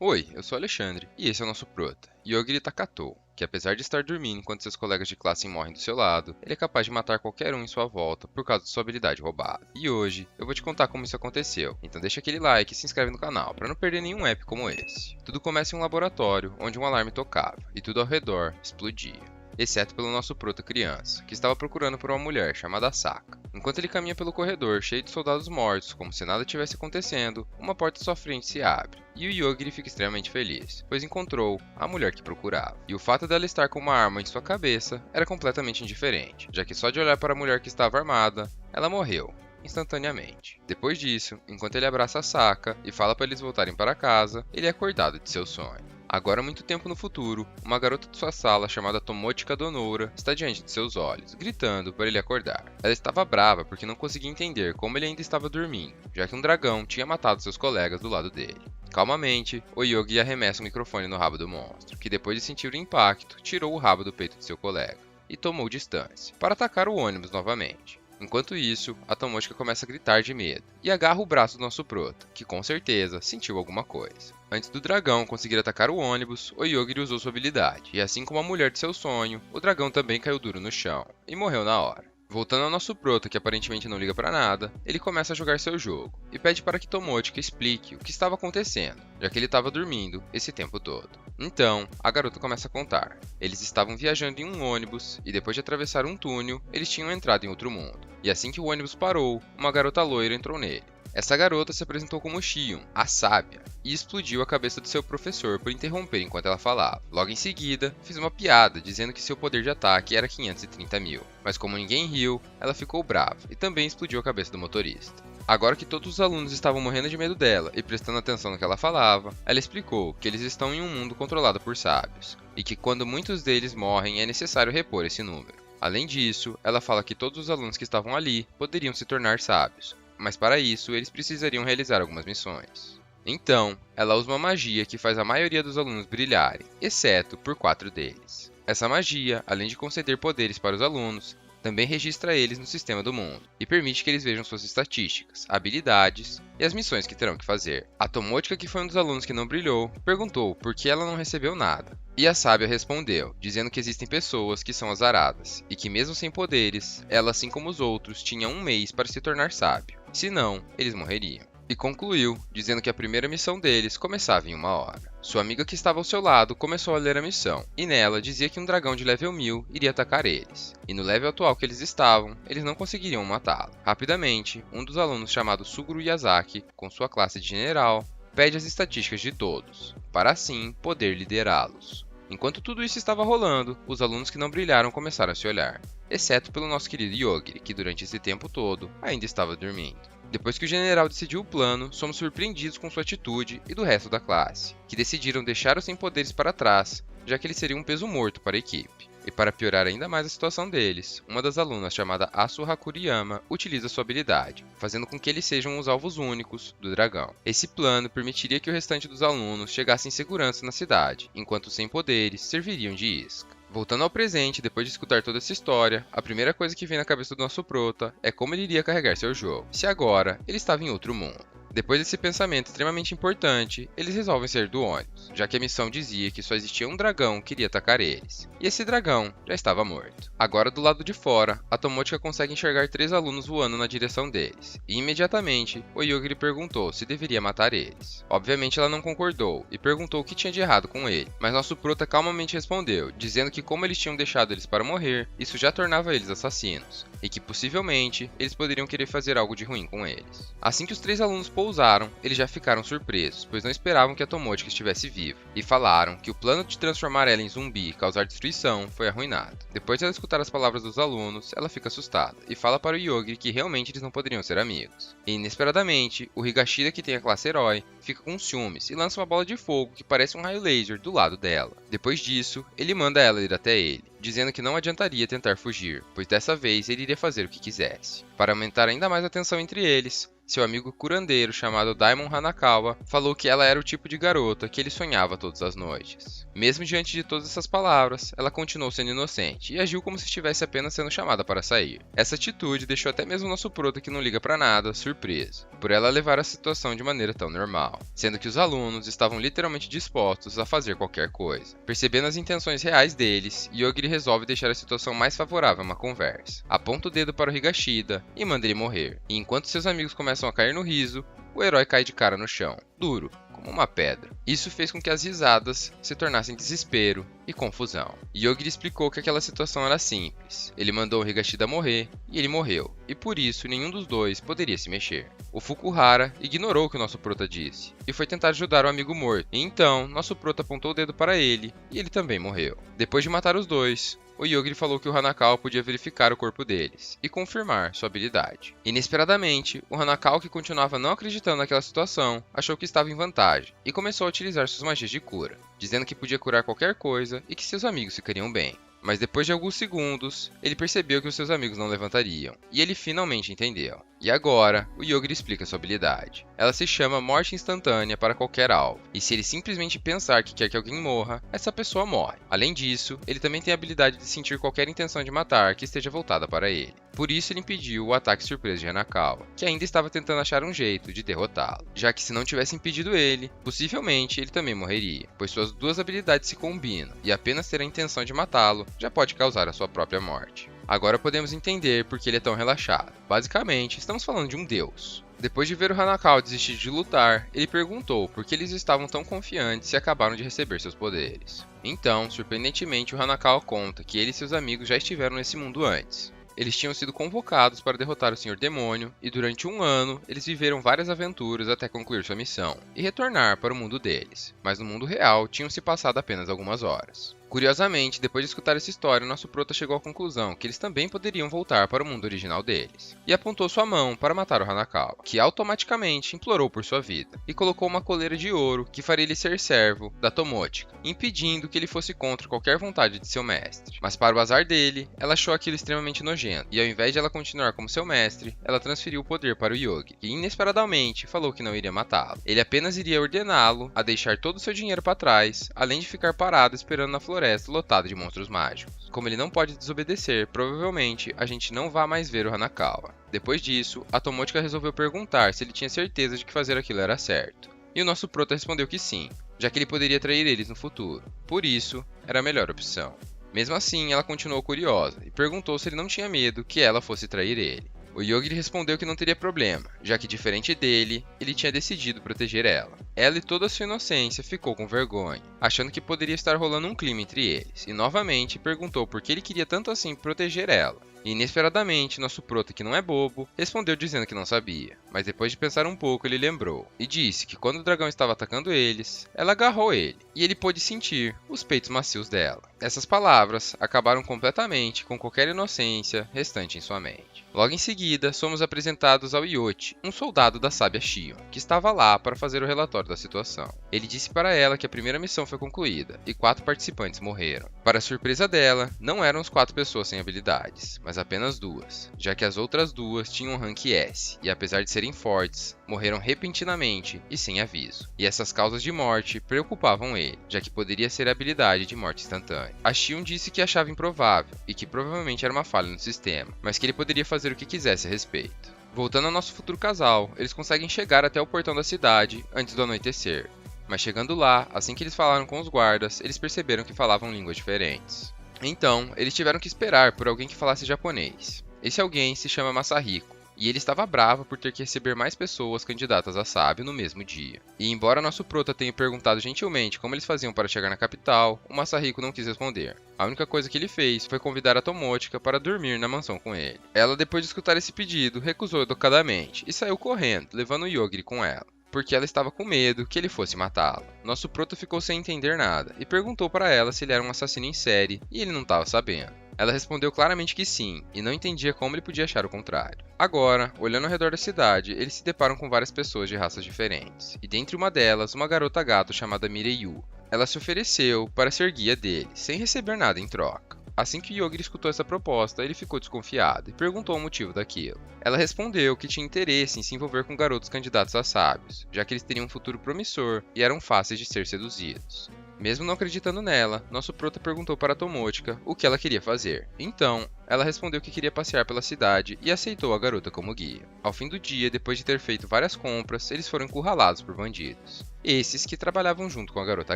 Oi, eu sou Alexandre e esse é o nosso prota, Yogiri Takatou, que apesar de estar dormindo enquanto seus colegas de classe morrem do seu lado, ele é capaz de matar qualquer um em sua volta por causa de sua habilidade roubada. E hoje eu vou te contar como isso aconteceu, então deixa aquele like e se inscreve no canal para não perder nenhum app como esse. Tudo começa em um laboratório onde um alarme tocava e tudo ao redor explodia. Exceto pelo nosso prota criança, que estava procurando por uma mulher chamada Saka. Enquanto ele caminha pelo corredor cheio de soldados mortos, como se nada tivesse acontecendo, uma porta à sua frente se abre, e o Yogiri fica extremamente feliz, pois encontrou a mulher que procurava. E o fato dela estar com uma arma em sua cabeça era completamente indiferente, já que só de olhar para a mulher que estava armada, ela morreu instantaneamente. Depois disso, enquanto ele abraça a Saka e fala para eles voltarem para casa, ele é acordado de seu sonho. Agora, muito tempo no futuro, uma garota de sua sala chamada Tomochika Donoura está diante de seus olhos, gritando para ele acordar. Ela estava brava porque não conseguia entender como ele ainda estava dormindo, já que um dragão tinha matado seus colegas do lado dele. Calmamente, o Yogi arremessa o microfone no rabo do monstro, que depois de sentir o impacto, tirou o rabo do peito de seu colega e tomou distância, para atacar o ônibus novamente. Enquanto isso, a Tomochika começa a gritar de medo e agarra o braço do nosso prota, que com certeza sentiu alguma coisa. Antes do dragão conseguir atacar o ônibus, o Yogiri usou sua habilidade, e assim como a mulher de seu sonho, o dragão também caiu duro no chão e morreu na hora. Voltando ao nosso prota, que aparentemente não liga pra nada, ele começa a jogar seu jogo e pede para que Tomochika explique o que estava acontecendo, já que ele estava dormindo esse tempo todo. Então, a garota começa a contar. Eles estavam viajando em um ônibus e depois de atravessar um túnel, eles tinham entrado em outro mundo. E assim que o ônibus parou, uma garota loira entrou nele. Essa garota se apresentou como Shion, a sábia, e explodiu a cabeça do seu professor por interromper enquanto ela falava. Logo em seguida, fez uma piada dizendo que seu poder de ataque era 530 mil, mas como ninguém riu, ela ficou brava e também explodiu a cabeça do motorista. Agora que todos os alunos estavam morrendo de medo dela e prestando atenção no que ela falava, ela explicou que eles estão em um mundo controlado por sábios, e que quando muitos deles morrem é necessário repor esse número. Além disso, ela fala que todos os alunos que estavam ali poderiam se tornar sábios, mas para isso eles precisariam realizar algumas missões. Então, ela usa uma magia que faz a maioria dos alunos brilharem, exceto por 4 deles. Essa magia, além de conceder poderes para os alunos, também registra eles no sistema do mundo e permite que eles vejam suas estatísticas, habilidades e as missões que terão que fazer. A Tomochika, que foi um dos alunos que não brilhou, perguntou por que ela não recebeu nada. E a sábia respondeu, dizendo que existem pessoas que são azaradas e que mesmo sem poderes, ela assim como os outros tinha um mês para se tornar sábio, senão eles morreriam. E concluiu, dizendo que a primeira missão deles começava em 1 hora. Sua amiga que estava ao seu lado começou a ler a missão, e nela dizia que um dragão de level 1000 iria atacar eles. E no level atual que eles estavam, eles não conseguiriam matá-lo. Rapidamente, um dos alunos chamado Suguru Yazaki, com sua classe de general, pede as estatísticas de todos, para assim poder liderá-los. Enquanto tudo isso estava rolando, os alunos que não brilharam começaram a se olhar, exceto pelo nosso querido Yogiri, que durante esse tempo todo ainda estava dormindo. Depois que o general decidiu o plano, somos surpreendidos com sua atitude e do resto da classe, que decidiram deixar os sem poderes para trás, já que ele seria um peso morto para a equipe. E para piorar ainda mais a situação deles, uma das alunas chamada Asu Hakuriyama utiliza sua habilidade, fazendo com que eles sejam os alvos únicos do dragão. Esse plano permitiria que o restante dos alunos chegasse em segurança na cidade, enquanto os sem poderes serviriam de isca. Voltando ao presente, depois de escutar toda essa história, a primeira coisa que vem na cabeça do nosso prota é como ele iria carregar seu jogo, se agora ele estava em outro mundo. Depois desse pensamento extremamente importante, eles resolvem sair do ônibus, já que a missão dizia que só existia um dragão que iria atacar eles, e esse dragão já estava morto. Agora do lado de fora, a Tomochika consegue enxergar 3 alunos voando na direção deles, e imediatamente o Yogiri perguntou se deveria matar eles. Obviamente ela não concordou, e perguntou o que tinha de errado com ele, mas nosso prota calmamente respondeu, dizendo que como eles tinham deixado eles para morrer, isso já tornava eles assassinos, e que possivelmente eles poderiam querer fazer algo de ruim com eles. Assim que os 3 alunos pousaram, eles já ficaram surpresos, pois não esperavam que a Tomochika estivesse viva, e falaram que o plano de transformar ela em zumbi e causar destruição foi arruinado. Depois de ela escutar as palavras dos alunos, ela fica assustada, e fala para o Yogiri que realmente eles não poderiam ser amigos. E inesperadamente, o Higashida, que tem a classe herói, fica com ciúmes e lança uma bola de fogo que parece um raio laser do lado dela. Depois disso, ele manda ela ir até ele, dizendo que não adiantaria tentar fugir, pois dessa vez ele iria fazer o que quisesse. Para aumentar ainda mais a tensão entre eles, seu amigo curandeiro chamado Daimon Hanakawa falou que ela era o tipo de garota que ele sonhava todas as noites. Mesmo diante de todas essas palavras, ela continuou sendo inocente e agiu como se estivesse apenas sendo chamada para sair. Essa atitude deixou até mesmo nosso prota, que não liga pra nada, surpreso, por ela levar a situação de maneira tão normal, sendo que os alunos estavam literalmente dispostos a fazer qualquer coisa. Percebendo as intenções reais deles, Yogiri resolve deixar a situação mais favorável a uma conversa. Aponta o dedo para o Higashida e manda ele morrer. E enquanto seus amigos começam a cair no riso, o herói cai de cara no chão, duro, como uma pedra. Isso fez com que as risadas se tornassem desespero e confusão. Yogiri explicou que aquela situação era simples. Ele mandou o Higashida morrer e ele morreu, e por isso nenhum dos dois poderia se mexer. O Fukuhara ignorou o que o nosso prota disse e foi tentar ajudar o amigo morto. E então, nosso prota apontou o dedo para ele e ele também morreu. Depois de matar os dois, o Yogiri falou que o Hanakawa podia verificar o corpo deles e confirmar sua habilidade. Inesperadamente, o Hanakawa, que continuava não acreditando naquela situação, achou que estava em vantagem e começou a utilizar suas magias de cura, dizendo que podia curar qualquer coisa e que seus amigos ficariam bem. Mas depois de alguns segundos, ele percebeu que os seus amigos não levantariam, e ele finalmente entendeu. E agora, o Yogiri explica sua habilidade. Ela se chama Morte Instantânea para qualquer alvo, e se ele simplesmente pensar que quer que alguém morra, essa pessoa morre. Além disso, ele também tem a habilidade de sentir qualquer intenção de matar que esteja voltada para ele. Por isso ele impediu o ataque surpresa de Hanakawa, que ainda estava tentando achar um jeito de derrotá-lo, já que se não tivesse impedido ele, possivelmente ele também morreria, pois suas duas habilidades se combinam, e apenas ter a intenção de matá-lo já pode causar a sua própria morte. Agora podemos entender por que ele é tão relaxado. Basicamente, estamos falando de um deus. Depois de ver o Hanakawa desistir de lutar, ele perguntou por que eles estavam tão confiantes e acabaram de receber seus poderes. Então, surpreendentemente, o Hanakawa conta que ele e seus amigos já estiveram nesse mundo antes. Eles tinham sido convocados para derrotar o Senhor Demônio, e durante um ano, eles viveram várias aventuras até concluir sua missão, e retornar para o mundo deles. Mas no mundo real, tinham se passado apenas algumas horas. Curiosamente, depois de escutar essa história, nosso prota chegou à conclusão que eles também poderiam voltar para o mundo original deles, e apontou sua mão para matar o Hanakawa, que automaticamente implorou por sua vida, e colocou uma coleira de ouro que faria ele ser servo da Tomochika, impedindo que ele fosse contra qualquer vontade de seu mestre. Mas para o azar dele, ela achou aquilo extremamente nojento, e ao invés de ela continuar como seu mestre, ela transferiu o poder para o Yogi, que inesperadamente falou que não iria matá-lo. Ele apenas iria ordená-lo a deixar todo o seu dinheiro para trás, além de ficar parado esperando na floresta lotada de monstros mágicos. Como ele não pode desobedecer, provavelmente a gente não vai mais ver o Hanakawa. Depois disso, a Tomochika resolveu perguntar se ele tinha certeza de que fazer aquilo era certo. E o nosso prota respondeu que sim, já que ele poderia trair eles no futuro. Por isso, era a melhor opção. Mesmo assim, ela continuou curiosa e perguntou se ele não tinha medo que ela fosse trair ele. O Yogiri respondeu que não teria problema, já que, diferente dele, ele tinha decidido proteger ela. Ela e toda a sua inocência ficou com vergonha, achando que poderia estar rolando um clima entre eles, e novamente perguntou por que ele queria tanto assim proteger ela. E inesperadamente, nosso prota, que não é bobo, respondeu dizendo que não sabia. Mas depois de pensar um pouco, ele lembrou e disse que quando o dragão estava atacando eles, ela agarrou ele, e ele pôde sentir os peitos macios dela. Essas palavras acabaram completamente com qualquer inocência restante em sua mente. Logo em seguida, somos apresentados ao Yoshi, um soldado da sábia Shion, que estava lá para fazer o relatório da situação. Ele disse para ela que a primeira missão foi concluída, e 4 participantes morreram. Para surpresa dela, não eram as 4 pessoas sem habilidades, mas apenas 2, já que as outras 2 tinham rank S, e apesar de serem fortes, morreram repentinamente e sem aviso. E essas causas de morte preocupavam ele, já que poderia ser a habilidade de morte instantânea. A Shion disse que achava improvável, e que provavelmente era uma falha no sistema, mas que ele poderia fazer o que quisesse a respeito. Voltando ao nosso futuro casal, eles conseguem chegar até o portão da cidade antes do anoitecer. Mas chegando lá, assim que eles falaram com os guardas, eles perceberam que falavam línguas diferentes. Então, eles tiveram que esperar por alguém que falasse japonês. Esse alguém se chama Masahiko, e ele estava bravo por ter que receber mais pessoas candidatas a sábio no mesmo dia. E embora nosso prota tenha perguntado gentilmente como eles faziam para chegar na capital, o Masahiko não quis responder. A única coisa que ele fez foi convidar a Tomochika para dormir na mansão com ele. Ela, depois de escutar esse pedido, recusou educadamente e saiu correndo, levando o Yogiri com ela, porque ela estava com medo que ele fosse matá-lo. Nosso prota ficou sem entender nada e perguntou para ela se ele era um assassino em série, e ele não estava sabendo. Ela respondeu claramente que sim, e não entendia como ele podia achar o contrário. Agora, olhando ao redor da cidade, eles se deparam com várias pessoas de raças diferentes, e dentre uma delas, uma garota gato chamada Mireyu. Ela se ofereceu para ser guia dele, sem receber nada em troca. Assim que Yogiri escutou essa proposta, ele ficou desconfiado e perguntou o motivo daquilo. Ela respondeu que tinha interesse em se envolver com garotos candidatos a sábios, já que eles teriam um futuro promissor e eram fáceis de ser seduzidos. Mesmo não acreditando nela, nosso prota perguntou para Tomochika o que ela queria fazer. Então, ela respondeu que queria passear pela cidade e aceitou a garota como guia. Ao fim do dia, depois de ter feito várias compras, eles foram encurralados por bandidos. Esses que trabalhavam junto com a garota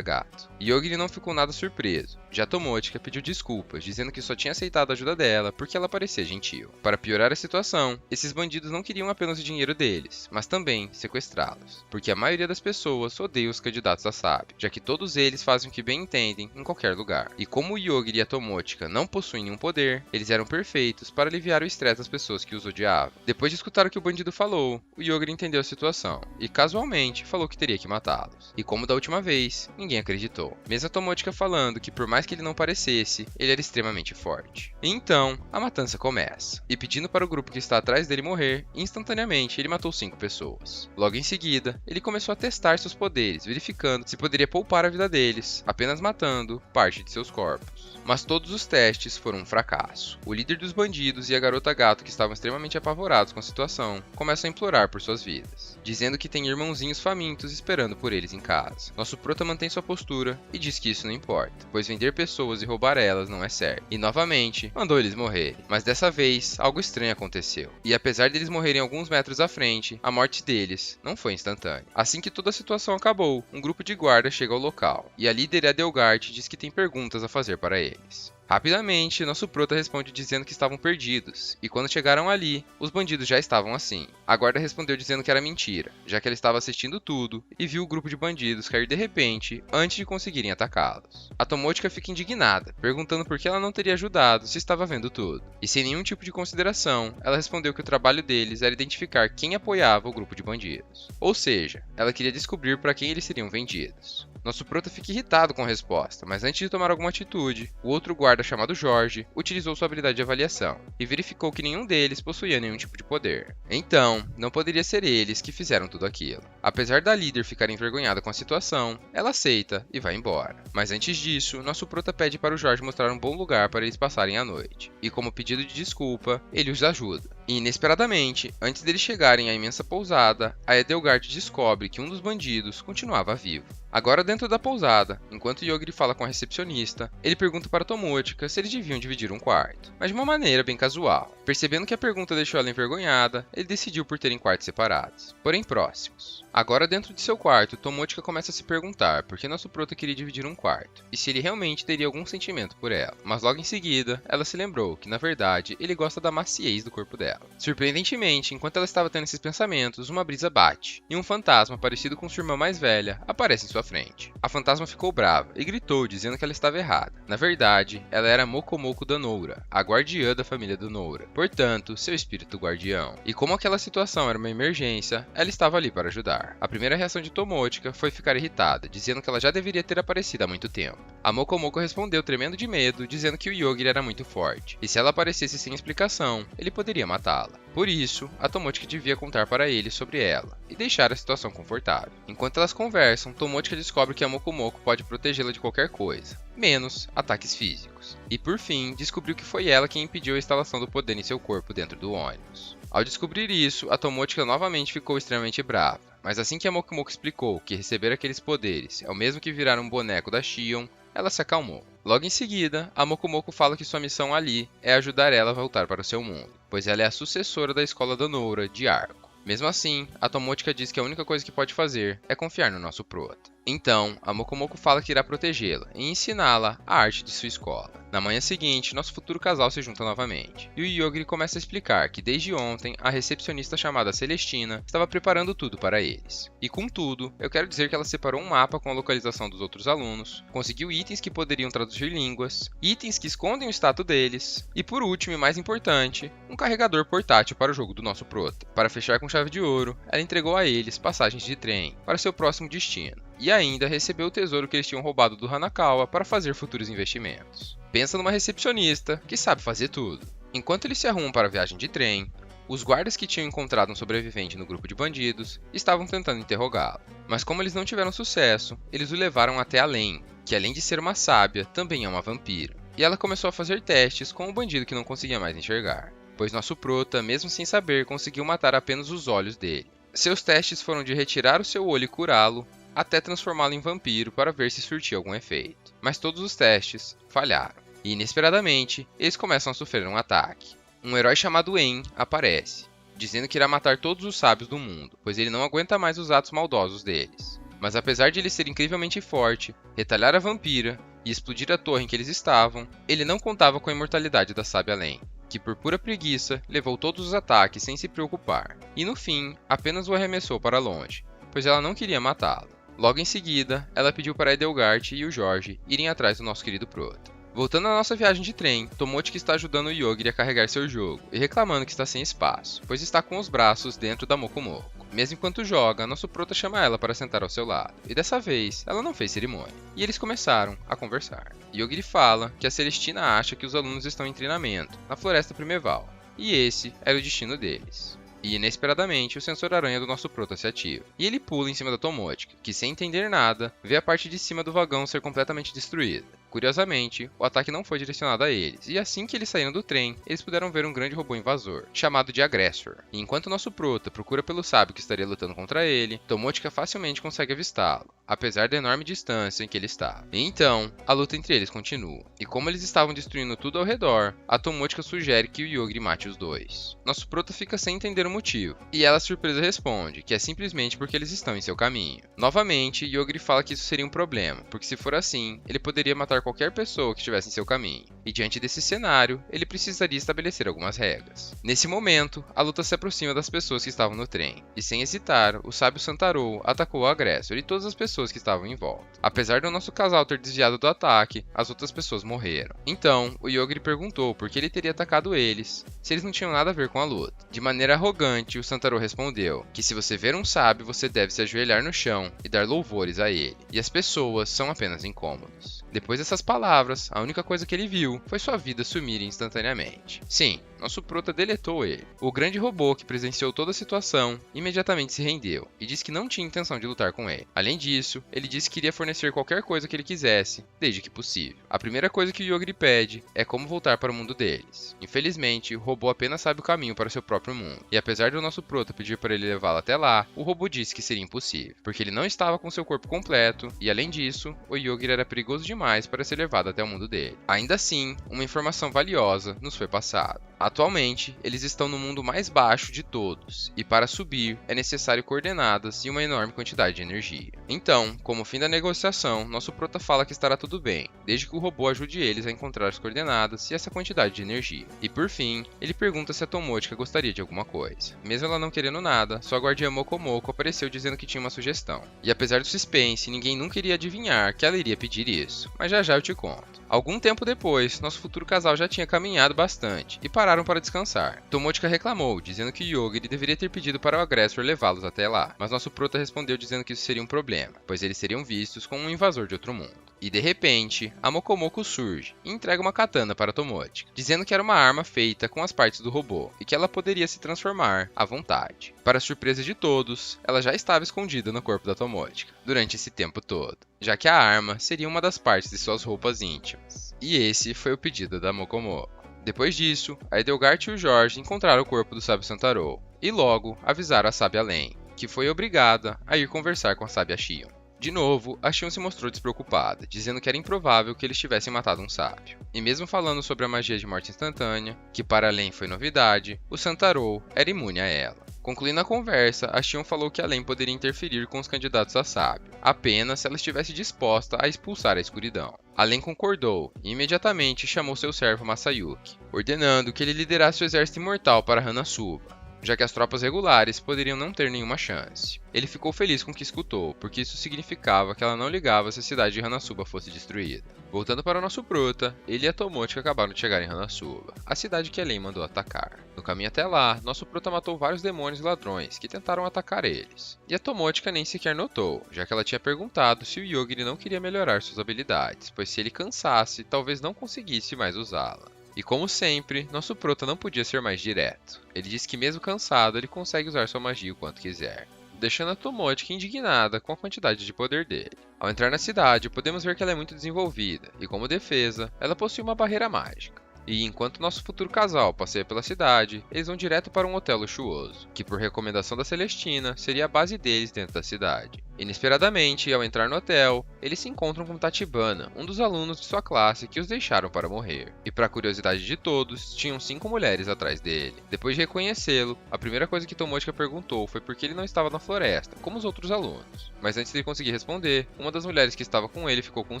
gato. Yogiri não ficou nada surpreso. Já Tomochika pediu desculpas, dizendo que só tinha aceitado a ajuda dela porque ela parecia gentil. Para piorar a situação, esses bandidos não queriam apenas o dinheiro deles, mas também sequestrá-los. Porque a maioria das pessoas odeia os candidatos a sábio, já que todos eles fazem o que bem entendem em qualquer lugar. E como o Yogiri e a Tomochika não possuem nenhum poder, eles eram perfeitos para aliviar o estresse das pessoas que os odiavam. Depois de escutar o que o bandido falou, o Yogiri entendeu a situação e casualmente falou que teria que matá-los. E como da última vez, ninguém acreditou. Mesmo a Tomochika falando que por mais que ele não parecesse, ele era extremamente forte. E então, a matança começa. E pedindo para o grupo que está atrás dele morrer, instantaneamente ele matou 5 pessoas. Logo em seguida, ele começou a testar seus poderes, verificando se poderia poupar a vida deles, apenas matando parte de seus corpos. Mas todos os testes foram um fracasso. O líder dos bandidos e a garota gato, que estavam extremamente apavorados com a situação, começam a implorar por suas vidas, dizendo que tem irmãozinhos famintos esperando por eles em casa. Nosso prota mantém sua postura e diz que isso não importa, pois vender pessoas e roubar elas não é certo. E novamente, mandou eles morrerem. Mas dessa vez, algo estranho aconteceu. E apesar deles morrerem alguns metros à frente, a morte deles não foi instantânea. Assim que toda a situação acabou, um grupo de guardas chega ao local, e a líder Adelgard diz que tem perguntas a fazer para eles. Rapidamente, nosso prota responde dizendo que estavam perdidos, e quando chegaram ali, os bandidos já estavam assim. A guarda respondeu dizendo que era mentira, já que ela estava assistindo tudo e viu o grupo de bandidos cair de repente antes de conseguirem atacá-los. A Tomochika fica indignada, perguntando por que ela não teria ajudado se estava vendo tudo. E sem nenhum tipo de consideração, ela respondeu que o trabalho deles era identificar quem apoiava o grupo de bandidos. Ou seja, ela queria descobrir para quem eles seriam vendidos. Nosso prota fica irritado com a resposta, mas antes de tomar alguma atitude, o outro guarda chamado Jorge utilizou sua habilidade de avaliação e verificou que nenhum deles possuía nenhum tipo de poder. Então, não poderia ser eles que fizeram tudo aquilo. Apesar da líder ficar envergonhada com a situação, ela aceita e vai embora. Mas antes disso, nosso prota pede para o Jorge mostrar um bom lugar para eles passarem a noite. E como pedido de desculpa, ele os ajuda. E inesperadamente, antes deles chegarem à imensa pousada, a Edelgard descobre que um dos bandidos continuava vivo. Agora dentro da pousada, enquanto Yogiri fala com a recepcionista, ele pergunta para Tomochika se eles deviam dividir um quarto, mas de uma maneira bem casual. Percebendo que a pergunta deixou ela envergonhada, ele decidiu por terem quartos separados, porém próximos. Agora dentro de seu quarto, Tomochika começa a se perguntar por que nosso prota queria dividir um quarto, e se ele realmente teria algum sentimento por ela. Mas logo em seguida, ela se lembrou que na verdade ele gosta da maciez do corpo dela. Surpreendentemente, enquanto ela estava tendo esses pensamentos, uma brisa bate, e um fantasma parecido com sua irmã mais velha aparece em sua frente. A fantasma ficou brava e gritou dizendo que ela estava errada. Na verdade, ela era Mokomoko da Noura, a guardiã da família do Noura, portanto, seu espírito guardião. E como aquela situação era uma emergência, ela estava ali para ajudar. A primeira reação de Tomochika foi ficar irritada, dizendo que ela já deveria ter aparecido há muito tempo. A Mokomoko respondeu tremendo de medo, dizendo que o Yogiri era muito forte, e se ela aparecesse sem explicação, ele poderia matá-la. Por isso, a Tomochika devia contar para ele sobre ela, e deixar a situação confortável. Enquanto elas conversam, Tomochika descobre que a Mokomoko pode protegê-la de qualquer coisa, menos ataques físicos. E por fim, descobriu que foi ela quem impediu a instalação do poder em seu corpo dentro do ônibus. Ao descobrir isso, a Tomochika novamente ficou extremamente brava, mas assim que a Mokomoko explicou que receber aqueles poderes é o mesmo que virar um boneco da Shion, ela se acalmou. Logo em seguida, a Mokomoko fala que sua missão ali é ajudar ela a voltar para o seu mundo, pois ela é a sucessora da escola da Noura de Arco. Mesmo assim, a Tomochika diz que a única coisa que pode fazer é confiar no nosso prota. Então, a Mokomoko fala que irá protegê-la e ensiná-la a arte de sua escola. Na manhã seguinte, nosso futuro casal se junta novamente, e o Yogiri começa a explicar que desde ontem, a recepcionista chamada Celestina estava preparando tudo para eles. E com tudo, eu quero dizer que ela separou um mapa com a localização dos outros alunos, conseguiu itens que poderiam traduzir línguas, itens que escondem o status deles, e por último e mais importante, um carregador portátil para o jogo do nosso prota. Para fechar com chave de ouro, ela entregou a eles passagens de trem para seu próximo destino. E ainda recebeu o tesouro que eles tinham roubado do Hanakawa para fazer futuros investimentos. Pensa numa recepcionista que sabe fazer tudo. Enquanto eles se arrumam para a viagem de trem, os guardas que tinham encontrado um sobrevivente no grupo de bandidos estavam tentando interrogá-lo. Mas como eles não tiveram sucesso, eles o levaram até além, que além de ser uma sábia, também é uma vampira. e ela começou a fazer testes com o bandido que não conseguia mais enxergar, pois nosso prota, mesmo sem saber, conseguiu matar apenas os olhos dele. Seus testes foram de retirar o seu olho e curá-lo, até transformá-lo em vampiro para ver se surtia algum efeito. Mas todos os testes falharam, e inesperadamente, eles começam a sofrer um ataque. Um herói chamado En aparece, dizendo que irá matar todos os sábios do mundo, pois ele não aguenta mais os atos maldosos deles. Mas apesar de ele ser incrivelmente forte, retalhar a vampira e explodir a torre em que eles estavam, ele não contava com a imortalidade da sábia Len, que por pura preguiça levou todos os ataques sem se preocupar, e no fim apenas o arremessou para longe, pois ela não queria matá-lo. Logo em seguida, ela pediu para Edelgard e o Jorge irem atrás do nosso querido prota. Voltando à nossa viagem de trem, Tomochi está ajudando o Yogiri a carregar seu jogo e reclamando que está sem espaço, pois está com os braços dentro da Mokomoko. Mesmo enquanto joga, nosso prota chama ela para sentar ao seu lado, e dessa vez ela não fez cerimônia, e eles começaram a conversar. Yogiri fala que a Celestina acha que os alunos estão em treinamento, na Floresta Primeval, e esse era o destino deles. E inesperadamente o sensor aranha do nosso prota se ativa, e ele pula em cima da Tomochi, que sem entender nada, vê a parte de cima do vagão ser completamente destruída. Curiosamente, o ataque não foi direcionado a eles, e assim que eles saíram do trem, eles puderam ver um grande robô invasor, chamado de Agressor. E enquanto nosso prota procura pelo sábio que estaria lutando contra ele, Tomochi facilmente consegue avistá-lo, apesar da enorme distância em que ele estava. E então, a luta entre eles continua, e como eles estavam destruindo tudo ao redor, a Tomochi sugere que o Yogiri mate os dois. Nosso prota fica sem entender o motivo, e ela surpresa responde que é simplesmente porque eles estão em seu caminho. Novamente, Yogiri fala que isso seria um problema, porque se for assim, ele poderia matar qualquer pessoa que estivesse em seu caminho, e diante desse cenário, ele precisaria estabelecer algumas regras. Nesse momento, a luta se aproxima das pessoas que estavam no trem, e sem hesitar, o sábio Santarou atacou o Agressor e todas as pessoas que estavam em volta. Apesar do nosso casal ter desviado do ataque, as outras pessoas morreram. Então, o Yogiri perguntou por que ele teria atacado eles, se eles não tinham nada a ver com a luta. De maneira arrogante, o Santarou respondeu que se você ver um sábio, você deve se ajoelhar no chão e dar louvores a ele, e as pessoas são apenas incômodos. Depois dessas palavras, a única coisa que ele viu foi sua vida sumir instantaneamente. Sim, nosso prota deletou ele. O grande robô que presenciou toda a situação imediatamente se rendeu e disse que não tinha intenção de lutar com ele. Além disso, ele disse que iria fornecer qualquer coisa que ele quisesse, desde que possível. A primeira coisa que o Yogiri pede é como voltar para o mundo deles. Infelizmente, o robô apenas sabe o caminho para o seu próprio mundo, e apesar do nosso prota pedir para ele levá-lo até lá, o robô disse que seria impossível, porque ele não estava com seu corpo completo, e além disso, o Yogiri era perigoso demais para ser levado até o mundo dele. Ainda assim, uma informação valiosa nos foi passada. Atualmente, eles estão no mundo mais baixo de todos, e para subir é necessário coordenadas e uma enorme quantidade de energia. Então, como fim da negociação, nosso prota fala que estará tudo bem, desde que o robô ajude eles a encontrar as coordenadas e essa quantidade de energia. E por fim, ele pergunta se a Tomochi gostaria de alguma coisa. Mesmo ela não querendo nada, sua guardiã Mokomoko apareceu dizendo que tinha uma sugestão. E apesar do suspense, ninguém nunca iria adivinhar que ela iria pedir isso, mas já já eu te conto. Algum tempo depois, nosso futuro casal já tinha caminhado bastante e pararam para descansar. Tomochi reclamou, dizendo que Yogiri deveria ter pedido para o Agressor levá-los até lá, mas nosso prota respondeu dizendo que isso seria um problema, pois eles seriam vistos como um invasor de outro mundo. E de repente, a Mokomoko surge e entrega uma katana para Tomochi, dizendo que era uma arma feita com as partes do robô e que ela poderia se transformar à vontade. Para surpresa de todos, ela já estava escondida no corpo da Tomochi durante esse tempo todo, já que a arma seria uma das partes de suas roupas íntimas. E esse foi o pedido da Mokomoko. Depois disso, a Edelgard e o Jorge encontraram o corpo do sábio Santarou e logo avisaram a sábia Len, que foi obrigada a ir conversar com a sábia Shion. De novo, a Shion se mostrou despreocupada, dizendo que era improvável que eles tivessem matado um sábio. E mesmo falando sobre a magia de morte instantânea, que para Len foi novidade, o Santarou era imune a ela. Concluindo a conversa, a Shion falou que a Len poderia interferir com os candidatos a sábio, apenas se ela estivesse disposta a expulsar a escuridão. A Len concordou e imediatamente chamou seu servo Masayuki, ordenando que ele liderasse o exército imortal para Hanazuba, já que as tropas regulares poderiam não ter nenhuma chance. Ele ficou feliz com o que escutou, porque isso significava que ela não ligava se a cidade de Hanazuba fosse destruída. Voltando para o nosso prota, ele e a Tomochi acabaram de chegar em Hanazuba, a cidade que Len mandou atacar. No caminho até lá, nosso prota matou vários demônios e ladrões que tentaram atacar eles. E a Tomochi nem sequer notou, já que ela tinha perguntado se o Yogiri não queria melhorar suas habilidades, pois se ele cansasse, talvez não conseguisse mais usá-la. E como sempre, nosso prota não podia ser mais direto. Ele disse que mesmo cansado, ele consegue usar sua magia o quanto quiser. deixando a Tomotica indignada com a quantidade de poder dele. Ao entrar na cidade, podemos ver que ela é muito desenvolvida, e como defesa, ela possui uma barreira mágica. E enquanto nosso futuro casal passeia pela cidade, eles vão direto para um hotel luxuoso, que por recomendação da Celestina, seria a base deles dentro da cidade. Inesperadamente, ao entrar no hotel, eles se encontram com Tachibana, um dos alunos de sua classe que os deixaram para morrer. E para curiosidade de todos, tinham 5 mulheres atrás dele. Depois de reconhecê-lo, a primeira coisa que Tomotica perguntou foi por que ele não estava na floresta, como os outros alunos. Mas antes de ele conseguir responder, uma das mulheres que estava com ele ficou com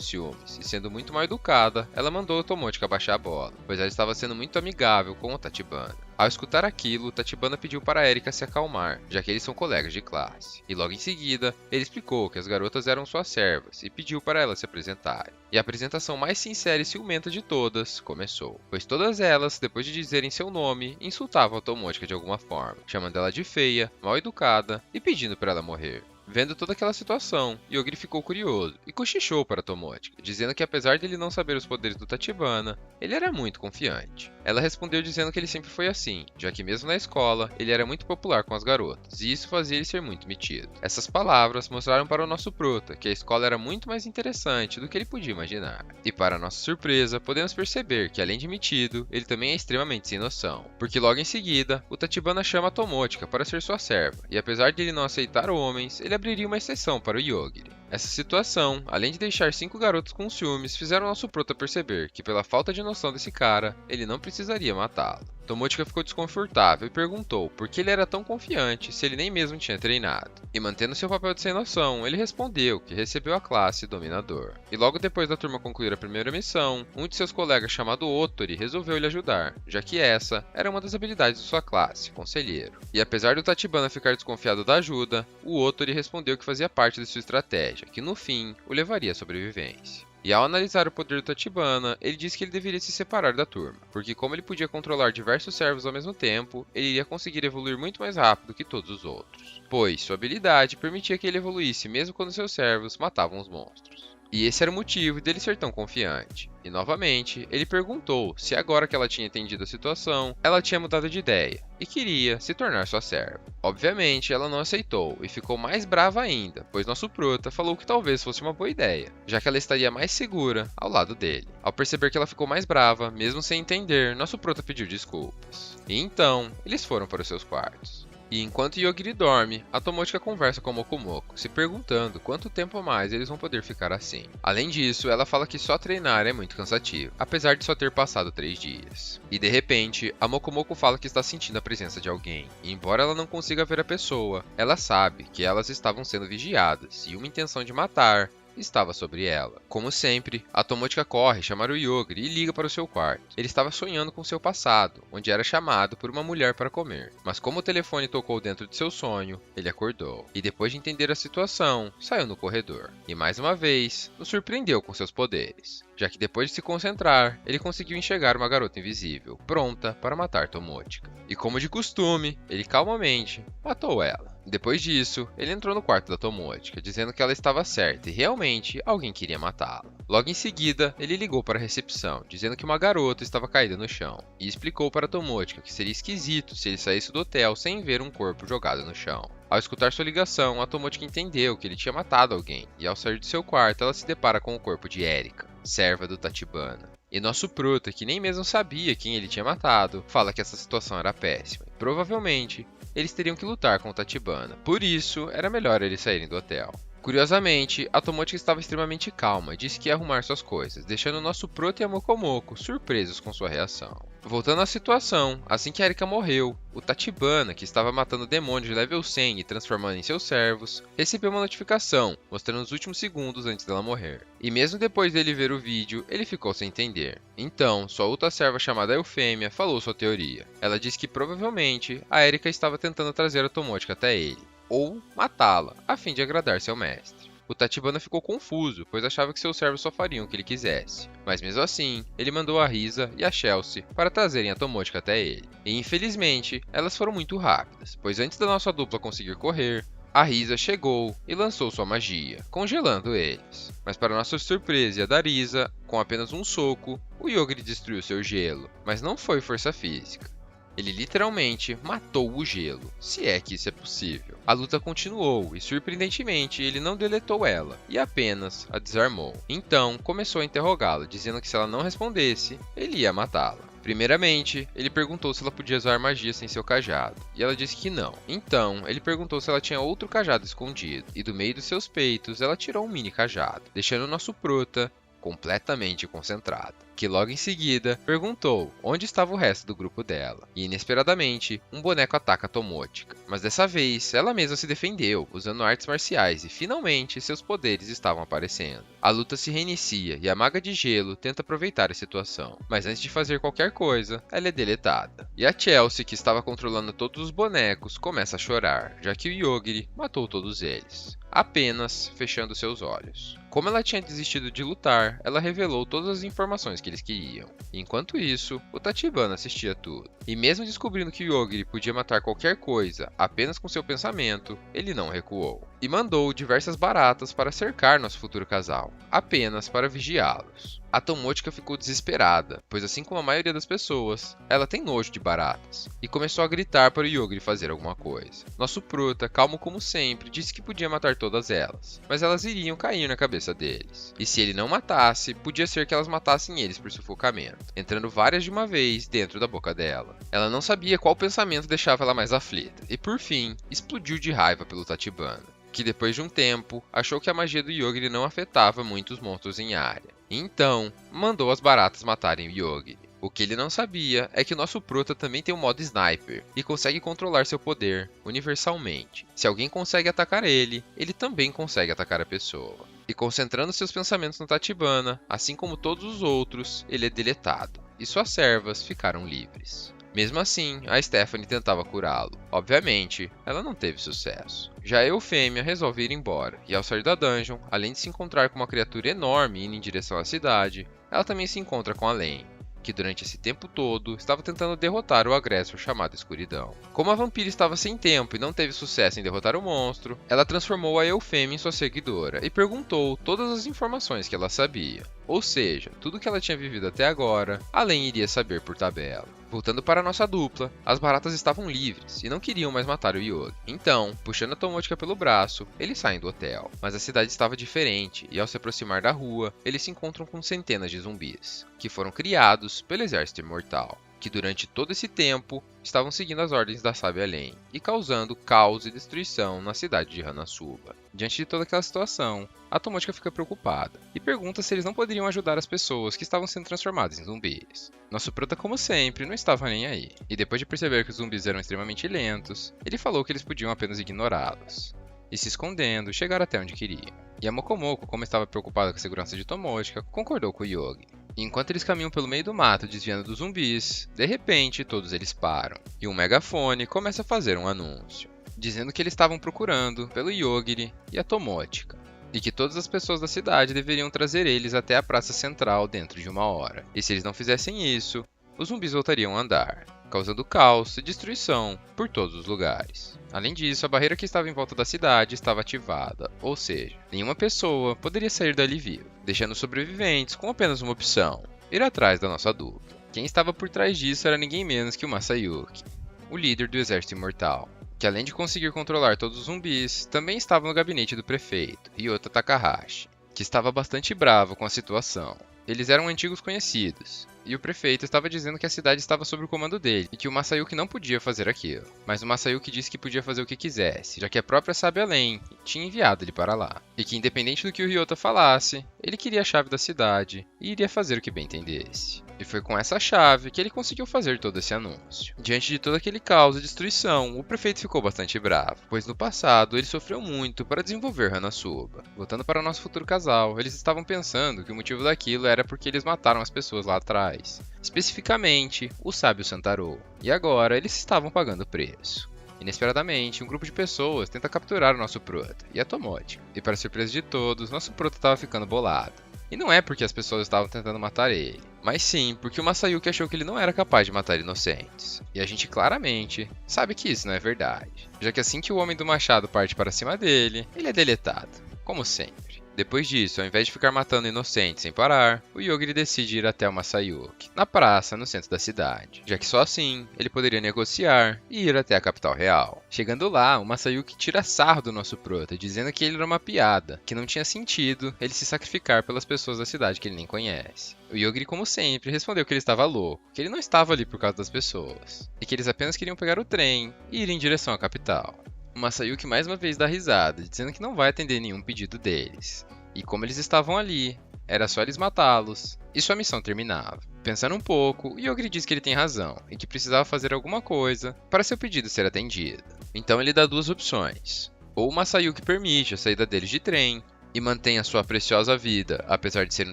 ciúmes, e sendo muito mal educada, ela mandou Tomotica baixar a bola, pois ela estava sendo muito amigável com o Tachibana. Ao escutar aquilo, Tachibana pediu para Erika se acalmar, já que eles são colegas de classe. E logo em seguida, ele explicou que as garotas eram suas servas e pediu para elas se apresentarem. E a apresentação mais sincera e ciumenta de todas começou, pois todas elas, depois de dizerem seu nome, insultavam a Tomotica de alguma forma, chamando ela de feia, mal educada e pedindo para ela morrer. Vendo toda aquela situação, Yogiri ficou curioso e cochichou para Tomotica, dizendo que apesar de ele não saber os poderes do Tachibana, ele era muito confiante. Ela respondeu dizendo que ele sempre foi assim, já que mesmo na escola, ele era muito popular com as garotas, e isso fazia ele ser muito metido. Essas palavras mostraram para o nosso prota que a escola era muito mais interessante do que ele podia imaginar. E para nossa surpresa, podemos perceber que além de metido, ele também é extremamente sem noção, porque logo em seguida, o Tachibana chama a Tomotica para ser sua serva, e apesar de ele não aceitar homens, ele abriria uma exceção para o Yogiri. Essa situação, além de deixar 5 garotos com ciúmes, fizeram nosso prota perceber que pela falta de noção desse cara, ele não precisaria matá-lo. Tomotica ficou desconfortável e perguntou por que ele era tão confiante se ele nem mesmo tinha treinado. E mantendo seu papel de sem noção, ele respondeu que recebeu a classe Dominador. E logo depois da turma concluir a primeira missão, um de seus colegas chamado Otori resolveu lhe ajudar, já que essa era uma das habilidades de sua classe, Conselheiro. E apesar do Tachibana ficar desconfiado da ajuda, o Otori respondeu que fazia parte de sua estratégia, que no fim o levaria à sobrevivência. E ao analisar o poder do Tachibana, ele disse que ele deveria se separar da turma, porque como ele podia controlar diversos servos ao mesmo tempo, ele iria conseguir evoluir muito mais rápido que todos os outros, pois sua habilidade permitia que ele evoluísse mesmo quando seus servos matavam os monstros. E esse era o motivo dele ser tão confiante. E novamente, ele perguntou se agora que ela tinha entendido a situação, ela tinha mudado de ideia e queria se tornar sua serva. Obviamente, ela não aceitou e ficou mais brava ainda, pois nosso prota falou que talvez fosse uma boa ideia, já que ela estaria mais segura ao lado dele. Ao perceber que ela ficou mais brava, mesmo sem entender, nosso prota pediu desculpas. E então, eles foram para os seus quartos. E enquanto Yogiri dorme, a Tomotica conversa com Mokomoko, se perguntando quanto tempo a mais eles vão poder ficar assim. Além disso, ela fala que só treinar é muito cansativo, apesar de só ter passado 3 dias. E de repente, a Mokomoko fala que está sentindo a presença de alguém, e embora ela não consiga ver a pessoa, ela sabe que elas estavam sendo vigiadas, e uma intenção de matar estava sobre ela. Como sempre, a Tomotica corre chamar o Yogiri e liga para o seu quarto. Ele estava sonhando com seu passado, onde era chamado por uma mulher para comer. Mas como o telefone tocou dentro de seu sonho, ele acordou. E depois de entender a situação, saiu no corredor. E mais uma vez, nos surpreendeu com seus poderes, já que depois de se concentrar, ele conseguiu enxergar uma garota invisível, pronta para matar Tomotica. E como de costume, ele calmamente matou ela. Depois disso, ele entrou no quarto da Tomotica, dizendo que ela estava certa e realmente alguém queria matá-la. Logo em seguida, ele ligou para a recepção, dizendo que uma garota estava caída no chão, e explicou para Tomotica que seria esquisito se ele saísse do hotel sem ver um corpo jogado no chão. Ao escutar sua ligação, a Tomotica entendeu que ele tinha matado alguém, e ao sair de seu quarto, ela se depara com o corpo de Erika, serva do Tachibana. E nosso prota, que nem mesmo sabia quem ele tinha matado, fala que essa situação era péssima. E provavelmente, eles teriam que lutar com o Tachibana. Por isso, era melhor eles saírem do hotel. Curiosamente, a Tomotica estava extremamente calma e disse que ia arrumar suas coisas, deixando nosso prota e a Mokomoko surpresos com sua reação. Voltando à situação, assim que a Erika morreu, o Tachibana, que estava matando demônios de level 100 e transformando em seus servos, recebeu uma notificação, mostrando os últimos segundos antes dela morrer. E mesmo depois dele ver o vídeo, ele ficou sem entender. Então, sua outra serva chamada Eufêmia falou sua teoria. Ela disse que provavelmente a Erika estava tentando trazer a Tomotica até ele, ou matá-la, a fim de agradar seu mestre. O Tachibana ficou confuso, pois achava que seus servos só fariam o que ele quisesse. Mas mesmo assim, ele mandou a Risa e a Chelsea para trazerem a Tomotica até ele. E infelizmente, elas foram muito rápidas, pois antes da nossa dupla conseguir correr, a Risa chegou e lançou sua magia, congelando eles. Mas para nossa surpresa e a da Risa, com apenas um soco, o Yogiri destruiu seu gelo, mas não foi força física. Ele literalmente matou o gelo, se é que isso é possível. A luta continuou e, surpreendentemente, ele não deletou ela e apenas a desarmou. Então, começou a interrogá-la, dizendo que se ela não respondesse, ele ia matá-la. Primeiramente, ele perguntou se ela podia usar magia sem seu cajado, e ela disse que não. Então, ele perguntou se ela tinha outro cajado escondido, e do meio dos seus peitos ela tirou um mini cajado, deixando o nosso prota completamente concentrado, que logo em seguida perguntou onde estava o resto do grupo dela. E inesperadamente, um boneco ataca a Tomotica, mas dessa vez ela mesma se defendeu, usando artes marciais e finalmente seus poderes estavam aparecendo. A luta se reinicia e a maga de gelo tenta aproveitar a situação, mas antes de fazer qualquer coisa, ela é deletada. E a Chelsea, que estava controlando todos os bonecos, começa a chorar, já que o Yogiri matou todos eles, apenas fechando seus olhos. Como ela tinha desistido de lutar, ela revelou todas as informações que eles queriam. Enquanto isso, o Tachibana assistia tudo. E mesmo descobrindo que o Yogiri podia matar qualquer coisa apenas com seu pensamento, ele não recuou. E mandou diversas baratas para cercar nosso futuro casal, apenas para vigiá-los. A Tomotica ficou desesperada, pois assim como a maioria das pessoas, ela tem nojo de baratas, e começou a gritar para o Yogiri fazer alguma coisa. Nosso prota, calmo como sempre, disse que podia matar todas elas, mas elas iriam cair na cabeça deles. E se ele não matasse, podia ser que elas matassem eles por sufocamento, entrando várias de uma vez dentro da boca dela. Ela não sabia qual pensamento deixava ela mais aflita, e por fim, explodiu de raiva pelo Tachibana, que depois de um tempo, achou que a magia do Yogiri não afetava muitos monstros em área. Então, mandou as baratas matarem o Yogiri. O que ele não sabia é que o nosso prota também tem o modo Sniper e consegue controlar seu poder universalmente. Se alguém consegue atacar ele, ele também consegue atacar a pessoa. E concentrando seus pensamentos no Tachibana, assim como todos os outros, ele é deletado, e suas servas ficaram livres. Mesmo assim, a Stephanie tentava curá-lo. Obviamente, ela não teve sucesso. Já a Eufêmia resolve ir embora, e ao sair da dungeon, além de se encontrar com uma criatura enorme indo em direção à cidade, ela também se encontra com a Lane, que durante esse tempo todo estava tentando derrotar o agressor chamado Escuridão. Como a vampira estava sem tempo e não teve sucesso em derrotar o monstro, ela transformou a Eufêmia em sua seguidora e perguntou todas as informações que ela sabia. Ou seja, tudo que ela tinha vivido até agora, a Lane iria saber por tabela. Voltando para nossa dupla, as baratas estavam livres e não queriam mais matar o Yogi. Então, puxando a Tomotica pelo braço, eles saem do hotel. Mas a cidade estava diferente e ao se aproximar da rua, eles se encontram com centenas de zumbis, que foram criados pelo Exército Imortal, que durante todo esse tempo estavam seguindo as ordens da Sábia Lane e causando caos e destruição na cidade de Hanazuba. Diante de toda aquela situação, a Tomotica fica preocupada e pergunta se eles não poderiam ajudar as pessoas que estavam sendo transformadas em zumbis. Nosso prota, como sempre, não estava nem aí, e depois de perceber que os zumbis eram extremamente lentos, ele falou que eles podiam apenas ignorá-los. E se escondendo, chegaram até onde queriam. E a Mokomoko, como estava preocupada com a segurança de Tomotica, concordou com o Yogi. E enquanto eles caminham pelo meio do mato desviando dos zumbis, de repente todos eles param, e um megafone começa a fazer um anúncio, dizendo que eles estavam procurando pelo Yogiri e a Tomotica, e que todas as pessoas da cidade deveriam trazer eles até a praça central dentro de 1 hora. E se eles não fizessem isso, os zumbis voltariam a andar, causando caos e destruição por todos os lugares. Além disso, a barreira que estava em volta da cidade estava ativada, ou seja, nenhuma pessoa poderia sair dali viva, deixando os sobreviventes com apenas uma opção: ir atrás da nossa dupla. Quem estava por trás disso era ninguém menos que o Masayuki, o líder do Exército Imortal, que além de conseguir controlar todos os zumbis, também estava no gabinete do prefeito, Ryota Takahashi, que estava bastante bravo com a situação. Eles eram antigos conhecidos, e o prefeito estava dizendo que a cidade estava sob o comando dele e que o Masayuki não podia fazer aquilo. Mas o Masayuki disse que podia fazer o que quisesse, já que a própria Sábia Lane tinha enviado ele para lá. E que independente do que o Ryota falasse, ele queria a chave da cidade e iria fazer o que bem entendesse. E foi com essa chave que ele conseguiu fazer todo esse anúncio. Diante de todo aquele caos e destruição, o prefeito ficou bastante bravo, pois no passado ele sofreu muito para desenvolver Hanazuba. Voltando para o nosso futuro casal, eles estavam pensando que o motivo daquilo era porque eles mataram as pessoas lá atrás, especificamente o sábio Santaro, e agora eles estavam pagando o preço. Inesperadamente, um grupo de pessoas tenta capturar o nosso prota e a Tomotica, e para surpresa de todos, nosso prota estava ficando bolado. E não é porque as pessoas estavam tentando matar ele, mas sim porque o Masayuki achou que ele não era capaz de matar inocentes. E a gente claramente sabe que isso não é verdade, já que assim que o homem do machado parte para cima dele, ele é deletado, como sempre. Depois disso, ao invés de ficar matando inocentes sem parar, o Yogiri decide ir até o Masayuki, na praça no centro da cidade, já que só assim ele poderia negociar e ir até a capital real. Chegando lá, o Masayuki tira sarro do nosso prota, dizendo que ele era uma piada, que não tinha sentido ele se sacrificar pelas pessoas da cidade que ele nem conhece. O Yogiri, como sempre, respondeu que ele estava louco, que ele não estava ali por causa das pessoas, e que eles apenas queriam pegar o trem e ir em direção à capital. O Masayuki mais uma vez dá risada, dizendo que não vai atender nenhum pedido deles. E como eles estavam ali, era só eles matá-los, e sua missão terminava. Pensando um pouco, o Yogiri diz que ele tem razão, e que precisava fazer alguma coisa para seu pedido ser atendido. Então ele dá duas opções. Ou o Masayuki permite a saída deles de trem, e mantém a sua preciosa vida, apesar de ser um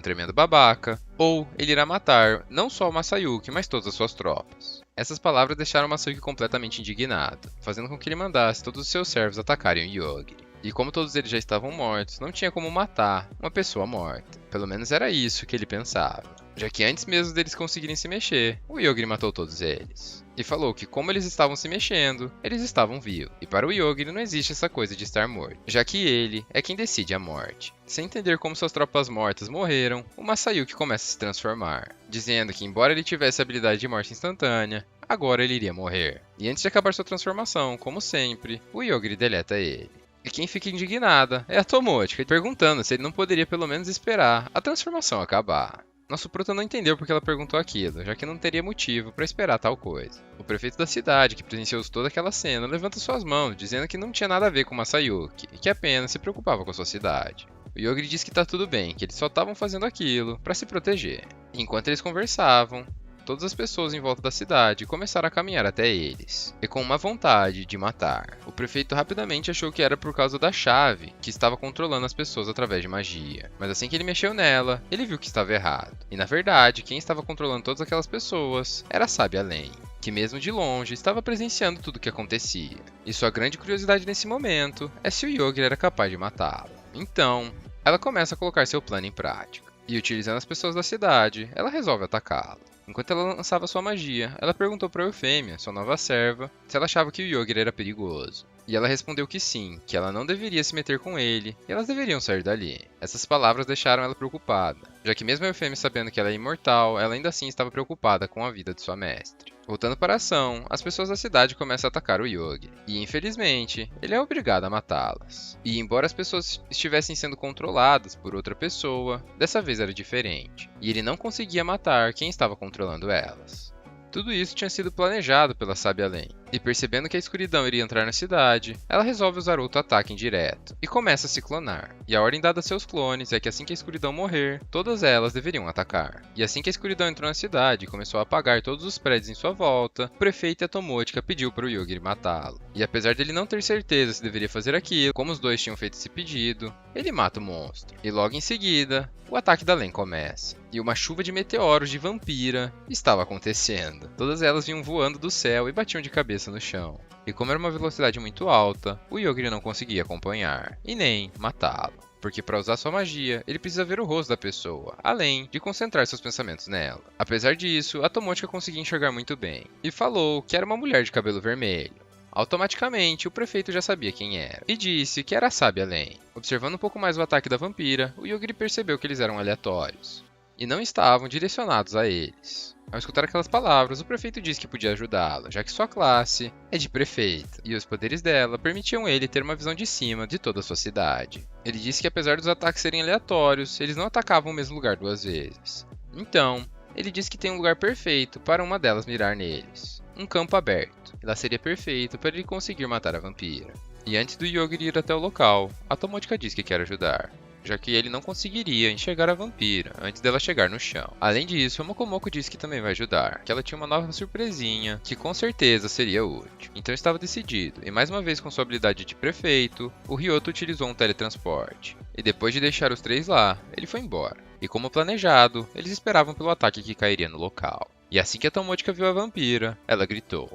tremendo babaca, ou ele irá matar não só o Masayuki, mas todas as suas tropas. Essas palavras deixaram o Masayuki completamente indignado, fazendo com que ele mandasse todos os seus servos atacarem o Yogiri. E como todos eles já estavam mortos, não tinha como matar uma pessoa morta. Pelo menos era isso que ele pensava. Já que antes mesmo deles conseguirem se mexer, o Yogiri matou todos eles. E falou que como eles estavam se mexendo, eles estavam vivos. E para o Yogiri não existe essa coisa de estar morto, já que ele é quem decide a morte. Sem entender como suas tropas mortas morreram, o Masayuki começa a se transformar, dizendo que embora ele tivesse a habilidade de morte instantânea, agora ele iria morrer. E antes de acabar sua transformação, como sempre, o Yogiri deleta ele. E quem fica indignada é a Tomochika, perguntando se ele não poderia pelo menos esperar a transformação acabar. Nosso prota não entendeu porque ela perguntou aquilo, já que não teria motivo para esperar tal coisa. O prefeito da cidade, que presenciou toda aquela cena, levanta suas mãos, dizendo que não tinha nada a ver com Masayuki, e que apenas se preocupava com sua cidade. O Yogiri diz que tá tudo bem, que eles só estavam fazendo aquilo para se proteger. E enquanto eles conversavam, todas as pessoas em volta da cidade começaram a caminhar até eles, e com uma vontade de matar. O prefeito rapidamente achou que era por causa da chave que estava controlando as pessoas através de magia, mas assim que ele mexeu nela, ele viu que estava errado. E na verdade, quem estava controlando todas aquelas pessoas era a Sábia Len, que mesmo de longe estava presenciando tudo o que acontecia. E sua grande curiosidade nesse momento é se o Yogiri era capaz de matá-la. Então, ela começa a colocar seu plano em prática, e utilizando as pessoas da cidade, ela resolve atacá-lo. Enquanto ela lançava sua magia, ela perguntou para Eufêmia, sua nova serva, se ela achava que o Yogiri era perigoso. E ela respondeu que sim, que ela não deveria se meter com ele, e elas deveriam sair dali. Essas palavras deixaram ela preocupada, já que mesmo a Eufêmia sabendo que ela é imortal, ela ainda assim estava preocupada com a vida de sua mestre. Voltando para a ação, as pessoas da cidade começam a atacar o Yogiri, e infelizmente, ele é obrigado a matá-las. E embora as pessoas estivessem sendo controladas por outra pessoa, dessa vez era diferente, e ele não conseguia matar quem estava controlando elas. Tudo isso tinha sido planejado pela Sábia Len, e percebendo que a escuridão iria entrar na cidade, ela resolve usar outro ataque indireto, e começa a se clonar. E a ordem dada a seus clones é que assim que a escuridão morrer, todas elas deveriam atacar. E assim que a escuridão entrou na cidade e começou a apagar todos os prédios em sua volta, o prefeito e a Tomochika pediu para o Yogiri matá-lo. E apesar dele não ter certeza se deveria fazer aquilo, como os dois tinham feito esse pedido, ele mata o monstro. E logo em seguida, o ataque da Len começa, e uma chuva de meteoros de vampira estava acontecendo. Todas elas vinham voando do céu e batiam de cabeça no chão. E como era uma velocidade muito alta, o Yogiri não conseguia acompanhar, e nem matá-lo. Porque para usar sua magia, ele precisa ver o rosto da pessoa, além de concentrar seus pensamentos nela. Apesar disso, a Tomochika conseguia enxergar muito bem, e falou que era uma mulher de cabelo vermelho. Automaticamente, o prefeito já sabia quem era, e disse que era a Sábia Len. Observando um pouco mais o ataque da vampira, o Yogiri percebeu que eles eram aleatórios, e não estavam direcionados a eles. Ao escutar aquelas palavras, o prefeito disse que podia ajudá-la, já que sua classe é de prefeito, e os poderes dela permitiam ele ter uma visão de cima de toda a sua cidade. Ele disse que apesar dos ataques serem aleatórios, eles não atacavam o mesmo lugar duas vezes. Então, ele disse que tem um lugar perfeito para uma delas mirar neles. Um campo aberto, e lá seria perfeito para ele conseguir matar a vampira. E antes do Yogiri ir até o local, a Tomochika diz que quer ajudar, já que ele não conseguiria enxergar a vampira antes dela chegar no chão. Além disso, a Mokomoko disse que também vai ajudar, que ela tinha uma nova surpresinha que com certeza seria útil. Então estava decidido, e mais uma vez com sua habilidade de prefeito, o Ryoto utilizou um teletransporte. E depois de deixar os três lá, ele foi embora. E como planejado, eles esperavam pelo ataque que cairia no local. E assim que a Tomochika viu a vampira, ela gritou.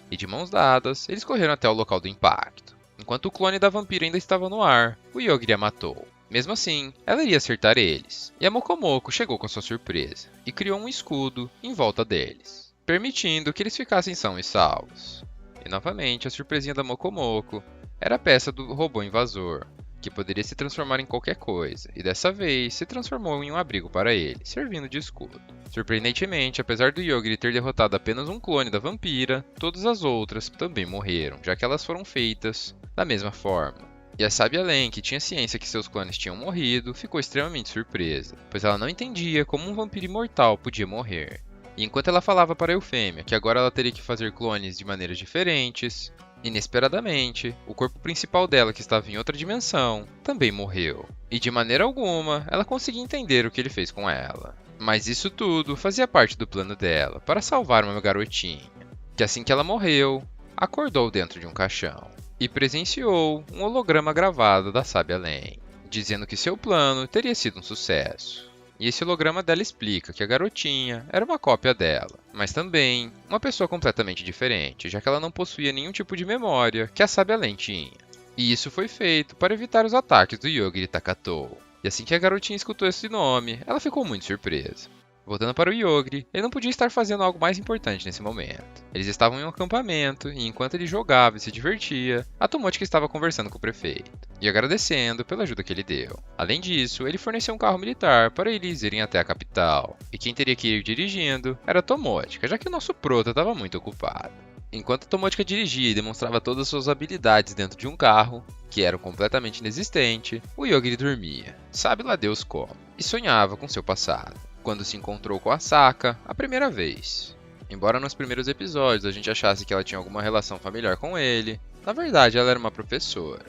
E de mãos dadas, eles correram até o local do impacto. Enquanto o clone da vampira ainda estava no ar, o Yogiri a matou. Mesmo assim, ela iria acertar eles, e a Mokomoko chegou com sua surpresa, e criou um escudo em volta deles, permitindo que eles ficassem sãos e salvos. E novamente, a surpresinha da Mokomoko era a peça do robô invasor, que poderia se transformar em qualquer coisa, e dessa vez se transformou em um abrigo para ele, servindo de escudo. Surpreendentemente, apesar do Yogiri ter derrotado apenas um clone da vampira, todas as outras também morreram, já que elas foram feitas da mesma forma. E a sábia Len, que tinha ciência que seus clones tinham morrido, ficou extremamente surpresa, pois ela não entendia como um vampiro imortal podia morrer. E enquanto ela falava para a Eufêmia que agora ela teria que fazer clones de maneiras diferentes, inesperadamente, o corpo principal dela, que estava em outra dimensão, também morreu. E de maneira alguma, ela conseguia entender o que ele fez com ela. Mas isso tudo fazia parte do plano dela, para salvar uma garotinha, que assim que ela morreu, acordou dentro de um caixão e presenciou um holograma gravado da sábia Len, dizendo que seu plano teria sido um sucesso. E esse holograma dela explica que a garotinha era uma cópia dela, mas também uma pessoa completamente diferente, já que ela não possuía nenhum tipo de memória que a sábia Len tinha. E isso foi feito para evitar os ataques do Yogiri Takatou. E assim que a garotinha escutou esse nome, ela ficou muito surpresa. Voltando para o Yogiri, ele não podia estar fazendo algo mais importante nesse momento. Eles estavam em um acampamento e enquanto ele jogava e se divertia, a Tomochika estava conversando com o prefeito e agradecendo pela ajuda que ele deu. Além disso, ele forneceu um carro militar para eles irem até a capital, e quem teria que ir dirigindo era a Tomochika, já que o nosso prota estava muito ocupado. Enquanto a Tomochika dirigia e demonstrava todas as suas habilidades dentro de um carro, que era completamente inexistente, o Yogiri dormia, sabe lá Deus como, e sonhava com seu passado, quando se encontrou com a Saka a primeira vez. Embora nos primeiros episódios a gente achasse que ela tinha alguma relação familiar com ele, na verdade ela era uma professora,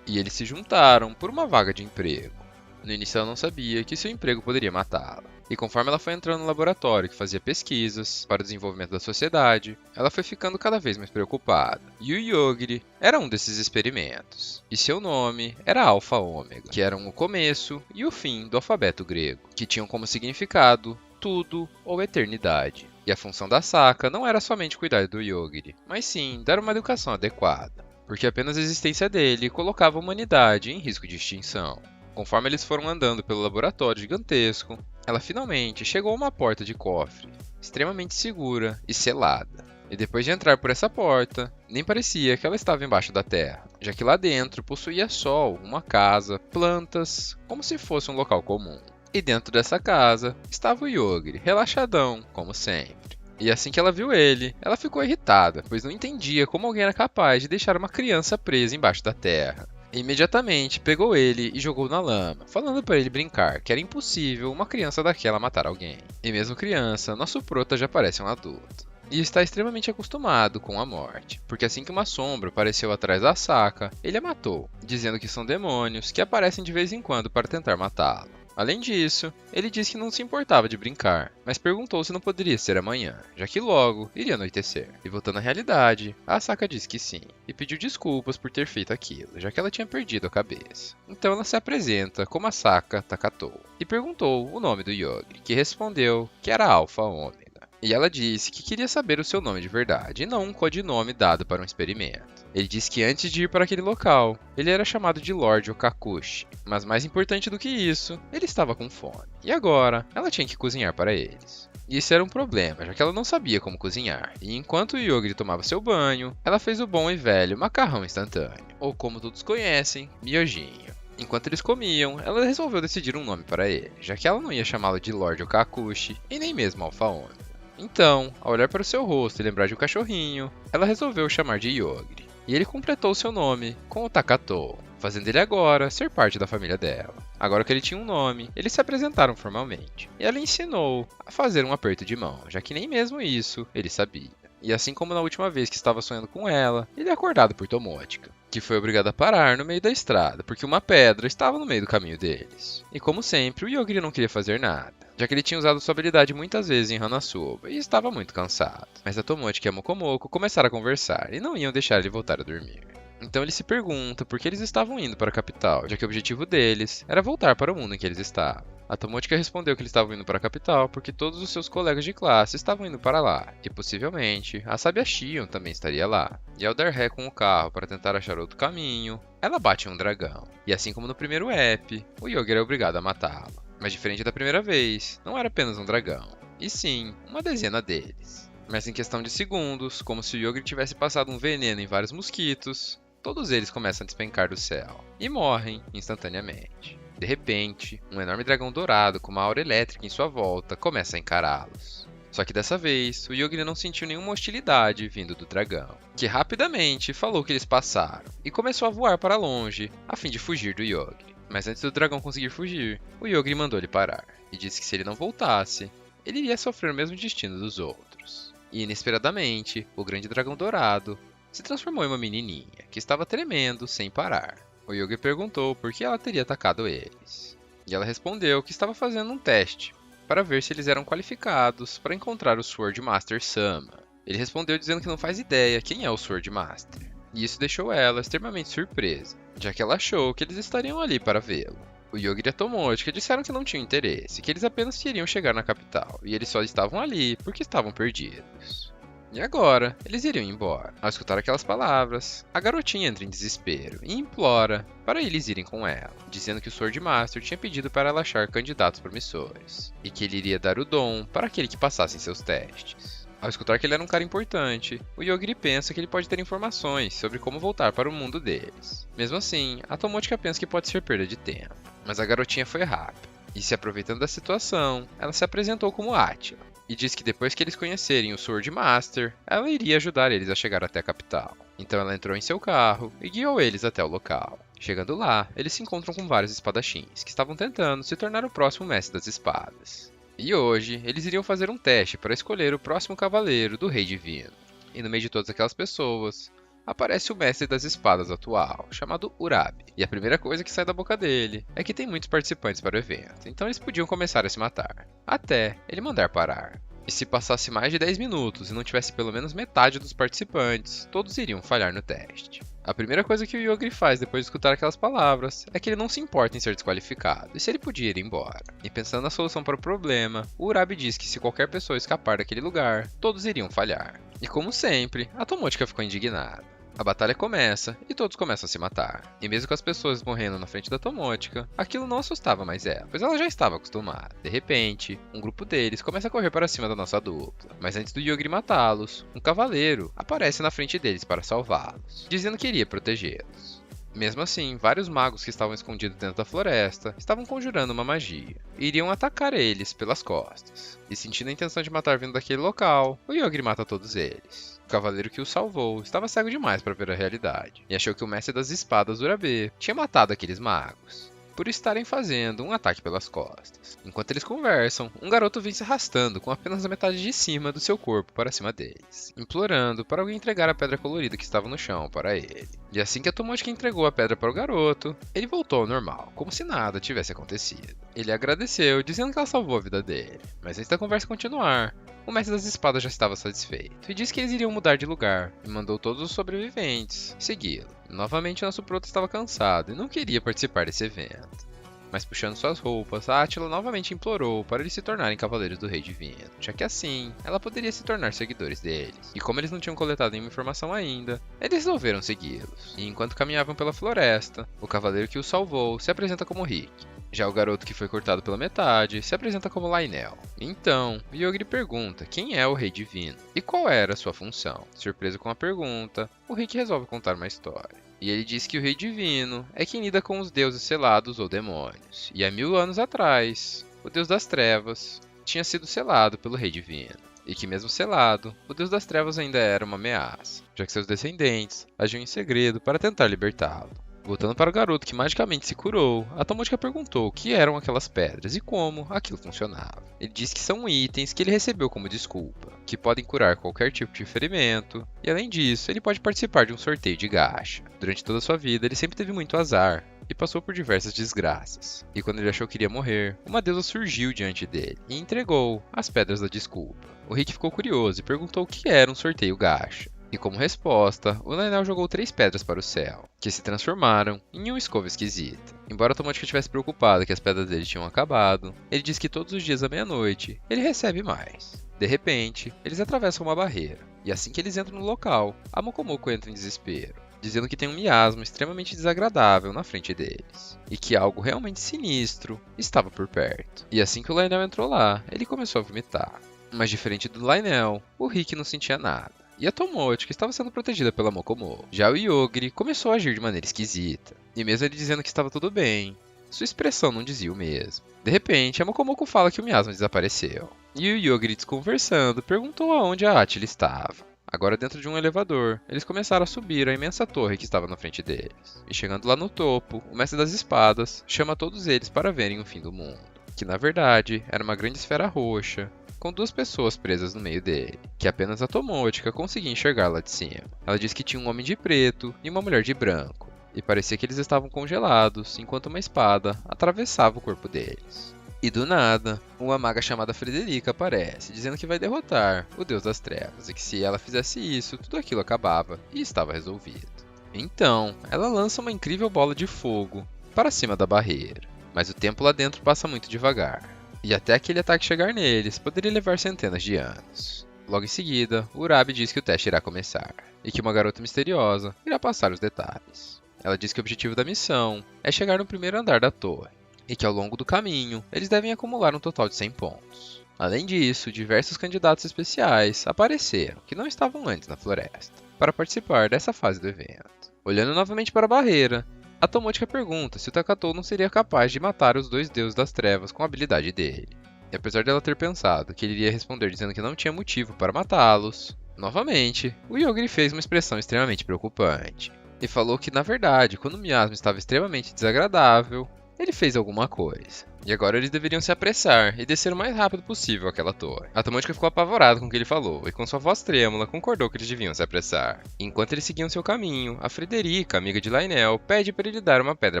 e eles se juntaram por uma vaga de emprego. No início ela não sabia que seu emprego poderia matá-la, e conforme ela foi entrando no laboratório que fazia pesquisas para o desenvolvimento da sociedade, ela foi ficando cada vez mais preocupada. E o Yogiri era um desses experimentos, e seu nome era Alpha Ômega, que eram o começo e o fim do alfabeto grego, que tinham como significado tudo ou eternidade. E a função da Saka não era somente cuidar do Yogiri, mas sim dar uma educação adequada, porque apenas a existência dele colocava a humanidade em risco de extinção. Conforme eles foram andando pelo laboratório gigantesco, ela finalmente chegou a uma porta de cofre, extremamente segura e selada. E depois de entrar por essa porta, nem parecia que ela estava embaixo da terra, já que lá dentro possuía sol, uma casa, plantas, como se fosse um local comum. E dentro dessa casa estava o Yogiri, relaxadão, como sempre. E assim que ela viu ele, ela ficou irritada, pois não entendia como alguém era capaz de deixar uma criança presa embaixo da terra. E imediatamente pegou ele e jogou na lama, falando para ele brincar que era impossível uma criança daquela matar alguém. E mesmo criança, nosso prota já parece um adulto. E está extremamente acostumado com a morte, porque assim que uma sombra apareceu atrás da Saka, ele a matou, dizendo que são demônios que aparecem de vez em quando para tentar matá-lo. Além disso, ele disse que não se importava de brincar, mas perguntou se não poderia ser amanhã, já que logo iria anoitecer. E voltando à realidade, a Saka disse que sim, e pediu desculpas por ter feito aquilo, já que ela tinha perdido a cabeça. Então ela se apresenta como a Saka Takatou, e perguntou o nome do Yogiri, que respondeu que era Alpha Ômega. E ela disse que queria saber o seu nome de verdade, e não um codinome dado para um experimento. Ele disse que antes de ir para aquele local, ele era chamado de Lord Okakushi, mas mais importante do que isso, ele estava com fome. E agora, ela tinha que cozinhar para eles. E isso era um problema, já que ela não sabia como cozinhar. E enquanto o Yogiri tomava seu banho, ela fez o bom e velho macarrão instantâneo, ou como todos conhecem, miojinho. Enquanto eles comiam, ela resolveu decidir um nome para ele, já que ela não ia chamá-lo de Lord Okakushi e nem mesmo Alpha Ômega. Então, ao olhar para o seu rosto e lembrar de um cachorrinho, ela resolveu o chamar de Yogiri. E ele completou seu nome com o Takatou, fazendo ele agora ser parte da família dela. Agora que ele tinha um nome, eles se apresentaram formalmente. E ela ensinou a fazer um aperto de mão, já que nem mesmo isso ele sabia. E assim como na última vez que estava sonhando com ela, ele é acordado por Tomochika, que foi obrigado a parar no meio da estrada, porque uma pedra estava no meio do caminho deles. E como sempre, o Yogiri não queria fazer nada, já que ele tinha usado sua habilidade muitas vezes em Hanasoba e estava muito cansado. Mas a Tomochika e a Mokomoko começaram a conversar e não iam deixar ele voltar a dormir. Então ele se pergunta por que eles estavam indo para a capital, já que o objetivo deles era voltar para o mundo em que eles estavam. A Tomochika respondeu que eles estavam indo para a capital porque todos os seus colegas de classe estavam indo para lá, e possivelmente a sábia Shion também estaria lá. E ao dar ré com o carro para tentar achar outro caminho, ela bate em um dragão. E assim como no primeiro app, o Yogiri é obrigado a matá-lo. Mas diferente da primeira vez, não era apenas um dragão, e sim uma dezena deles. Mas em questão de segundos, como se o Yogiri tivesse passado um veneno em vários mosquitos, todos eles começam a despencar do céu e morrem instantaneamente. De repente, um enorme dragão dourado com uma aura elétrica em sua volta começa a encará-los. Só que dessa vez, o Yogri não sentiu nenhuma hostilidade vindo do dragão, que rapidamente falou que eles passaram e começou a voar para longe a fim de fugir do Yogri. Mas antes do dragão conseguir fugir, o Yogri mandou ele parar e disse que se ele não voltasse, ele iria sofrer o mesmo destino dos outros. E inesperadamente, o grande dragão dourado se transformou em uma menininha que estava tremendo sem parar. O Yogri perguntou por que ela teria atacado eles. E ela respondeu que estava fazendo um teste para ver se eles eram qualificados para encontrar o Sword Master Sama. Ele respondeu dizendo que não faz ideia quem é o Sword Master. E isso deixou ela extremamente surpresa, já que ela achou que eles estariam ali para vê-lo. O Yogri e a Tomochika disseram que não tinham interesse, que eles apenas queriam chegar na capital, e eles só estavam ali porque estavam perdidos. E agora, eles iriam embora. Ao escutar aquelas palavras, a garotinha entra em desespero e implora para eles irem com ela, dizendo que o Sword Master tinha pedido para ela achar candidatos promissores, e que ele iria dar o dom para aquele que passasse em seus testes. Ao escutar que ele era um cara importante, o Yogri pensa que ele pode ter informações sobre como voltar para o mundo deles. Mesmo assim, a Tomochika pensa que pode ser perda de tempo, mas a garotinha foi rápida, e se aproveitando da situação, ela se apresentou como Átila, e disse que depois que eles conhecerem o Sword Master, ela iria ajudar eles a chegar até a capital. Então ela entrou em seu carro e guiou eles até o local. Chegando lá, eles se encontram com vários espadachins, que estavam tentando se tornar o próximo mestre das espadas. E hoje, eles iriam fazer um teste para escolher o próximo cavaleiro do Rei Divino. E no meio de todas aquelas pessoas, aparece o mestre das espadas atual, chamado Urabi. E a primeira coisa que sai da boca dele é que tem muitos participantes para o evento, então eles podiam começar a se matar, até ele mandar parar. E se passasse mais de 10 minutos e não tivesse pelo menos metade dos participantes, todos iriam falhar no teste. A primeira coisa que o Yogri faz depois de escutar aquelas palavras é que ele não se importa em ser desqualificado, e se ele podia ir embora. E pensando na solução para o problema, o Urabi diz que se qualquer pessoa escapar daquele lugar, todos iriam falhar. E como sempre, a Tomochika ficou indignada. A batalha começa e todos começam a se matar. E mesmo com as pessoas morrendo na frente da Tomochika, aquilo não assustava mais ela, pois ela já estava acostumada. De repente, um grupo deles começa a correr para cima da nossa dupla. Mas antes do Yogri matá-los, um cavaleiro aparece na frente deles para salvá-los, dizendo que iria protegê-los. Mesmo assim, vários magos que estavam escondidos dentro da floresta estavam conjurando uma magia e iriam atacar eles pelas costas. E sentindo a intenção de matar vindo daquele local, o Yogri mata todos eles. O cavaleiro que o salvou estava cego demais para ver a realidade e achou que o mestre das espadas, Urabe, tinha matado aqueles magos por estarem fazendo um ataque pelas costas. Enquanto eles conversam, um garoto vem se arrastando com apenas a metade de cima do seu corpo para cima deles, implorando para alguém entregar a pedra colorida que estava no chão para ele. E assim que a Tomochika entregou a pedra para o garoto, ele voltou ao normal, como se nada tivesse acontecido. Ele agradeceu, dizendo que ela salvou a vida dele, mas antes da conversa continuar, o mestre das espadas já estava satisfeito e disse que eles iriam mudar de lugar e mandou todos os sobreviventes segui-lo. Novamente nosso proto estava cansado e não queria participar desse evento. Mas puxando suas roupas, a Átila novamente implorou para eles se tornarem cavaleiros do Rei Divino, já que assim ela poderia se tornar seguidores deles. E como eles não tinham coletado nenhuma informação ainda, eles resolveram segui-los. E enquanto caminhavam pela floresta, o cavaleiro que os salvou se apresenta como Rick. Já o garoto que foi cortado pela metade se apresenta como Lionel. Então, Yogri pergunta quem é o Rei Divino e qual era a sua função. Surpreso com a pergunta, o Rick resolve contar uma história. E ele diz que o Rei Divino é quem lida com os deuses selados ou demônios. E há 1000 anos atrás, o Deus das Trevas tinha sido selado pelo Rei Divino. E que mesmo selado, o Deus das Trevas ainda era uma ameaça, já que seus descendentes agiam em segredo para tentar libertá-lo. Voltando para o garoto que magicamente se curou, a Tomochika perguntou o que eram aquelas pedras e como aquilo funcionava. Ele disse que são itens que ele recebeu como desculpa, que podem curar qualquer tipo de ferimento, e além disso, ele pode participar de um sorteio de gacha. Durante toda a sua vida, ele sempre teve muito azar e passou por diversas desgraças. E quando ele achou que iria morrer, uma deusa surgiu diante dele e entregou as pedras da desculpa. O Rick ficou curioso e perguntou o que era um sorteio gacha. E como resposta, o Lionel jogou 3 pedras para o céu, que se transformaram em uma escova esquisita. Embora a Tomochika estivesse preocupada que as pedras dele tinham acabado, ele diz que todos os dias à meia-noite ele recebe mais. De repente, eles atravessam uma barreira, e assim que eles entram no local, a Mokomoko entra em desespero, dizendo que tem um miasma extremamente desagradável na frente deles, e que algo realmente sinistro estava por perto. E assim que o Lionel entrou lá, ele começou a vomitar. Mas diferente do Lionel, o Rick não sentia nada. e a Tomochika estava sendo protegida pela Mokomo. Já o Yogiri começou a agir de maneira esquisita, e mesmo ele dizendo que estava tudo bem, sua expressão não dizia o mesmo. De repente, a Mokomoko fala que o Miasma desapareceu, e o Yogiri, desconversando, perguntou aonde a Atila estava. Agora dentro de um elevador, eles começaram a subir a imensa torre que estava na frente deles. E chegando lá no topo, o Mestre das Espadas chama todos eles para verem o fim do mundo, que na verdade era uma grande esfera roxa, com duas pessoas presas no meio dele, que apenas a Tomochika conseguia enxergar lá de cima. Ela diz que tinha um homem de preto e uma mulher de branco, e parecia que eles estavam congelados enquanto uma espada atravessava o corpo deles. E do nada, uma maga chamada Frederica aparece, dizendo que vai derrotar o Deus das Trevas, e que se ela fizesse isso, tudo aquilo acabava e estava resolvido. Então, ela lança uma incrível bola de fogo para cima da barreira, mas o tempo lá dentro passa muito devagar, e até aquele ataque chegar neles poderia levar centenas de anos. Logo em seguida, Urabi diz que o teste irá começar, e que uma garota misteriosa irá passar os detalhes. Ela diz que o objetivo da missão é chegar no primeiro andar da torre, e que ao longo do caminho, eles devem acumular um total de 100 pontos. Além disso, diversos candidatos especiais apareceram, que não estavam antes na floresta, para participar dessa fase do evento. Olhando novamente para a barreira, a Tomochika pergunta se o Takatou não seria capaz de matar os dois deuses das trevas com a habilidade dele. E apesar dela ter pensado que ele iria responder dizendo que não tinha motivo para matá-los, novamente, o Yogiri fez uma expressão extremamente preocupante, e falou que na verdade, quando o miasma estava extremamente desagradável, ele fez alguma coisa. E agora eles deveriam se apressar e descer o mais rápido possível aquela torre. A Tomochika ficou apavorada com o que ele falou e com sua voz trêmula concordou que eles deviam se apressar. Enquanto eles seguiam seu caminho, a Frederica, amiga de Lionel, pede para ele dar uma pedra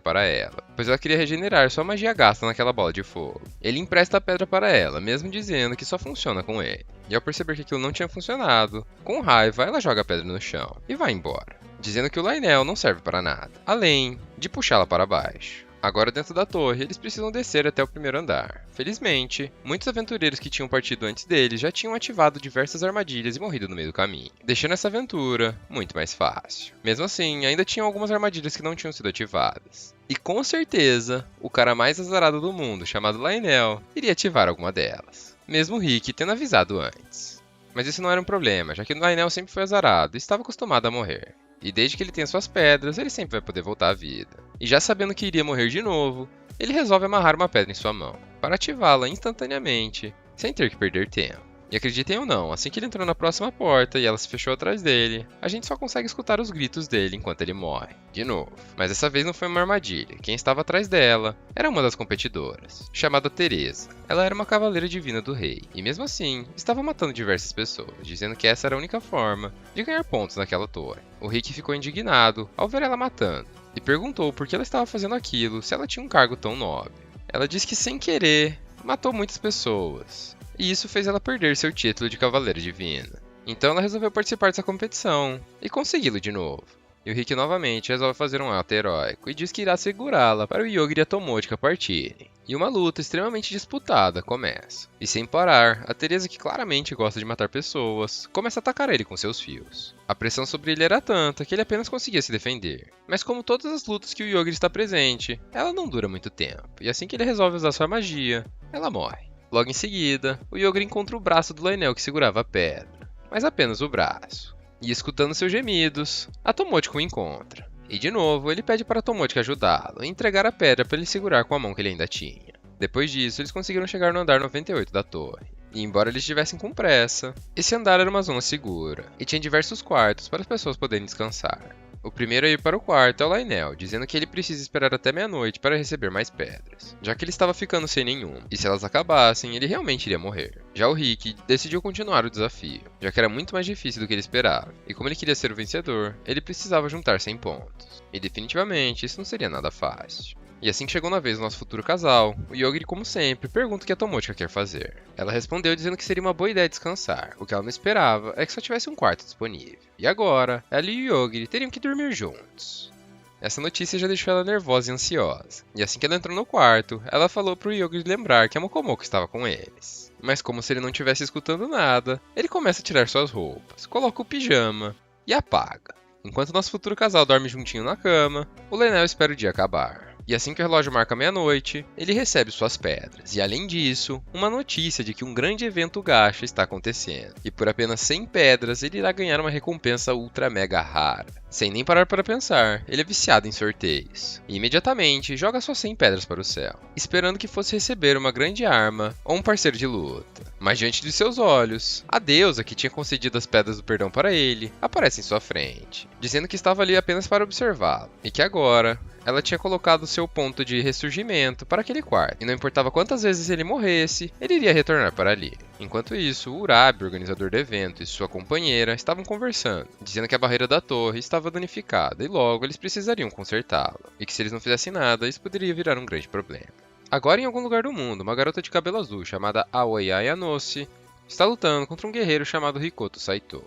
para ela, pois ela queria regenerar sua magia gasta naquela bola de fogo. Ele empresta a pedra para ela, mesmo dizendo que só funciona com ele. E ao perceber que aquilo não tinha funcionado, com raiva ela joga a pedra no chão e vai embora, dizendo que o Lionel não serve para nada, além de puxá-la para baixo. Agora dentro da torre, eles precisam descer até o primeiro andar. Felizmente, muitos aventureiros que tinham partido antes deles já tinham ativado diversas armadilhas e morrido no meio do caminho, deixando essa aventura muito mais fácil. Mesmo assim, ainda tinham algumas armadilhas que não tinham sido ativadas. E com certeza, o cara mais azarado do mundo, chamado Lionel, iria ativar alguma delas, mesmo o Rick tendo avisado antes. Mas isso não era um problema, já que o Lionel sempre foi azarado e estava acostumado a morrer. E desde que ele tenha suas pedras, ele sempre vai poder voltar à vida. E já sabendo que iria morrer de novo, ele resolve amarrar uma pedra em sua mão, para ativá-la instantaneamente, sem ter que perder tempo. E acreditem ou não, assim que ele entrou na próxima porta e ela se fechou atrás dele, a gente só consegue escutar os gritos dele enquanto ele morre, de novo. Mas dessa vez não foi uma armadilha, quem estava atrás dela era uma das competidoras, chamada Teresa. Ela era uma cavaleira divina do rei, e mesmo assim, estava matando diversas pessoas, dizendo que essa era a única forma de ganhar pontos naquela torre. O Rick ficou indignado ao ver ela matando, e perguntou por que ela estava fazendo aquilo se ela tinha um cargo tão nobre. Ela disse que sem querer, matou muitas pessoas, e isso fez ela perder seu título de Cavaleira Divina. Então ela resolveu participar dessa competição e consegui-lo de novo. E o Rick novamente resolve fazer um ato heróico e diz que irá segurá-la para o Yogiri e a Tomochika partirem. E uma luta extremamente disputada começa. E sem parar, a Teresa, que claramente gosta de matar pessoas, começa a atacar ele com seus fios. A pressão sobre ele era tanta que ele apenas conseguia se defender. Mas como todas as lutas que o Yogiri está presente, ela não dura muito tempo. E assim que ele resolve usar sua magia, ela morre. Logo em seguida, o Yogiri encontra o braço do Lionel que segurava a pedra, mas apenas o braço. E escutando seus gemidos, a Tomochika o encontra. E de novo, ele pede para a Tomochika ajudá-lo e entregar a pedra para ele segurar com a mão que ele ainda tinha. Depois disso, eles conseguiram chegar no andar 98 da torre. E embora eles estivessem com pressa, esse andar era uma zona segura, e tinha diversos quartos para as pessoas poderem descansar. O primeiro a ir para o quarto é o Lionel, dizendo que ele precisa esperar até meia-noite para receber mais pedras, já que ele estava ficando sem nenhuma, e se elas acabassem, ele realmente iria morrer. Já o Rick decidiu continuar o desafio, já que era muito mais difícil do que ele esperava, e como ele queria ser o vencedor, ele precisava juntar 100 pontos. E definitivamente isso não seria nada fácil. E assim que chegou na vez do nosso futuro casal, o Yogiri, como sempre, pergunta o que a Tomochika quer fazer. Ela respondeu dizendo que seria uma boa ideia descansar, o que ela não esperava é que só tivesse um quarto disponível. E agora, ela e o Yogiri teriam que dormir juntos. Essa notícia já deixou ela nervosa e ansiosa. E assim que ela entrou no quarto, ela falou pro Yogiri lembrar que a Mokomoko estava com eles. Mas como se ele não estivesse escutando nada, ele começa a tirar suas roupas, coloca o pijama e apaga. Enquanto nosso futuro casal dorme juntinho na cama, o Lionel espera o dia acabar. E assim que o relógio marca meia-noite, ele recebe suas pedras. E além disso, uma notícia de que um grande evento gacha está acontecendo. E por apenas 100 pedras, ele irá ganhar uma recompensa ultra mega rara. Sem nem parar para pensar, ele é viciado em sorteios. E imediatamente joga suas 100 pedras para o céu, esperando que fosse receber uma grande arma ou um parceiro de luta. Mas diante de seus olhos, a deusa que tinha concedido as pedras do perdão para ele, aparece em sua frente, dizendo que estava ali apenas para observá-lo, e que agora ela tinha colocado seu ponto de ressurgimento para aquele quarto, e não importava quantas vezes ele morresse, ele iria retornar para ali. Enquanto isso, o Urabi, organizador do evento, e sua companheira estavam conversando, dizendo que a barreira da torre estava danificada e logo eles precisariam consertá-la, e que se eles não fizessem nada, isso poderia virar um grande problema. Agora, em algum lugar do mundo, uma garota de cabelo azul chamada Aoi Ayanoshi está lutando contra um guerreiro chamado Hikoto Saito.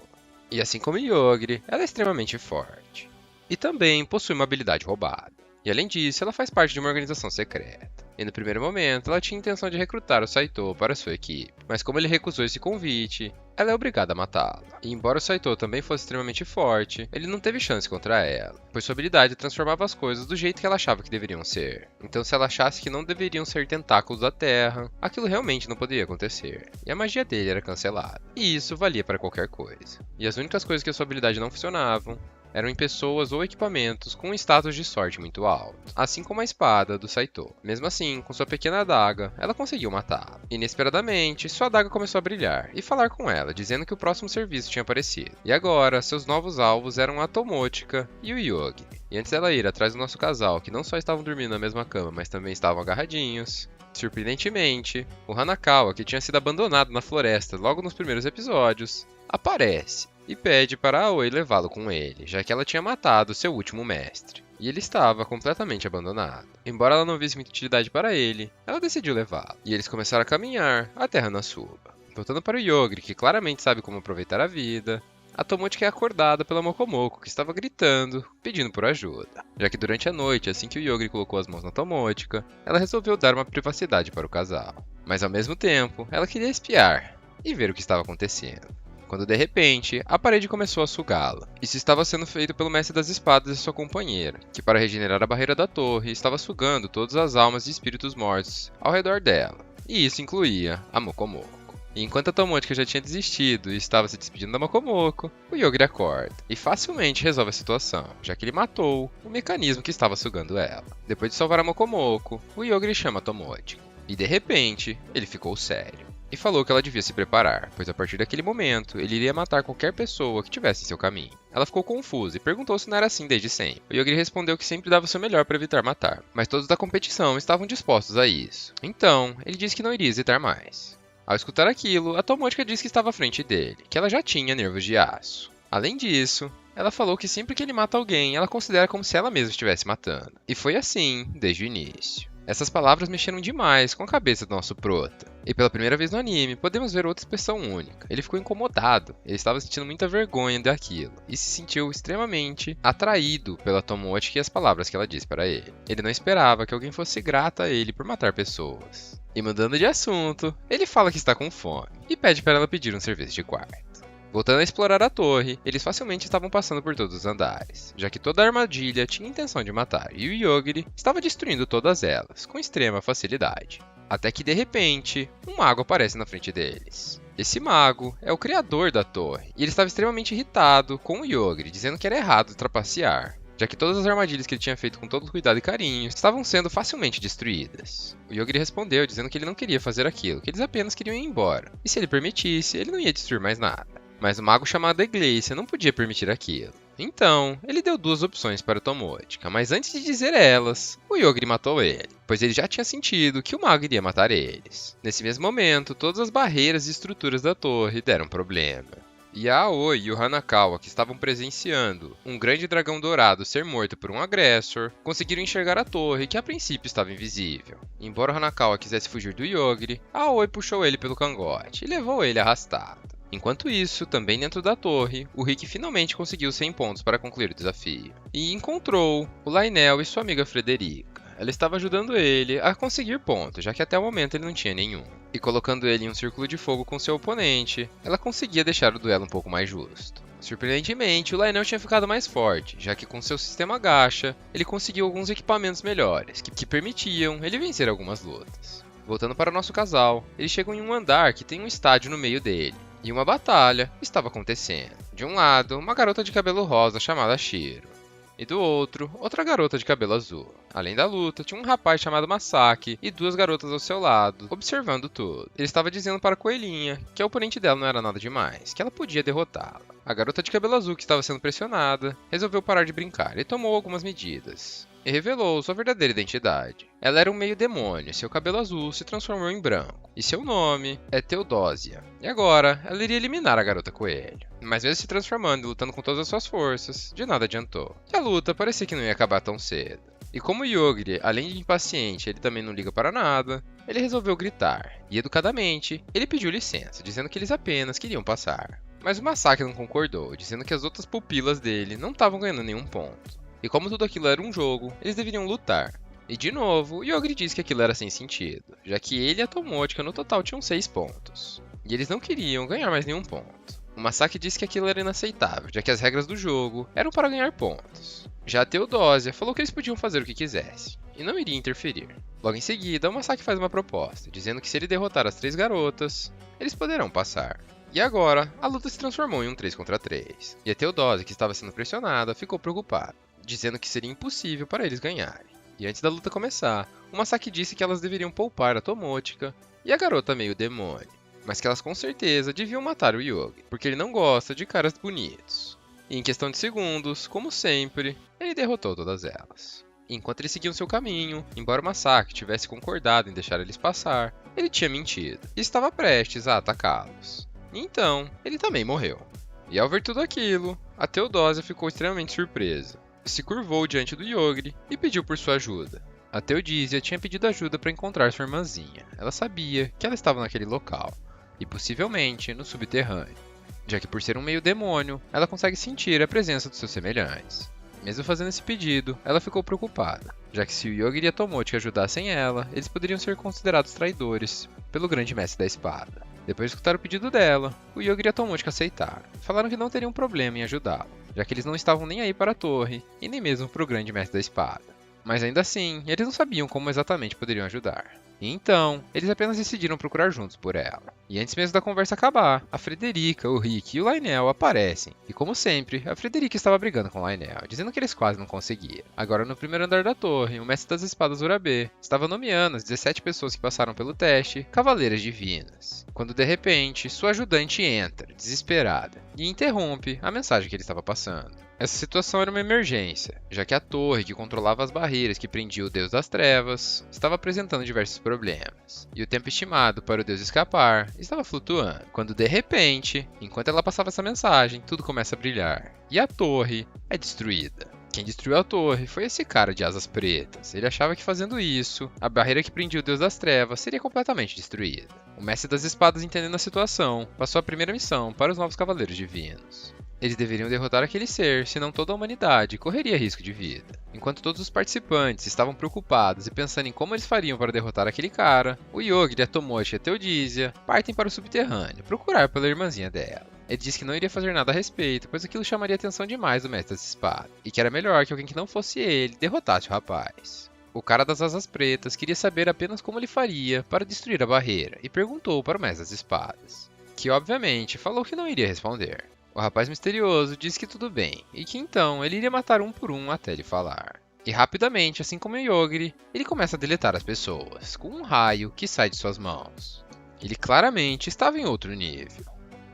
E assim como Yogiri, ela é extremamente forte. E também possui uma habilidade roubada. E além disso, ela faz parte de uma organização secreta. E no primeiro momento, ela tinha a intenção de recrutar o Saito para sua equipe, mas como ele recusou esse convite, ela é obrigada a matá-lo. E embora o Saito também fosse extremamente forte, ele não teve chance contra ela, pois sua habilidade transformava as coisas do jeito que ela achava que deveriam ser. Então se ela achasse que não deveriam ser tentáculos da Terra, aquilo realmente não poderia acontecer. E a magia dele era cancelada. E isso valia para qualquer coisa. E as únicas coisas que a sua habilidade não funcionavam eram em pessoas ou equipamentos com um status de sorte muito alto, assim como a espada do Saito. Mesmo assim, com sua pequena adaga, ela conseguiu matá-lo. Inesperadamente, sua adaga começou a brilhar e falar com ela, dizendo que o próximo serviço tinha aparecido. E agora, seus novos alvos eram a Tomochika e o Yogi. E antes dela ir atrás do nosso casal, que não só estavam dormindo na mesma cama, mas também estavam agarradinhos, surpreendentemente, o Hanakawa, que tinha sido abandonado na floresta logo nos primeiros episódios, aparece e pede para Aoi levá-lo com ele, já que ela tinha matado seu último mestre, e ele estava completamente abandonado. Embora ela não visse muita utilidade para ele, ela decidiu levá-lo, e eles começaram a caminhar até Hanazuba. Voltando para o Yogiri, que claramente sabe como aproveitar a vida, a Tomochika é acordada pela Mokomoko, que estava gritando, pedindo por ajuda. Já que durante a noite, assim que o Yogiri colocou as mãos na Tomochika, ela resolveu dar uma privacidade para o casal. Mas ao mesmo tempo, ela queria espiar e ver o que estava acontecendo. Quando de repente, a parede começou a sugá-la. Isso estava sendo feito pelo mestre das espadas e sua companheira, que para regenerar a barreira da torre, estava sugando todas as almas e espíritos mortos ao redor dela. E isso incluía a Mokomoko. E enquanto a Tomochika já tinha desistido e estava se despedindo da Mokomoko, o Yogiri acorda e facilmente resolve a situação, já que ele matou o mecanismo que estava sugando ela. Depois de salvar a Mokomoko, o Yogiri chama a Tomochika. E de repente, ele ficou sério. E falou que ela devia se preparar, pois a partir daquele momento, ele iria matar qualquer pessoa que tivesse em seu caminho. Ela ficou confusa e perguntou se não era assim desde sempre. O Yogiri respondeu que sempre dava o seu melhor para evitar matar, mas todos da competição estavam dispostos a isso. Então, ele disse que não iria hesitar mais. Ao escutar aquilo, a Tomochika disse que estava à frente dele, que ela já tinha nervos de aço. Além disso, ela falou que sempre que ele mata alguém, ela considera como se ela mesma estivesse matando. E foi assim desde o início. Essas palavras mexeram demais com a cabeça do nosso prota. E pela primeira vez no anime, podemos ver outra expressão única. Ele ficou incomodado, ele estava sentindo muita vergonha daquilo, e se sentiu extremamente atraído pela Tomochika e as palavras que ela disse para ele. Ele não esperava que alguém fosse grata a ele por matar pessoas. E mudando de assunto, ele fala que está com fome, e pede para ela pedir um serviço de quarto. Voltando a explorar a torre, eles facilmente estavam passando por todos os andares, já que toda a armadilha tinha intenção de matar, e o Yogiri estava destruindo todas elas, com extrema facilidade. Até que de repente, um mago aparece na frente deles. Esse mago é o criador da torre, e ele estava extremamente irritado com o Yogiri, dizendo que era errado trapacear, já que todas as armadilhas que ele tinha feito com todo cuidado e carinho estavam sendo facilmente destruídas. O Yogiri respondeu dizendo que ele não queria fazer aquilo, que eles apenas queriam ir embora, e se ele permitisse, ele não ia destruir mais nada. Mas o mago chamado Iglesia não podia permitir aquilo. Então, ele deu duas opções para Tomochika, mas antes de dizer elas, o Yogiri matou ele, pois ele já tinha sentido que o mago iria matar eles. Nesse mesmo momento, todas as barreiras e estruturas da torre deram problema. E a Aoi e o Hanakawa, que estavam presenciando um grande dragão dourado ser morto por um agressor, conseguiram enxergar a torre, que a princípio estava invisível. Embora o Hanakawa quisesse fugir do Yogiri, a Aoi puxou ele pelo cangote e levou ele arrastado. Enquanto isso, também dentro da torre, o Rick finalmente conseguiu 100 pontos para concluir o desafio. E encontrou o Lionel e sua amiga Frederica. Ela estava ajudando ele a conseguir pontos, já que até o momento ele não tinha nenhum. E colocando ele em um círculo de fogo com seu oponente, ela conseguia deixar o duelo um pouco mais justo. Surpreendentemente, o Lionel tinha ficado mais forte, já que com seu sistema gacha, ele conseguiu alguns equipamentos melhores, que permitiam ele vencer algumas lutas. Voltando para o nosso casal, eles chegam em um andar que tem um estádio no meio dele, e uma batalha estava acontecendo. De um lado, uma garota de cabelo rosa chamada Shiro, e do outro, outra garota de cabelo azul. Além da luta, tinha um rapaz chamado Masaki e duas garotas ao seu lado, observando tudo. Ele estava dizendo para a Coelhinha que a oponente dela não era nada demais, que ela podia derrotá-la. A garota de cabelo azul, que estava sendo pressionada, resolveu parar de brincar e tomou algumas medidas. E revelou sua verdadeira identidade. Ela era um meio demônio, seu cabelo azul se transformou em branco, e seu nome é Teodósia. E agora, ela iria eliminar a garota coelho. Mas mesmo se transformando e lutando com todas as suas forças, de nada adiantou. E a luta parecia que não ia acabar tão cedo. E como Yogiri, além de impaciente, ele também não liga para nada, ele resolveu gritar. E educadamente, ele pediu licença, dizendo que eles apenas queriam passar. Mas o Masaki não concordou, dizendo que as outras pupilas dele não estavam ganhando nenhum ponto. E como tudo aquilo era um jogo, eles deveriam lutar. E de novo, Yogiri disse que aquilo era sem sentido, já que ele e a Tomotica no total tinham 6 pontos. E eles não queriam ganhar mais nenhum ponto. O Masaki disse que aquilo era inaceitável, já que as regras do jogo eram para ganhar pontos. Já a Teodósia falou que eles podiam fazer o que quisessem, e não iria interferir. Logo em seguida, o Masaki faz uma proposta, dizendo que se ele derrotar as 3 garotas, eles poderão passar. E agora, a luta se transformou em um 3 contra 3, e a Teodósia, que estava sendo pressionada, ficou preocupada, dizendo que seria impossível para eles ganharem. E antes da luta começar, o Masaki disse que elas deveriam poupar a Tomotica e a garota meio demônio, mas que elas com certeza deviam matar o Yogi, porque ele não gosta de caras bonitos. E em questão de segundos, como sempre, ele derrotou todas elas. Enquanto eles seguiam seu caminho, embora o Masaki tivesse concordado em deixar eles passar, ele tinha mentido e estava prestes a atacá-los. E então, ele também morreu. E ao ver tudo aquilo, a Teodósia ficou extremamente surpresa. Se curvou diante do Yogiri e pediu por sua ajuda. A Teodísia tinha pedido ajuda para encontrar sua irmãzinha. Ela sabia que ela estava naquele local, e possivelmente no subterrâneo, já que por ser um meio demônio, ela consegue sentir a presença dos seus semelhantes. Mesmo fazendo esse pedido, ela ficou preocupada, já que se o Yogiri e a Tomotica ajudassem ela, eles poderiam ser considerados traidores pelo grande mestre da espada. Depois de escutar o pedido dela, o Yogiri e a Tomotica aceitaram. Falaram que não teriam problema em ajudá-lo, já que eles não estavam nem aí para a torre, e nem mesmo para o grande mestre da espada. Mas ainda assim, eles não sabiam como exatamente poderiam ajudar. E então, eles apenas decidiram procurar juntos por ela. E antes mesmo da conversa acabar, a Frederica, o Rick e o Lionel aparecem. E como sempre, a Frederica estava brigando com o Lionel, dizendo que eles quase não conseguiam. Agora no primeiro andar da torre, o mestre das espadas Urabe estava nomeando as 17 pessoas que passaram pelo teste Cavaleiras Divinas. Quando de repente, sua ajudante entra, desesperada, e interrompe a mensagem que ele estava passando. Essa situação era uma emergência, já que a torre que controlava as barreiras que prendia o Deus das Trevas estava apresentando diversos problemas, e o tempo estimado para o Deus escapar estava flutuando, quando de repente, enquanto ela passava essa mensagem, tudo começa a brilhar, e a torre é destruída. Quem destruiu a torre foi esse cara de asas pretas. Ele achava que fazendo isso, a barreira que prendia o Deus das Trevas seria completamente destruída. O mestre das espadas, entendendo a situação, passou a primeira missão para os novos Cavaleiros Divinos. Eles deveriam derrotar aquele ser, senão toda a humanidade correria risco de vida. Enquanto todos os participantes estavam preocupados e pensando em como eles fariam para derrotar aquele cara, o Yogiri, a Tomotica e a Teodísia partem para o subterrâneo, procurar pela irmãzinha dela. Ele disse que não iria fazer nada a respeito, pois aquilo chamaria a atenção demais do mestre das espadas, e que era melhor que alguém que não fosse ele derrotasse o rapaz. O cara das asas pretas queria saber apenas como ele faria para destruir a barreira, e perguntou para o mestre das espadas, que obviamente falou que não iria responder. O rapaz misterioso disse que tudo bem, e que então ele iria matar um por um até ele falar. E rapidamente, assim como o Yogiri, ele começa a deletar as pessoas, com um raio que sai de suas mãos. Ele claramente estava em outro nível.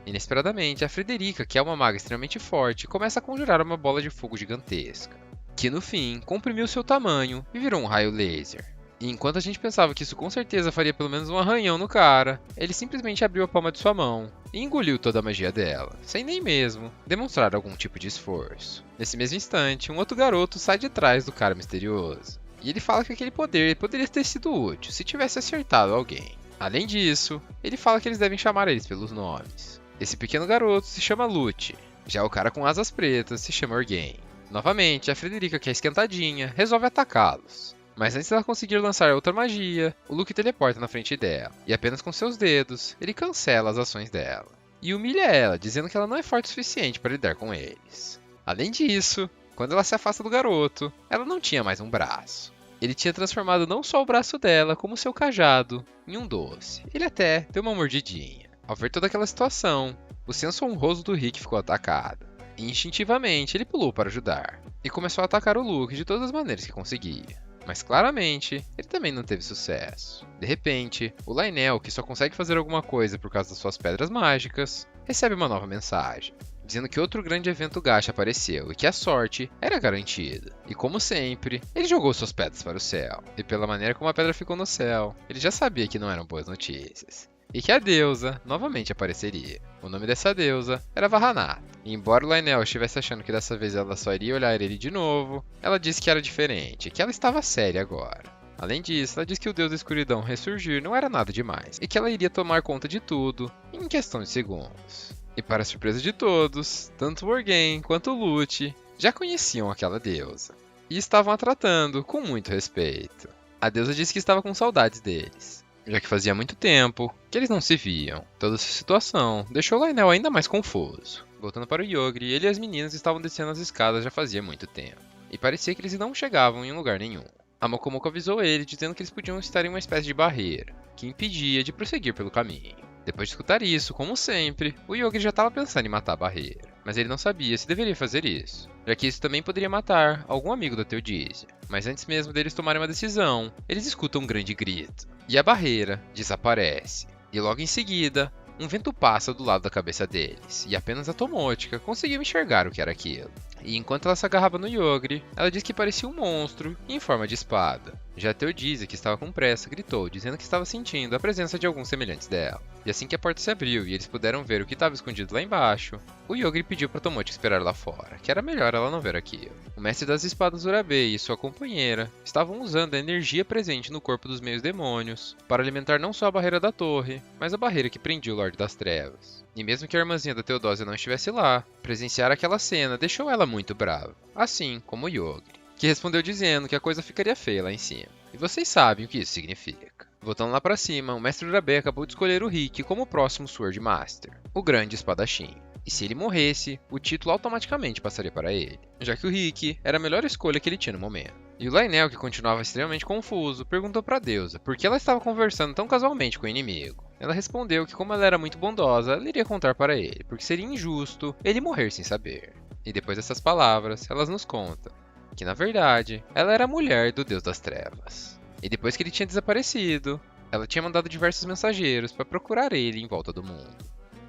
Inesperadamente, a Frederica, que é uma maga extremamente forte, começa a conjurar uma bola de fogo gigantesca, que no fim comprimiu seu tamanho e virou um raio laser. E enquanto a gente pensava que isso com certeza faria pelo menos um arranhão no cara, ele simplesmente abriu a palma de sua mão e engoliu toda a magia dela, sem nem mesmo demonstrar algum tipo de esforço. Nesse mesmo instante, um outro garoto sai de trás do cara misterioso, e ele fala que aquele poder poderia ter sido útil se tivesse acertado alguém. Além disso, ele fala que eles devem chamar eles pelos nomes. Esse pequeno garoto se chama Lute, já o cara com asas pretas se chama Orgain. Novamente, a Frederica, que é esquentadinha, resolve atacá-los. Mas antes dela conseguir lançar outra magia, o Luke teleporta na frente dela, e apenas com seus dedos, ele cancela as ações dela. e humilha ela, dizendo que ela não é forte o suficiente para lidar com eles. Além disso, quando ela se afasta do garoto, ela não tinha mais um braço. Ele tinha transformado não só o braço dela, como seu cajado, em um doce. Ele até deu uma mordidinha. Ao ver toda aquela situação, o senso honroso do Rick ficou atacado. E instintivamente ele pulou para ajudar, e começou a atacar o Luke de todas as maneiras que conseguia. Mas claramente, ele também não teve sucesso. De repente, o Lionel, que só consegue fazer alguma coisa por causa das suas pedras mágicas, recebe uma nova mensagem, dizendo que outro grande evento gacha apareceu e que a sorte era garantida. E como sempre, ele jogou suas pedras para o céu. E pela maneira como a pedra ficou no céu, ele já sabia que não eram boas notícias. E que a deusa novamente apareceria. O nome dessa deusa era Vahanath. E embora o Lionel estivesse achando que dessa vez ela só iria olhar ele de novo, ela disse que era diferente, que ela estava séria agora. Além disso, ela disse que o deus da escuridão ressurgir não era nada demais, e que ela iria tomar conta de tudo em questão de segundos. E para surpresa de todos, tanto o Morgaine quanto o Lute já conheciam aquela deusa, e estavam a tratando com muito respeito. A deusa disse que estava com saudades deles, já que fazia muito tempo que eles não se viam. Toda essa situação deixou o Lionel ainda mais confuso. Voltando para o Yogre, ele e as meninas estavam descendo as escadas já fazia muito tempo, e parecia que eles não chegavam em lugar nenhum. A Mokomoko avisou ele, dizendo que eles podiam estar em uma espécie de barreira, que impedia de prosseguir pelo caminho. Depois de escutar isso, como sempre, o Yogre já estava pensando em matar a barreira, mas ele não sabia se deveria fazer isso, já que isso também poderia matar algum amigo da Theodisia. Mas antes mesmo deles tomarem uma decisão, eles escutam um grande grito, e a barreira desaparece. E logo em seguida, um vento passa do lado da cabeça deles, e apenas a Tomótica conseguiu enxergar o que era aquilo. E enquanto ela se agarrava no Yogre, ela disse que parecia um monstro em forma de espada. Já a Theodisia, que estava com pressa, gritou, dizendo que estava sentindo a presença de alguns semelhantes dela. E assim que a porta se abriu e eles puderam ver o que estava escondido lá embaixo, o Yogre pediu para Tomótica esperar lá fora, que era melhor ela não ver aquilo. O mestre das espadas Urabei e sua companheira estavam usando a energia presente no corpo dos meios demônios para alimentar não só a barreira da torre, mas a barreira que prendia o Lorde das Trevas. E mesmo que a irmãzinha da Theodosia não estivesse lá, presenciar aquela cena deixou ela muito brava, assim como o Yogre, que respondeu dizendo que a coisa ficaria feia lá em cima. E vocês sabem o que isso significa. Voltando lá pra cima, o mestre Urabei acabou de escolher o Rick como o próximo Sword Master, o grande espadachim. E se ele morresse, o título automaticamente passaria para ele, já que o Rick era a melhor escolha que ele tinha no momento. E o Lionel, que continuava extremamente confuso, perguntou para a deusa por que ela estava conversando tão casualmente com o inimigo. Ela respondeu que como ela era muito bondosa, ela iria contar para ele, porque seria injusto ele morrer sem saber. E depois dessas palavras, elas nos contam que, na verdade, ela era a mulher do Deus das Trevas. E depois que ele tinha desaparecido, ela tinha mandado diversos mensageiros para procurar ele em volta do mundo.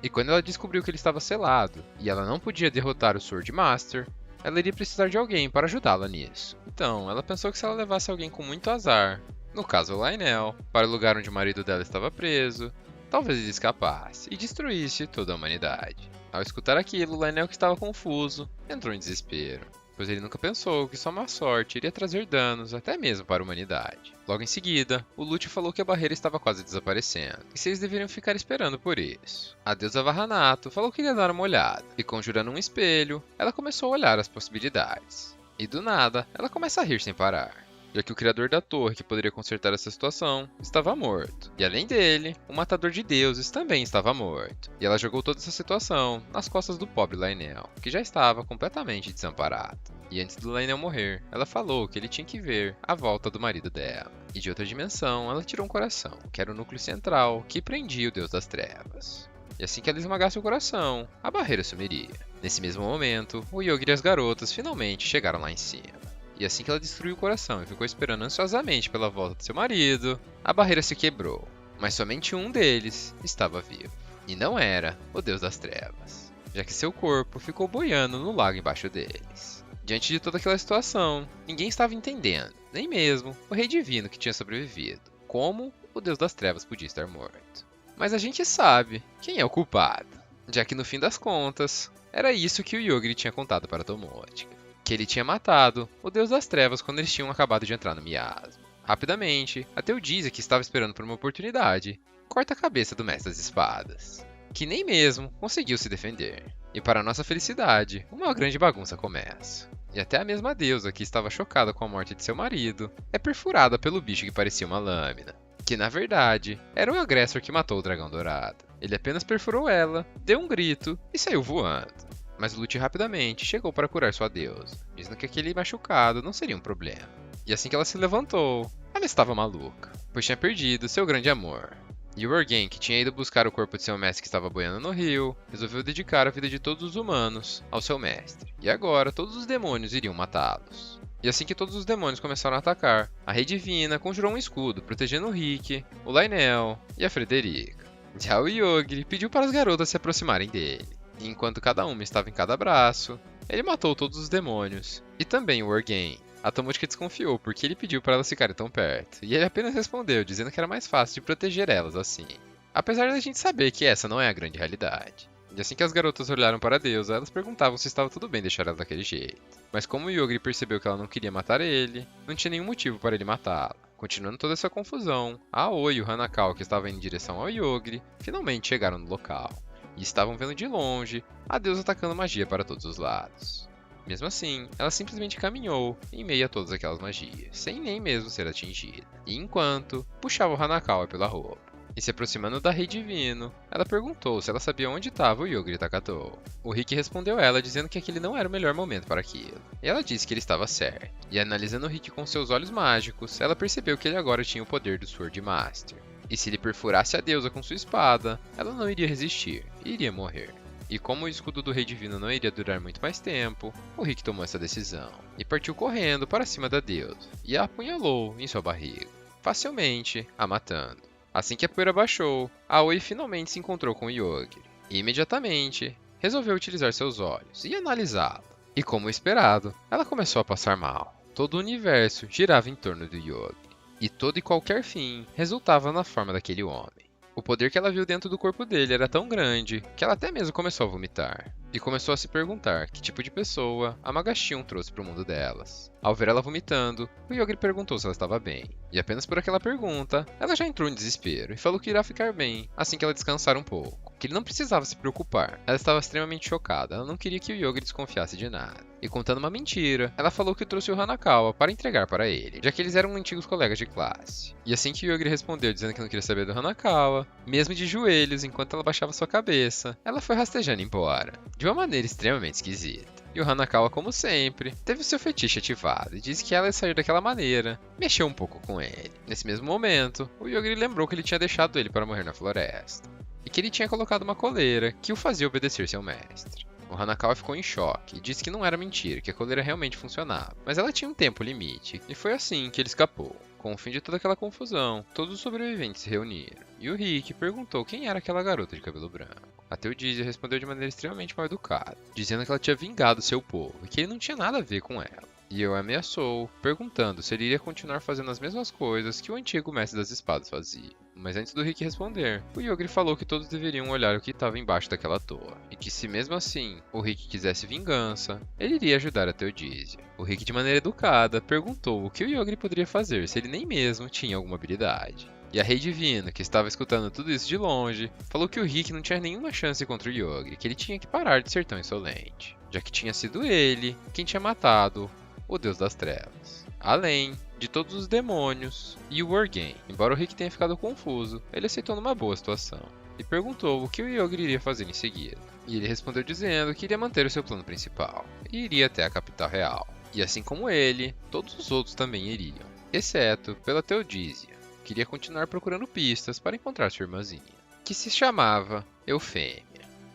E quando ela descobriu que ele estava selado, e ela não podia derrotar o Sword Master, ela iria precisar de alguém para ajudá-la nisso. Então, ela pensou que se ela levasse alguém com muito azar, no caso o Lionel, para o lugar onde o marido dela estava preso, talvez ele escapasse e destruísse toda a humanidade. Ao escutar aquilo, o Lionel, que estava confuso, entrou em desespero, pois ele nunca pensou que sua má sorte iria trazer danos até mesmo para a humanidade. Logo em seguida, o Lute falou que a barreira estava quase desaparecendo, e se eles deveriam ficar esperando por isso. A deusa Vahanath falou que iria dar uma olhada, e conjurando um espelho, ela começou a olhar as possibilidades. E do nada, ela começa a rir sem parar, já que o criador da torre que poderia consertar essa situação estava morto. E além dele, o matador de deuses também estava morto. E ela jogou toda essa situação nas costas do pobre Lionel, que já estava completamente desamparado. E antes do Lionel morrer, ela falou que ele tinha que ver a volta do marido dela. E de outra dimensão, ela tirou um coração, que era o núcleo central que prendia o Deus das Trevas. E assim que ela esmagasse o coração, a barreira sumiria. Nesse mesmo momento, o Yogre e as garotas finalmente chegaram lá em cima. E assim que ela destruiu o coração e ficou esperando ansiosamente pela volta de seu marido, a barreira se quebrou. Mas somente um deles estava vivo. E não era o Deus das Trevas, já que seu corpo ficou boiando no lago embaixo deles. Diante de toda aquela situação, ninguém estava entendendo, nem mesmo o Rei Divino que tinha sobrevivido, como o Deus das Trevas podia estar morto. Mas a gente sabe quem é o culpado, já que no fim das contas, era isso que o Yogre tinha contado para Tomótica, que ele tinha matado o Deus das Trevas quando eles tinham acabado de entrar no miasma. Rapidamente, a Theodisia, que estava esperando por uma oportunidade, corta a cabeça do Mestre das Espadas, que nem mesmo conseguiu se defender. E para nossa felicidade, uma grande bagunça começa. E até a mesma deusa, que estava chocada com a morte de seu marido, é perfurada pelo bicho que parecia uma lâmina, que na verdade era o agressor que matou o dragão dourado. Ele apenas perfurou ela, deu um grito e saiu voando. Mas Lute rapidamente chegou para curar sua deusa, dizendo que aquele machucado não seria um problema. E assim que ela se levantou, ela estava maluca, pois tinha perdido seu grande amor. E o Orgen, que tinha ido buscar o corpo de seu mestre que estava boiando no rio, resolveu dedicar a vida de todos os humanos ao seu mestre. E agora todos os demônios iriam matá-los. E assim que todos os demônios começaram a atacar, a Rei Divina conjurou um escudo protegendo o Rick, o Lionel e a Frederica. Já o Yogri pediu para as garotas se aproximarem dele. E enquanto cada uma estava em cada braço, ele matou todos os demônios. E também o Orgen. A Tomotica desconfiou porque ele pediu para elas ficarem tão perto, e ele apenas respondeu dizendo que era mais fácil de proteger elas assim. Apesar da gente saber que essa não é a grande realidade. E assim que as garotas olharam para a deusa, elas perguntavam se estava tudo bem deixar ela daquele jeito. Mas como o Yogri percebeu que ela não queria matar ele, não tinha nenhum motivo para ele matá-la. Continuando toda essa confusão, a Aoi e o Hanakawa, que estavam indo em direção ao Yogri, finalmente chegaram no local. E estavam vendo de longe a deusa atacando magia para todos os lados. Mesmo assim, ela simplesmente caminhou em meio a todas aquelas magias, sem nem mesmo ser atingida. E enquanto puxava o Hanakawa pela roupa. E se aproximando da Rei Divino, ela perguntou se ela sabia onde estava o Yogri Takatou. O Rick respondeu ela dizendo que aquele não era o melhor momento para aquilo. E ela disse que ele estava certo. E analisando o Rick com seus olhos mágicos, ela percebeu que ele agora tinha o poder do Sword Master. E se ele perfurasse a deusa com sua espada, ela não iria resistir e iria morrer. E como o escudo do Rei Divino não iria durar muito mais tempo, o Rick tomou essa decisão e partiu correndo para cima da deusa e a apunhalou em sua barriga, facilmente a matando. Assim que a poeira baixou, a Aoi finalmente se encontrou com o Yogri e imediatamente resolveu utilizar seus olhos e analisá-lo. E como esperado, ela começou a passar mal. Todo o universo girava em torno do Yogri e todo e qualquer fim resultava na forma daquele homem. O poder que ela viu dentro do corpo dele era tão grande que ela até mesmo começou a vomitar. E começou a se perguntar que tipo de pessoa a Magashon trouxe para o mundo delas. Ao ver ela vomitando, o Yogri perguntou se ela estava bem. E apenas por aquela pergunta, ela já entrou em desespero e falou que irá ficar bem assim que ela descansar um pouco. Que ele não precisava se preocupar. Ela estava extremamente chocada, ela não queria que o Yogri desconfiasse de nada. E contando uma mentira, ela falou que trouxe o Hanakawa para entregar para ele, já que eles eram antigos colegas de classe. E assim que o Yogri respondeu dizendo que não queria saber do Hanakawa, mesmo de joelhos enquanto ela baixava sua cabeça, ela foi rastejando embora, de uma maneira extremamente esquisita. E o Hanakawa, como sempre, teve o seu fetiche ativado e disse que ela ia sair daquela maneira, mexeu um pouco com ele. Nesse mesmo momento, o Yogri lembrou que ele tinha deixado ele para morrer na floresta, e que ele tinha colocado uma coleira que o fazia obedecer seu mestre. O Hanakawa ficou em choque e disse que não era mentira, que a coleira realmente funcionava, mas ela tinha um tempo limite, e foi assim que ele escapou. Com o fim de toda aquela confusão, todos os sobreviventes se reuniram, e o Rick perguntou quem era aquela garota de cabelo branco. A Theodisia respondeu de maneira extremamente mal educada, dizendo que ela tinha vingado seu povo e que ele não tinha nada a ver com ela. E eu ameaçou, perguntando se ele iria continuar fazendo as mesmas coisas que o antigo mestre das espadas fazia. Mas antes do Rick responder, o Yogri falou que todos deveriam olhar o que estava embaixo daquela torre, e que se mesmo assim o Rick quisesse vingança, ele iria ajudar a Theodisia. O Rick, de maneira educada, perguntou o que o Yogri poderia fazer se ele nem mesmo tinha alguma habilidade. E a Rei Divina, que estava escutando tudo isso de longe, falou que o Rick não tinha nenhuma chance contra o Yogri, que ele tinha que parar de ser tão insolente, já que tinha sido ele quem tinha matado o Deus das Trevas, além de todos os demônios e o Orgen. Embora o Rick tenha ficado confuso, ele aceitou numa boa situação e perguntou o que o Yogri iria fazer em seguida. E ele respondeu dizendo que iria manter o seu plano principal e iria até a capital real. E assim como ele, todos os outros também iriam, exceto pela Theodisia, que iria continuar procurando pistas para encontrar sua irmãzinha, que se chamava Eufêmia.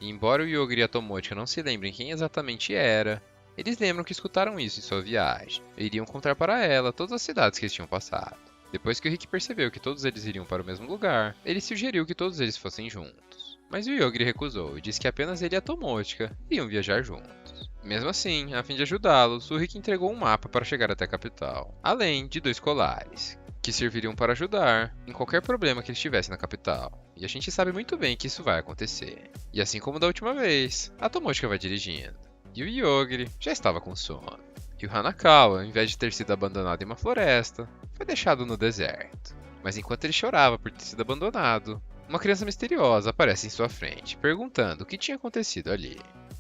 E embora o Yogri e a Tomotica não se lembrem quem exatamente era, eles lembram que escutaram isso em sua viagem e iriam contar para ela todas as cidades que eles tinham passado. Depois que o Rick percebeu que todos eles iriam para o mesmo lugar, ele sugeriu que todos eles fossem juntos. Mas o Yogri recusou e disse que apenas ele e a Tomotica iriam viajar juntos. Mesmo assim, a fim de ajudá-los, o Rick entregou um mapa para chegar até a capital, além de 2 colares, que serviriam para ajudar em qualquer problema que eles tivessem na capital. E a gente sabe muito bem que isso vai acontecer. E assim como da última vez, a Tomotica vai dirigindo. E o Yogri já estava com sono. E o Hanakawa, ao invés de ter sido abandonado em uma floresta, foi deixado no deserto. Mas enquanto ele chorava por ter sido abandonado, uma criança misteriosa aparece em sua frente, perguntando o que tinha acontecido ali.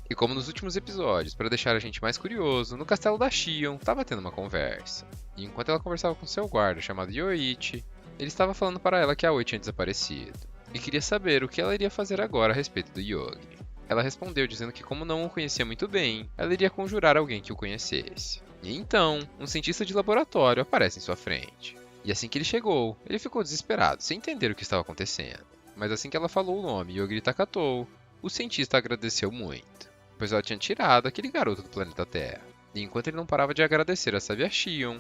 E como nos últimos episódios, para deixar a gente mais curioso, no castelo da Shion estava tendo uma conversa. E enquanto ela conversava com seu guarda chamado Yoichi, ele estava falando para ela que a Aoi tinha desaparecido. e queria saber o que ela iria fazer agora a respeito do Yogri. Ela respondeu dizendo que como não o conhecia muito bem, ela iria conjurar alguém que o conhecesse. E então, um cientista de laboratório aparece em sua frente. E assim que ele chegou, ele ficou desesperado, sem entender o que estava acontecendo. Mas assim que ela falou o nome Yogri Takatou, o cientista agradeceu muito, pois ela tinha tirado aquele garoto do planeta Terra. E enquanto ele não parava de agradecer a sábia Xion,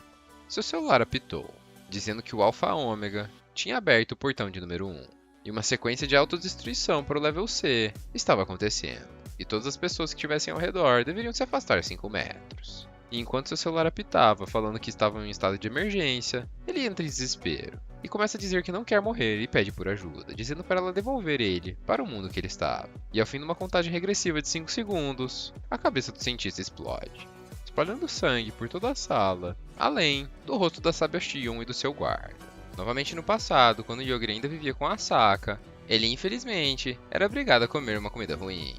seu celular apitou, dizendo que o Alpha Ômega tinha aberto o portão de número 1. E uma sequência de autodestruição para o level C estava acontecendo, e todas as pessoas que estivessem ao redor deveriam se afastar 5 metros. E enquanto seu celular apitava, falando que estavam em estado de emergência, ele entra em desespero e começa a dizer que não quer morrer e pede por ajuda, dizendo para ela devolver ele para o mundo que ele estava. E ao fim de uma contagem regressiva de 5 segundos, a cabeça do cientista explode, espalhando sangue por toda a sala, além do rosto da sábia Xion e do seu guarda. Novamente no passado, quando Yogri ainda vivia com a Asaka, ele infelizmente era obrigado a comer uma comida ruim,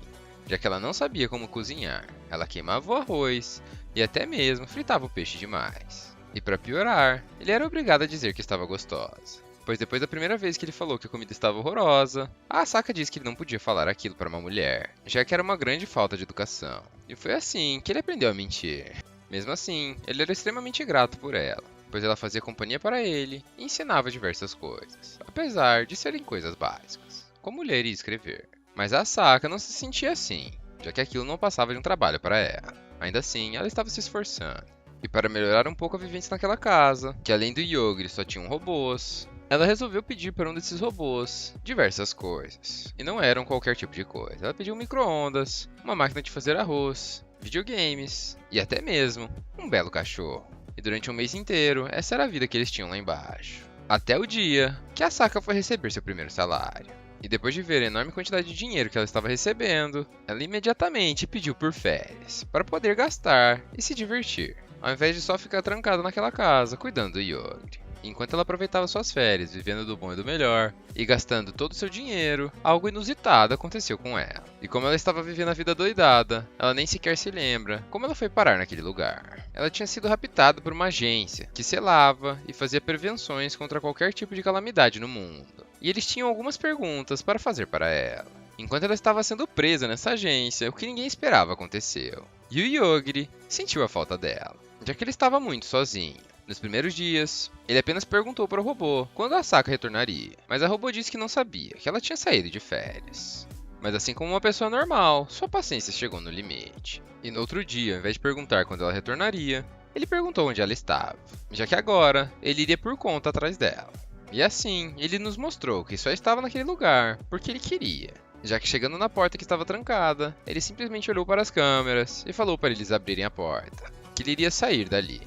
já que ela não sabia como cozinhar. Ela queimava o arroz e até mesmo fritava o peixe demais. E para piorar, ele era obrigado a dizer que estava gostosa, pois depois da primeira vez que ele falou que a comida estava horrorosa, a Asaka disse que ele não podia falar aquilo para uma mulher, já que era uma grande falta de educação. E foi assim que ele aprendeu a mentir. Mesmo assim, ele era extremamente grato por ela, pois ela fazia companhia para ele e ensinava diversas coisas, apesar de serem coisas básicas, como ler e escrever. Mas a Asaka não se sentia assim, já que aquilo não passava de um trabalho para ela. Ainda assim, ela estava se esforçando. E para melhorar um pouco a vivência naquela casa, que além do Yogri só tinham robôs, ela resolveu pedir para um desses robôs diversas coisas. E não eram qualquer tipo de coisa. Ela pediu um micro-ondas, uma máquina de fazer arroz, videogames e até mesmo um belo cachorro. E durante um mês inteiro, essa era a vida que eles tinham lá embaixo. Até o dia que a Asaka foi receber seu primeiro salário. E depois de ver a enorme quantidade de dinheiro que ela estava recebendo, ela imediatamente pediu por férias, para poder gastar e se divertir, ao invés de só ficar trancada naquela casa, cuidando do Yogri. Enquanto ela aproveitava suas férias, vivendo do bom e do melhor, e gastando todo o seu dinheiro, algo inusitado aconteceu com ela. E como ela estava vivendo a vida doidada, ela nem sequer se lembra como ela foi parar naquele lugar. Ela tinha sido raptada por uma agência que selava e fazia prevenções contra qualquer tipo de calamidade no mundo. E eles tinham algumas perguntas para fazer para ela. Enquanto ela estava sendo presa nessa agência, o que ninguém esperava aconteceu. E o Yogri sentiu a falta dela, já que ele estava muito sozinho. Nos primeiros dias, ele apenas perguntou para o robô quando a Asaka retornaria, mas a robô disse que não sabia, que ela tinha saído de férias. Mas assim como uma pessoa normal, sua paciência chegou no limite. E no outro dia, ao invés de perguntar quando ela retornaria, ele perguntou onde ela estava, já que agora ele iria por conta atrás dela. E assim, ele nos mostrou que só estava naquele lugar porque ele queria, já que chegando na porta que estava trancada, ele simplesmente olhou para as câmeras e falou para eles abrirem a porta, que ele iria sair dali.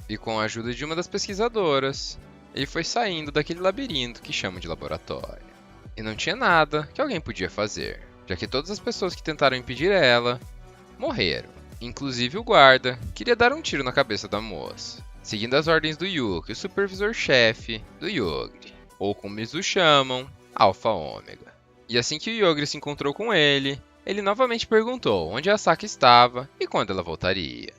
E com a ajuda de uma das pesquisadoras, ele foi saindo daquele labirinto que chamam de laboratório. E não tinha nada que alguém podia fazer, já que todas as pessoas que tentaram impedir ela morreram. Inclusive o guarda queria dar um tiro na cabeça da moça, seguindo as ordens do Yuki, o supervisor-chefe do Yogri, ou como eles o chamam, Alpha Ômega. E assim que o Yogri se encontrou com ele novamente perguntou onde a Asaka estava e quando ela voltaria.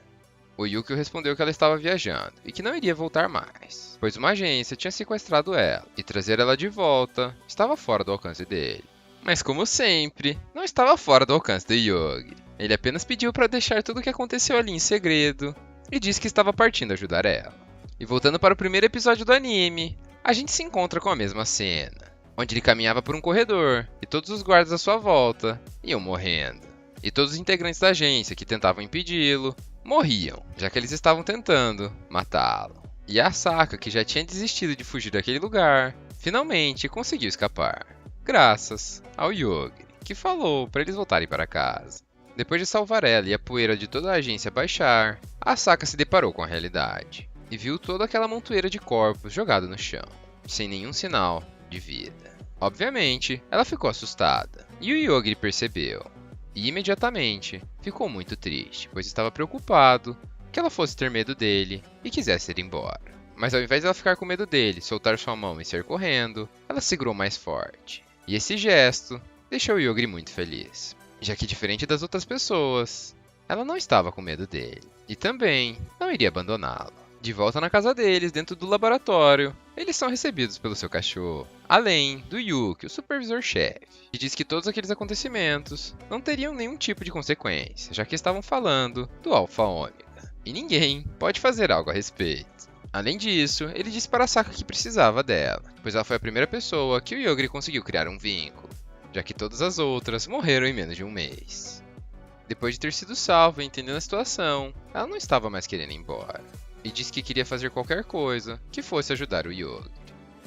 O Yukio respondeu que ela estava viajando e que não iria voltar mais, pois uma agência tinha sequestrado ela e trazer ela de volta estava fora do alcance dele. Mas como sempre, não estava fora do alcance do Yogri. Ele apenas pediu para deixar tudo o que aconteceu ali em segredo e disse que estava partindo ajudar ela. E voltando para o primeiro episódio do anime, a gente se encontra com a mesma cena, onde ele caminhava por um corredor e todos os guardas à sua volta iam morrendo. E todos os integrantes da agência que tentavam impedi-lo morriam, já que eles estavam tentando matá-lo. E a Asaka, que já tinha desistido de fugir daquele lugar, finalmente conseguiu escapar, graças ao Yogri, que falou para eles voltarem para casa. Depois de salvar ela e a poeira de toda a agência baixar, a Asaka se deparou com a realidade e viu toda aquela montoeira de corpos jogada no chão, sem nenhum sinal de vida. Obviamente, ela ficou assustada, e o Yogri percebeu. E imediatamente ficou muito triste, pois estava preocupado que ela fosse ter medo dele e quisesse ir embora. Mas ao invés de ela ficar com medo dele, soltar sua mão e sair correndo, ela segurou mais forte. E esse gesto deixou o Yogri muito feliz, já que diferente das outras pessoas, ela não estava com medo dele. E também não iria abandoná-lo, De volta na casa deles, dentro do laboratório, eles são recebidos pelo seu cachorro, além do Yuki, o supervisor-chefe, que diz que todos aqueles acontecimentos não teriam nenhum tipo de consequência, já que estavam falando do Alpha Ômega, e ninguém pode fazer algo a respeito. Além disso, ele disse para Asaka que precisava dela, pois ela foi a primeira pessoa que o Yogiri conseguiu criar um vínculo, já que todas as outras morreram em menos de um mês. Depois de ter sido salva e entendendo a situação, ela não estava mais querendo ir embora, e disse que queria fazer qualquer coisa que fosse ajudar o Yogiri.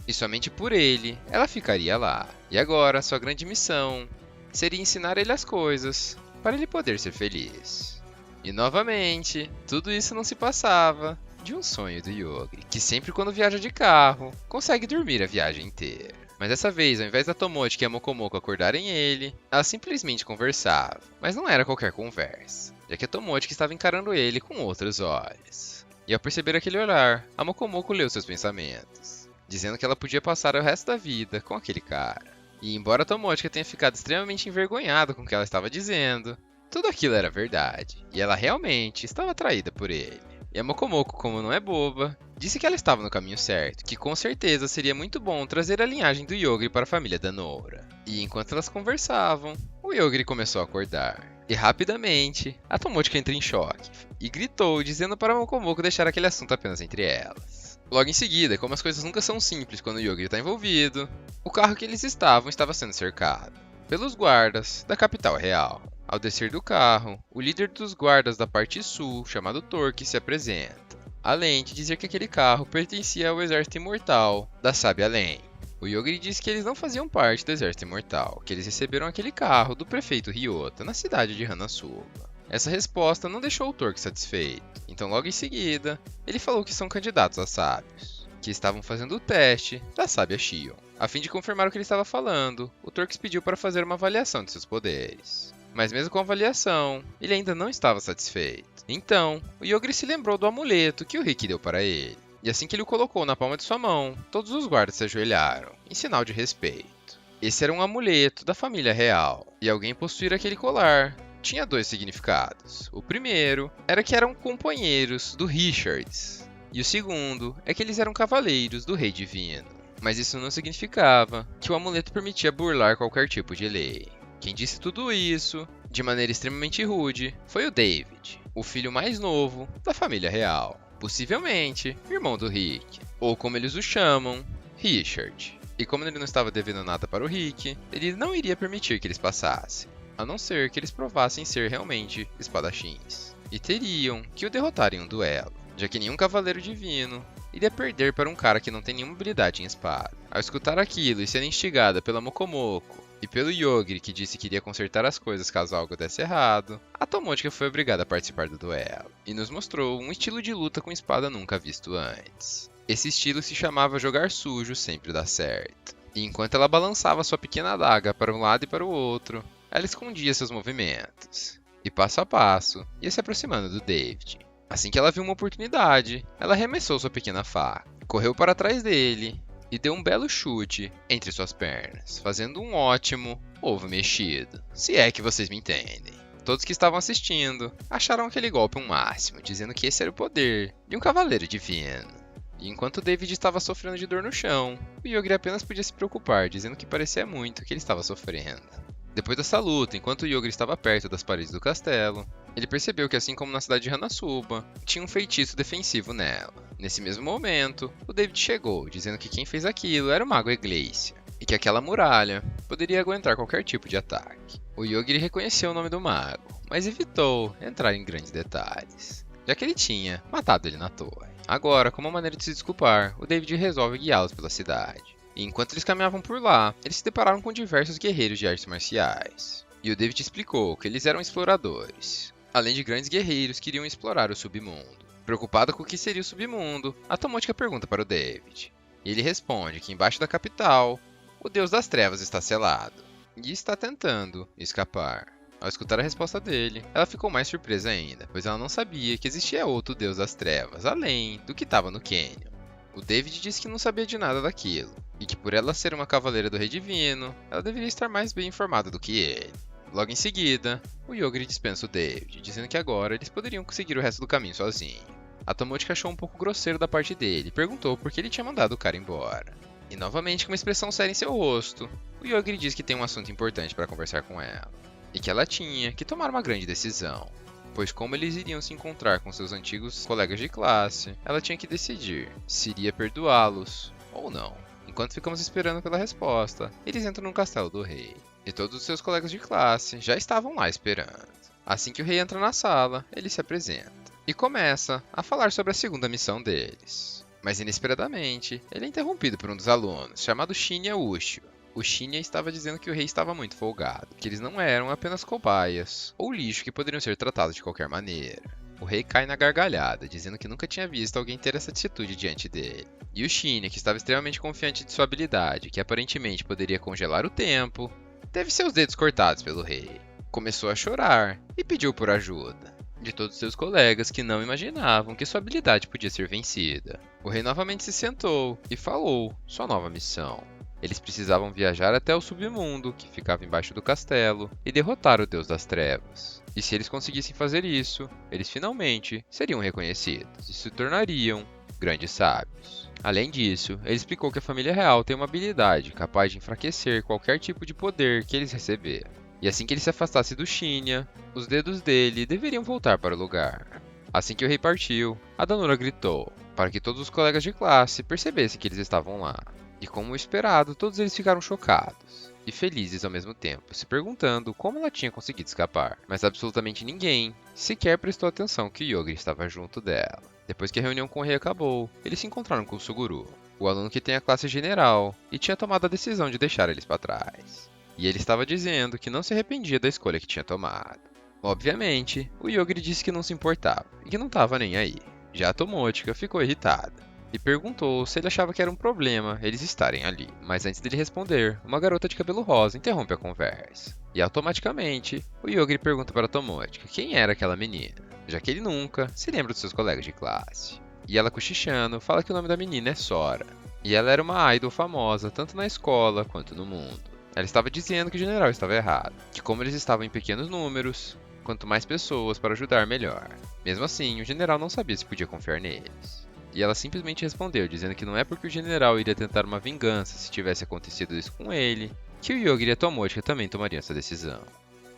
E somente por ele, ela ficaria lá. E agora, sua grande missão seria ensinar ele as coisas para ele poder ser feliz. E novamente, tudo isso não se passava de um sonho do Yogiri, que sempre quando viaja de carro, consegue dormir a viagem inteira. Mas dessa vez, ao invés da Tomochi e a Mokomoko acordarem ele, ela simplesmente conversava. Mas não era qualquer conversa, já que a Tomochi estava encarando ele com outros olhos. E ao perceber aquele olhar, a Mokomoko leu seus pensamentos, dizendo que ela podia passar o resto da vida com aquele cara. E embora a Tomochi tenha ficado extremamente envergonhada com o que ela estava dizendo, tudo aquilo era verdade, e ela realmente estava atraída por ele. E a Mokomoko, como não é boba, disse que ela estava no caminho certo, que com certeza seria muito bom trazer a linhagem do Yogiri para a família da Noura. E enquanto elas conversavam, o Yogiri começou a acordar. E rapidamente, a Tomochi entra em choque e gritou, dizendo para a Mokomoko deixar aquele assunto apenas entre elas. Logo em seguida, como as coisas nunca são simples quando o Yogiri está envolvido, o carro que eles estavam estava sendo cercado pelos guardas da capital real. Ao descer do carro, o líder dos guardas da parte sul, chamado Torque, se apresenta, além de dizer que aquele carro pertencia ao exército imortal da Sábia Além. O Yogiri disse que eles não faziam parte do exército imortal, que eles receberam aquele carro do prefeito Ryota, na cidade de Hanasuba. Essa resposta não deixou o Torque satisfeito, então logo em seguida, ele falou que são candidatos a sábios, que estavam fazendo o teste da sábia Shion. A fim de confirmar o que ele estava falando, o Torque pediu para fazer uma avaliação de seus poderes. Mas mesmo com a avaliação, ele ainda não estava satisfeito. Então, o Yogiri se lembrou do amuleto que o Rick deu para ele. E assim que ele o colocou na palma de sua mão, todos os guardas se ajoelharam, em sinal de respeito. Esse era um amuleto da família real, e alguém possuir aquele colar tinha dois significados. O primeiro era que eram companheiros do Richards, e o segundo é que eles eram cavaleiros do Rei Divino. Mas isso não significava que o amuleto permitia burlar qualquer tipo de lei. Quem disse tudo isso, de maneira extremamente rude, foi o David, o filho mais novo da família real. Possivelmente, irmão do Rick, ou como eles o chamam, Richard. E como ele não estava devendo nada para o Rick, ele não iria permitir que eles passassem, a não ser que eles provassem ser realmente espadachins. E teriam que o derrotar em um duelo, já que nenhum cavaleiro divino iria perder para um cara que não tem nenhuma habilidade em espada. Ao escutar aquilo e ser instigada pela Mokomoko, e pelo Yogiri, que disse que iria consertar as coisas caso algo desse errado, a Tomochi foi obrigada a participar do duelo, e nos mostrou um estilo de luta com espada nunca visto antes. Esse estilo se chamava jogar sujo sempre dá certo. E enquanto ela balançava sua pequena adaga para um lado e para o outro, ela escondia seus movimentos, e passo a passo, ia se aproximando do David. Assim que ela viu uma oportunidade, ela arremessou sua pequena faca, correu para trás dele, e deu um belo chute entre suas pernas, fazendo um ótimo ovo mexido, se é que vocês me entendem. Todos que estavam assistindo acharam aquele golpe um máximo, dizendo que esse era o poder de um cavaleiro divino. E enquanto David estava sofrendo de dor no chão, o Yogiri apenas podia se preocupar, dizendo que parecia muito que ele estava sofrendo. Depois dessa luta, enquanto o Yogiri estava perto das paredes do castelo, ele percebeu que, assim como na cidade de Hanasuba, tinha um feitiço defensivo nela. Nesse mesmo momento, o David chegou, dizendo que quem fez aquilo era o mago Eglecia, e que aquela muralha poderia aguentar qualquer tipo de ataque. O Yogiri reconheceu o nome do mago, mas evitou entrar em grandes detalhes, já que ele tinha matado ele na torre. Agora, como maneira de se desculpar, o David resolve guiá-los pela cidade. E enquanto eles caminhavam por lá, eles se depararam com diversos guerreiros de artes marciais. E o David explicou que eles eram exploradores, além de grandes guerreiros que iriam explorar o submundo. Preocupada com o que seria o submundo, a Tomochi pergunta para o David. E ele responde que embaixo da capital, o Deus das Trevas está selado, e está tentando escapar. Ao escutar a resposta dele, ela ficou mais surpresa ainda, pois ela não sabia que existia outro Deus das Trevas, além do que estava no Canyon. O David disse que não sabia de nada daquilo, e que por ela ser uma cavaleira do Rei Divino, ela deveria estar mais bem informada do que ele. Logo em seguida, o Yogiri dispensa o David, dizendo que agora eles poderiam conseguir o resto do caminho sozinho. A Tomotica achou um pouco grosseiro da parte dele e perguntou por que ele tinha mandado o cara embora. E novamente com uma expressão séria em seu rosto, o Yogiri diz que tem um assunto importante para conversar com ela. E que ela tinha que tomar uma grande decisão. Pois como eles iriam se encontrar com seus antigos colegas de classe, ela tinha que decidir se iria perdoá-los ou não. Enquanto ficamos esperando pela resposta, eles entram no castelo do rei. E todos os seus colegas de classe já estavam lá esperando. Assim que o rei entra na sala, ele se apresenta. E começa a falar sobre a segunda missão deles. Mas inesperadamente, ele é interrompido por um dos alunos, chamado Shinya Ushio. O Shinya estava dizendo que o rei estava muito folgado, que eles não eram apenas cobaias, ou lixo que poderiam ser tratados de qualquer maneira. O rei cai na gargalhada, dizendo que nunca tinha visto alguém ter essa atitude diante dele. E o Shinya, que estava extremamente confiante de sua habilidade, que aparentemente poderia congelar o tempo, teve seus dedos cortados pelo rei. Começou a chorar e pediu por ajuda de todos seus colegas que não imaginavam que sua habilidade podia ser vencida. O rei novamente se sentou e falou sua nova missão. Eles precisavam viajar até o submundo, que ficava embaixo do castelo, e derrotar o Deus das Trevas. E se eles conseguissem fazer isso, eles finalmente seriam reconhecidos e se tornariam grandes sábios. Além disso, ele explicou que a família real tem uma habilidade capaz de enfraquecer qualquer tipo de poder que eles receberam. E assim que ele se afastasse do Shinya, os dedos dele deveriam voltar para o lugar. Assim que o rei partiu, a Danura gritou, para que todos os colegas de classe percebessem que eles estavam lá. E como esperado, todos eles ficaram chocados e felizes ao mesmo tempo, se perguntando como ela tinha conseguido escapar. Mas absolutamente ninguém sequer prestou atenção que o Yogiri estava junto dela. Depois que a reunião com o rei acabou, eles se encontraram com o Suguru, o aluno que tem a classe general, e tinha tomado a decisão de deixar eles para trás. E ele estava dizendo que não se arrependia da escolha que tinha tomado. Obviamente, o Yogiri disse que não se importava e que não estava nem aí. Já a Tomotica ficou irritada e perguntou se ele achava que era um problema eles estarem ali. Mas antes dele responder, uma garota de cabelo rosa interrompe a conversa. E automaticamente, o Yogiri pergunta para a Tomotica quem era aquela menina, já que ele nunca se lembra dos seus colegas de classe. E ela, cochichando, fala que o nome da menina é Sora. E ela era uma idol famosa tanto na escola quanto no mundo. Ela estava dizendo que o general estava errado, que como eles estavam em pequenos números, quanto mais pessoas para ajudar, melhor. Mesmo assim, o general não sabia se podia confiar neles. E ela simplesmente respondeu, dizendo que não é porque o general iria tentar uma vingança se tivesse acontecido isso com ele, que o Yogiri e a Tomotica também tomariam essa decisão.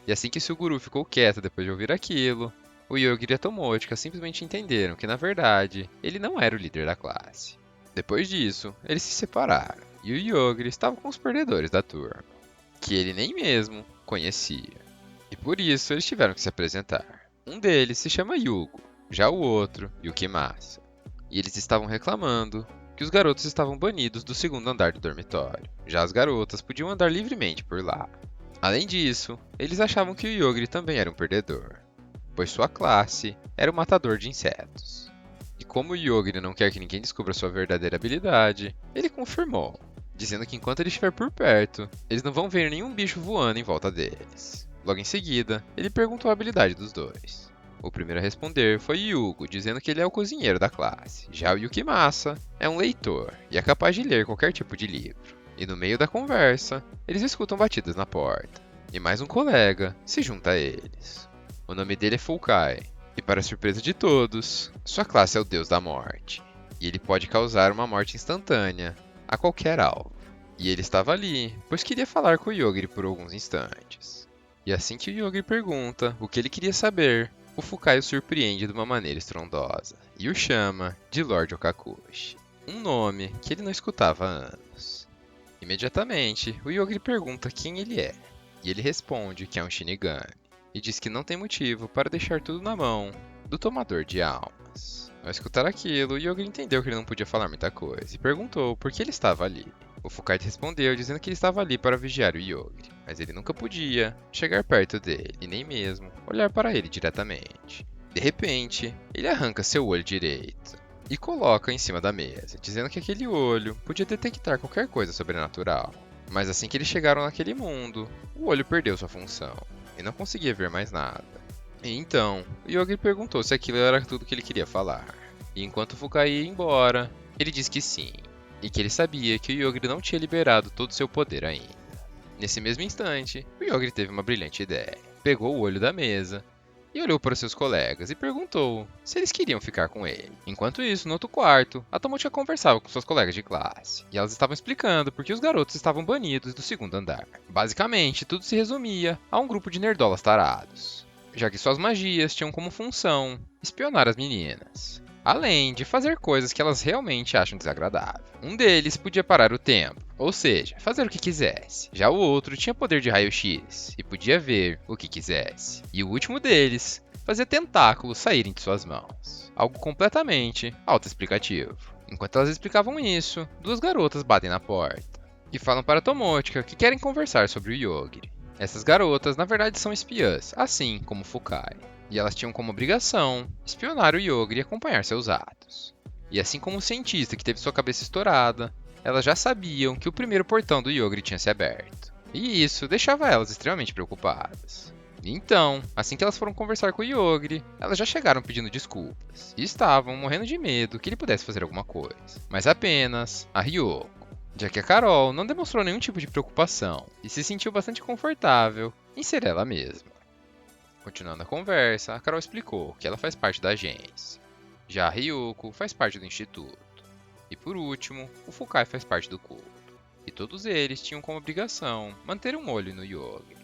E assim que Suguru ficou quieta depois de ouvir aquilo, o Yogiri e a Tomotica simplesmente entenderam que, na verdade, ele não era o líder da classe. Depois disso, eles se separaram, e o Yogiri estava com os perdedores da turma, que ele nem mesmo conhecia. E por isso eles tiveram que se apresentar. Um deles se chama Yugo, já o outro, Yukimasa. E eles estavam reclamando que os garotos estavam banidos do segundo andar do dormitório. Já as garotas podiam andar livremente por lá. Além disso, eles achavam que o Yogiri também era um perdedor, pois sua classe era o matador de insetos. E como o Yogiri não quer que ninguém descubra sua verdadeira habilidade, ele confirmou, dizendo que enquanto ele estiver por perto, eles não vão ver nenhum bicho voando em volta deles. Logo em seguida, ele perguntou a habilidade dos dois. O primeiro a responder foi Yugo, dizendo que ele é o cozinheiro da classe. Já o Yukimasa é um leitor e é capaz de ler qualquer tipo de livro. E no meio da conversa, eles escutam batidas na porta. E mais um colega se junta a eles. O nome dele é Fukai. E para surpresa de todos, sua classe é o deus da morte. E ele pode causar uma morte instantânea a qualquer alvo. E ele estava ali, pois queria falar com o Yogiri por alguns instantes. E assim que o Yogiri pergunta o que ele queria saber, o Fukai o surpreende de uma maneira estrondosa e o chama de Lord Okakushi, um nome que ele não escutava há anos. Imediatamente, o Yogiri pergunta quem ele é, e ele responde que é um Shinigami, e diz que não tem motivo para deixar tudo na mão do Tomador de Almas. Ao escutar aquilo, o Yogiri entendeu que ele não podia falar muita coisa, e perguntou por que ele estava ali. O Fukai respondeu dizendo que ele estava ali para vigiar o Yogiri, mas ele nunca podia chegar perto dele, e nem mesmo olhar para ele diretamente. De repente, ele arranca seu olho direito e coloca em cima da mesa, dizendo que aquele olho podia detectar qualquer coisa sobrenatural. Mas assim que eles chegaram naquele mundo, o olho perdeu sua função, e não conseguia ver mais nada. E então, o Yogiri perguntou se aquilo era tudo que ele queria falar. E enquanto o Fukai ia embora, ele disse que sim, e que ele sabia que o Yogiri não tinha liberado todo o seu poder ainda. Nesse mesmo instante, o Yogiri teve uma brilhante ideia. Pegou o olho da mesa e olhou para seus colegas e perguntou se eles queriam ficar com ele. Enquanto isso, no outro quarto, a Tomotica conversava com suas colegas de classe, e elas estavam explicando por que os garotos estavam banidos do segundo andar. Basicamente, tudo se resumia a um grupo de nerdolas tarados, já que suas magias tinham como função espionar as meninas, além de fazer coisas que elas realmente acham desagradável. Um deles podia parar o tempo, ou seja, fazer o que quisesse. Já o outro tinha poder de raio-x e podia ver o que quisesse. E o último deles fazia tentáculos saírem de suas mãos. Algo completamente autoexplicativo. Enquanto elas explicavam isso, duas garotas batem na porta e falam para Tomotica que querem conversar sobre o Yogiri. Essas garotas, na verdade, são espiãs, assim como Fukai. E elas tinham como obrigação espionar o Yogiri e acompanhar seus atos. E assim como o cientista que teve sua cabeça estourada, elas já sabiam que o primeiro portão do Yogiri tinha se aberto. E isso deixava elas extremamente preocupadas. Então, assim que elas foram conversar com o Yogiri, elas já chegaram pedindo desculpas. E estavam morrendo de medo que ele pudesse fazer alguma coisa. Mas apenas a Ryoko, já que a Carol não demonstrou nenhum tipo de preocupação e se sentiu bastante confortável em ser ela mesma. Continuando a conversa, a Carol explicou que ela faz parte da agência. Já a Ryoko faz parte do instituto. E por último, o Fukai faz parte do culto. E todos eles tinham como obrigação manter um olho no Yogiri.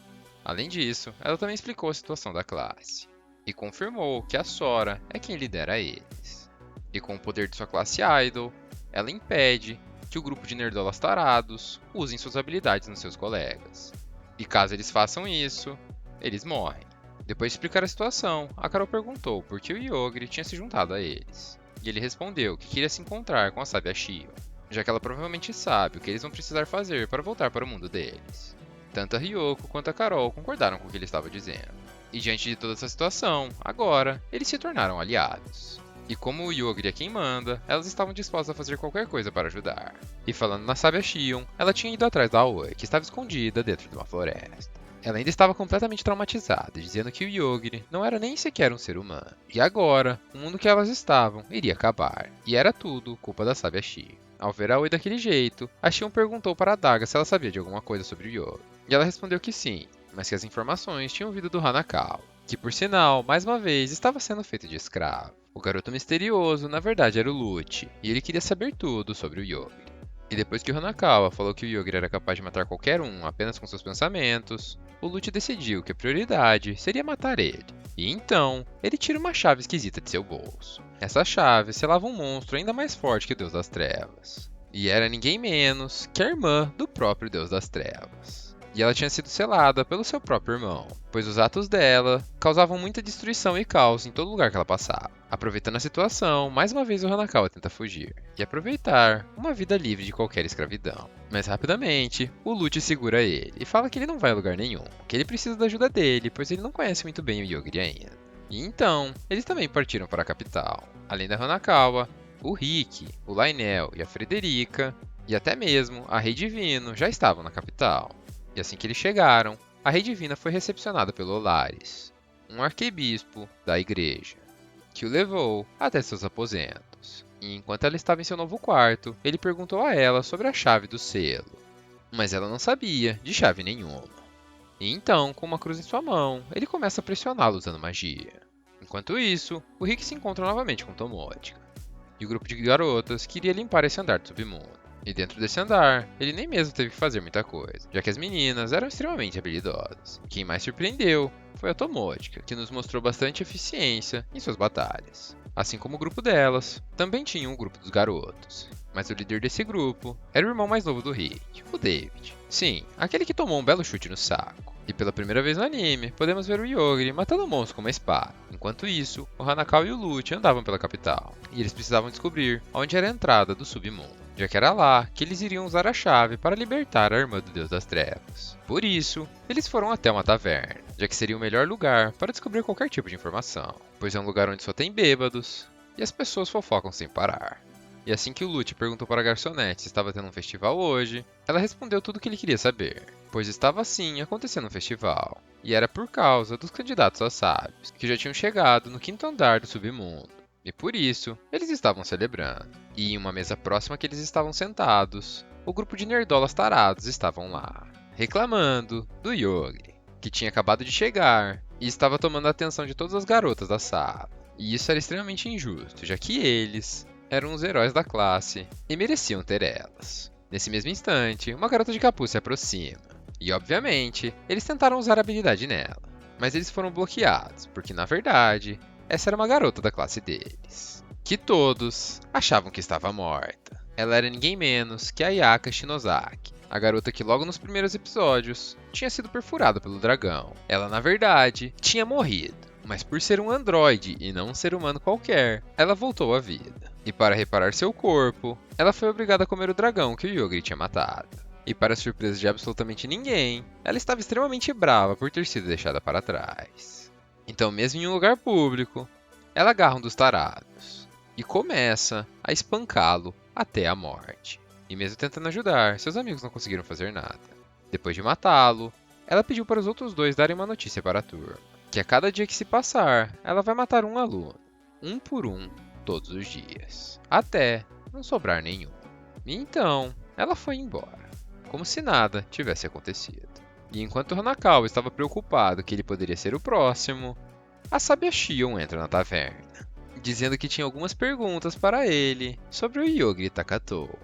Além disso, ela também explicou a situação da classe. E confirmou que a Sora é quem lidera eles. E com o poder de sua classe Idol, ela impede que o grupo de nerdolas tarados usem suas habilidades nos seus colegas. E caso eles façam isso, eles morrem. Depois de explicar a situação, a Carol perguntou por que o Yogiri tinha se juntado a eles. E ele respondeu que queria se encontrar com a sábia Shion, já que ela provavelmente sabe o que eles vão precisar fazer para voltar para o mundo deles. Tanto a Ryoko quanto a Carol concordaram com o que ele estava dizendo. E diante de toda essa situação, agora, eles se tornaram aliados. E como o Yogiri é quem manda, elas estavam dispostas a fazer qualquer coisa para ajudar. E falando na sábia Shion, ela tinha ido atrás da Aoi, que estava escondida dentro de uma floresta. Ela ainda estava completamente traumatizada, dizendo que o Yogiri não era nem sequer um ser humano. E agora, o mundo que elas estavam iria acabar. E era tudo culpa da sábia Shion. Ao ver a Aoi daquele jeito, a Shion perguntou para a Daga se ela sabia de alguma coisa sobre o Yogiri. E ela respondeu que sim, mas que as informações tinham vindo do Hanakawa, que por sinal, mais uma vez, estava sendo feito de escravo. O garoto misterioso, na verdade, era o Lute, e ele queria saber tudo sobre o Yogiri. E depois que o Hanakawa falou que o Yogiri era capaz de matar qualquer um apenas com seus pensamentos, o Lute decidiu que a prioridade seria matar ele. E então, ele tira uma chave esquisita de seu bolso. Essa chave selava um monstro ainda mais forte que o Deus das Trevas. E era ninguém menos que a irmã do próprio Deus das Trevas. E ela tinha sido selada pelo seu próprio irmão, pois os atos dela causavam muita destruição e caos em todo lugar que ela passava. Aproveitando a situação, mais uma vez o Hanakawa tenta fugir e aproveitar uma vida livre de qualquer escravidão. Mas rapidamente, o Lute segura ele e fala que ele não vai a lugar nenhum, que ele precisa da ajuda dele, pois ele não conhece muito bem o Yogiri ainda. E então, eles também partiram para a capital. Além da Hanakawa, o Rick, o Lionel e a Frederica, e até mesmo a Rei Divino já estavam na capital. E assim que eles chegaram, a Rei Divina foi recepcionada pelo Olaris, um arquebispo da igreja, que o levou até seus aposentos. E enquanto ela estava em seu novo quarto, ele perguntou a ela sobre a chave do selo, mas ela não sabia de chave nenhuma. E então, com uma cruz em sua mão, ele começa a pressioná-la usando magia. Enquanto isso, o Rick se encontra novamente com Tomotica, e o grupo de garotas queria limpar esse andar do submundo. E dentro desse andar, ele nem mesmo teve que fazer muita coisa, já que as meninas eram extremamente habilidosas. Quem mais surpreendeu foi a Tomotica, que nos mostrou bastante eficiência em suas batalhas. Assim como o grupo delas, também tinha um grupo dos garotos. Mas o líder desse grupo era o irmão mais novo do Rick, o David. Sim, aquele que tomou um belo chute no saco. E pela primeira vez no anime, podemos ver o Yogiri matando um monstro com uma espada. Enquanto isso, o Hanakawa e o Lute andavam pela capital, e eles precisavam descobrir onde era a entrada do submundo, já que era lá que eles iriam usar a chave para libertar a irmã do Deus das Trevas. Por isso, eles foram até uma taverna, já que seria o melhor lugar para descobrir qualquer tipo de informação, pois é um lugar onde só tem bêbados, e as pessoas fofocam sem parar. E assim que o Lute perguntou para a garçonete se estava tendo um festival hoje, ela respondeu tudo o que ele queria saber, pois estava sim acontecendo um festival, e era por causa dos candidatos a sábios, que já tinham chegado no quinto andar do submundo, e por isso eles estavam celebrando. E em uma mesa próxima que eles estavam sentados, o grupo de nerdolas tarados estavam lá, reclamando do Yogiri, que tinha acabado de chegar e estava tomando a atenção de todas as garotas da sala. E isso era extremamente injusto, já que eles eram os heróis da classe e mereciam ter elas. Nesse mesmo instante, uma garota de capuz se aproxima, e obviamente, eles tentaram usar a habilidade nela, mas eles foram bloqueados, porque na verdade, essa era uma garota da classe deles, que todos achavam que estava morta. Ela era ninguém menos que a Ayaka Shinozaki, a garota que logo nos primeiros episódios tinha sido perfurada pelo dragão. Ela na verdade tinha morrido, mas por ser um androide e não um ser humano qualquer, ela voltou à vida. E para reparar seu corpo, ela foi obrigada a comer o dragão que o Yogri tinha matado. E para surpresa de absolutamente ninguém, ela estava extremamente brava por ter sido deixada para trás. Então, mesmo em um lugar público, ela agarra um dos tarados e começa a espancá-lo até a morte. E mesmo tentando ajudar, seus amigos não conseguiram fazer nada. Depois de matá-lo, ela pediu para os outros dois darem uma notícia para a turma, que a cada dia que se passar, ela vai matar um aluno, um por um, todos os dias, até não sobrar nenhum. E então, ela foi embora, como se nada tivesse acontecido. E enquanto Hanakawa estava preocupado que ele poderia ser o próximo, a sábia Shion entra na taverna, dizendo que tinha algumas perguntas para ele sobre o Yogri Takatou.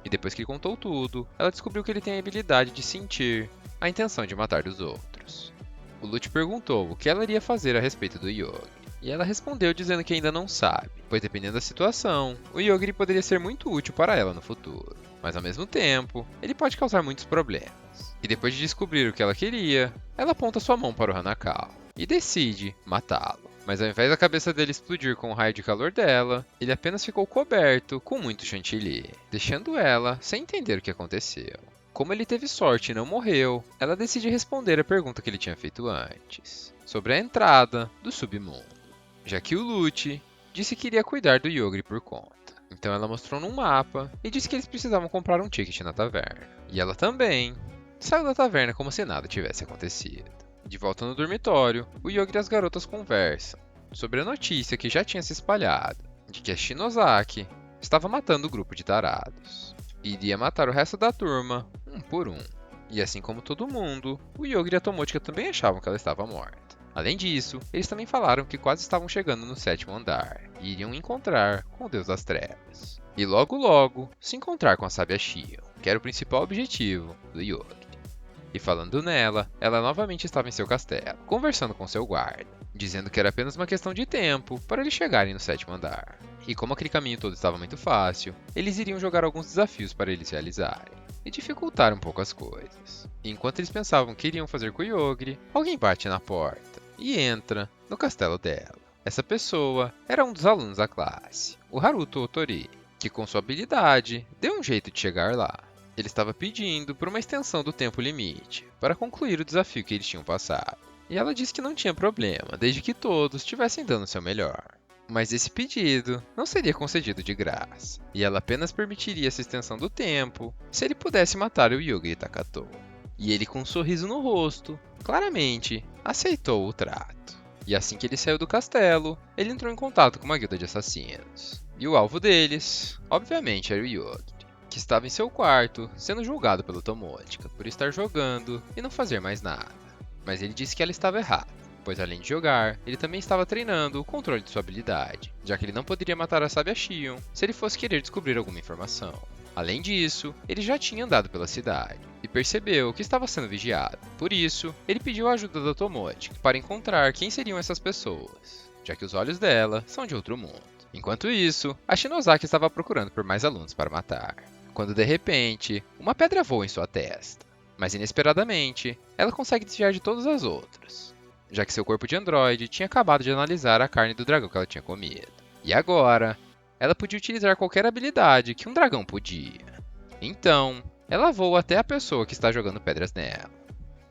E depois que ele contou tudo, ela descobriu que ele tem a habilidade de sentir a intenção de matar dos outros. O Lute perguntou o que ela iria fazer a respeito do Yogri, e ela respondeu dizendo que ainda não sabe, pois dependendo da situação, o Yogri poderia ser muito útil para ela no futuro, mas ao mesmo tempo, ele pode causar muitos problemas. E depois de descobrir o que ela queria, ela aponta sua mão para o Hanakawa e decide matá-lo. Mas ao invés da cabeça dele explodir com o raio de calor dela, ele apenas ficou coberto com muito chantilly, deixando ela sem entender o que aconteceu. Como ele teve sorte e não morreu, ela decide responder a pergunta que ele tinha feito antes, sobre a entrada do submundo, já que o Lute disse que iria cuidar do Yogri por conta. Então ela mostrou num mapa e disse que eles precisavam comprar um ticket na taverna. E ela também saiu da taverna como se nada tivesse acontecido. De volta no dormitório, o Yogri e as garotas conversam sobre a notícia que já tinha se espalhado, de que a Shinozaki estava matando o grupo de tarados, e iria matar o resto da turma, um por um. E assim como todo mundo, o Yogri e a Tomochika também achavam que ela estava morta. Além disso, eles também falaram que quase estavam chegando no 7º andar, e iriam encontrar com o Deus das Trevas. E logo logo, se encontrar com a sábia Shion, que era o principal objetivo do Yogri. E falando nela, ela novamente estava em seu castelo, conversando com seu guarda, dizendo que era apenas uma questão de tempo para eles chegarem no 7º andar. E como aquele caminho todo estava muito fácil, eles iriam jogar alguns desafios para eles realizarem, e dificultar um pouco as coisas. E enquanto eles pensavam que iriam fazer com o Yogri, alguém bate na porta e entra no castelo dela. Essa pessoa era um dos alunos da classe, o Haruto Otori, que com sua habilidade deu um jeito de chegar lá. Ele estava pedindo por uma extensão do tempo limite, para concluir o desafio que eles tinham passado. E ela disse que não tinha problema, desde que todos estivessem dando o seu melhor. Mas esse pedido não seria concedido de graça, e ela apenas permitiria essa extensão do tempo se ele pudesse matar o Yogri Takatou. E ele, com um sorriso no rosto, claramente aceitou o trato. E assim que ele saiu do castelo, ele entrou em contato com uma guilda de assassinos. E o alvo deles, obviamente, era o Yogri, que estava em seu quarto, sendo julgado pelo Tomochika por estar jogando e não fazer mais nada. Mas ele disse que ela estava errada, pois além de jogar, ele também estava treinando o controle de sua habilidade, já que ele não poderia matar a sábia Shion se ele fosse querer descobrir alguma informação. Além disso, ele já tinha andado pela cidade e percebeu que estava sendo vigiado. Por isso, ele pediu a ajuda da Tomochika para encontrar quem seriam essas pessoas, já que os olhos dela são de outro mundo. Enquanto isso, a Shinozaki estava procurando por mais alunos para matar, quando de repente, uma pedra voa em sua testa. Mas inesperadamente, ela consegue desviar de todas as outras, já que seu corpo de androide tinha acabado de analisar a carne do dragão que ela tinha comido. E agora, ela podia utilizar qualquer habilidade que um dragão podia. Então, ela voa até a pessoa que está jogando pedras nela.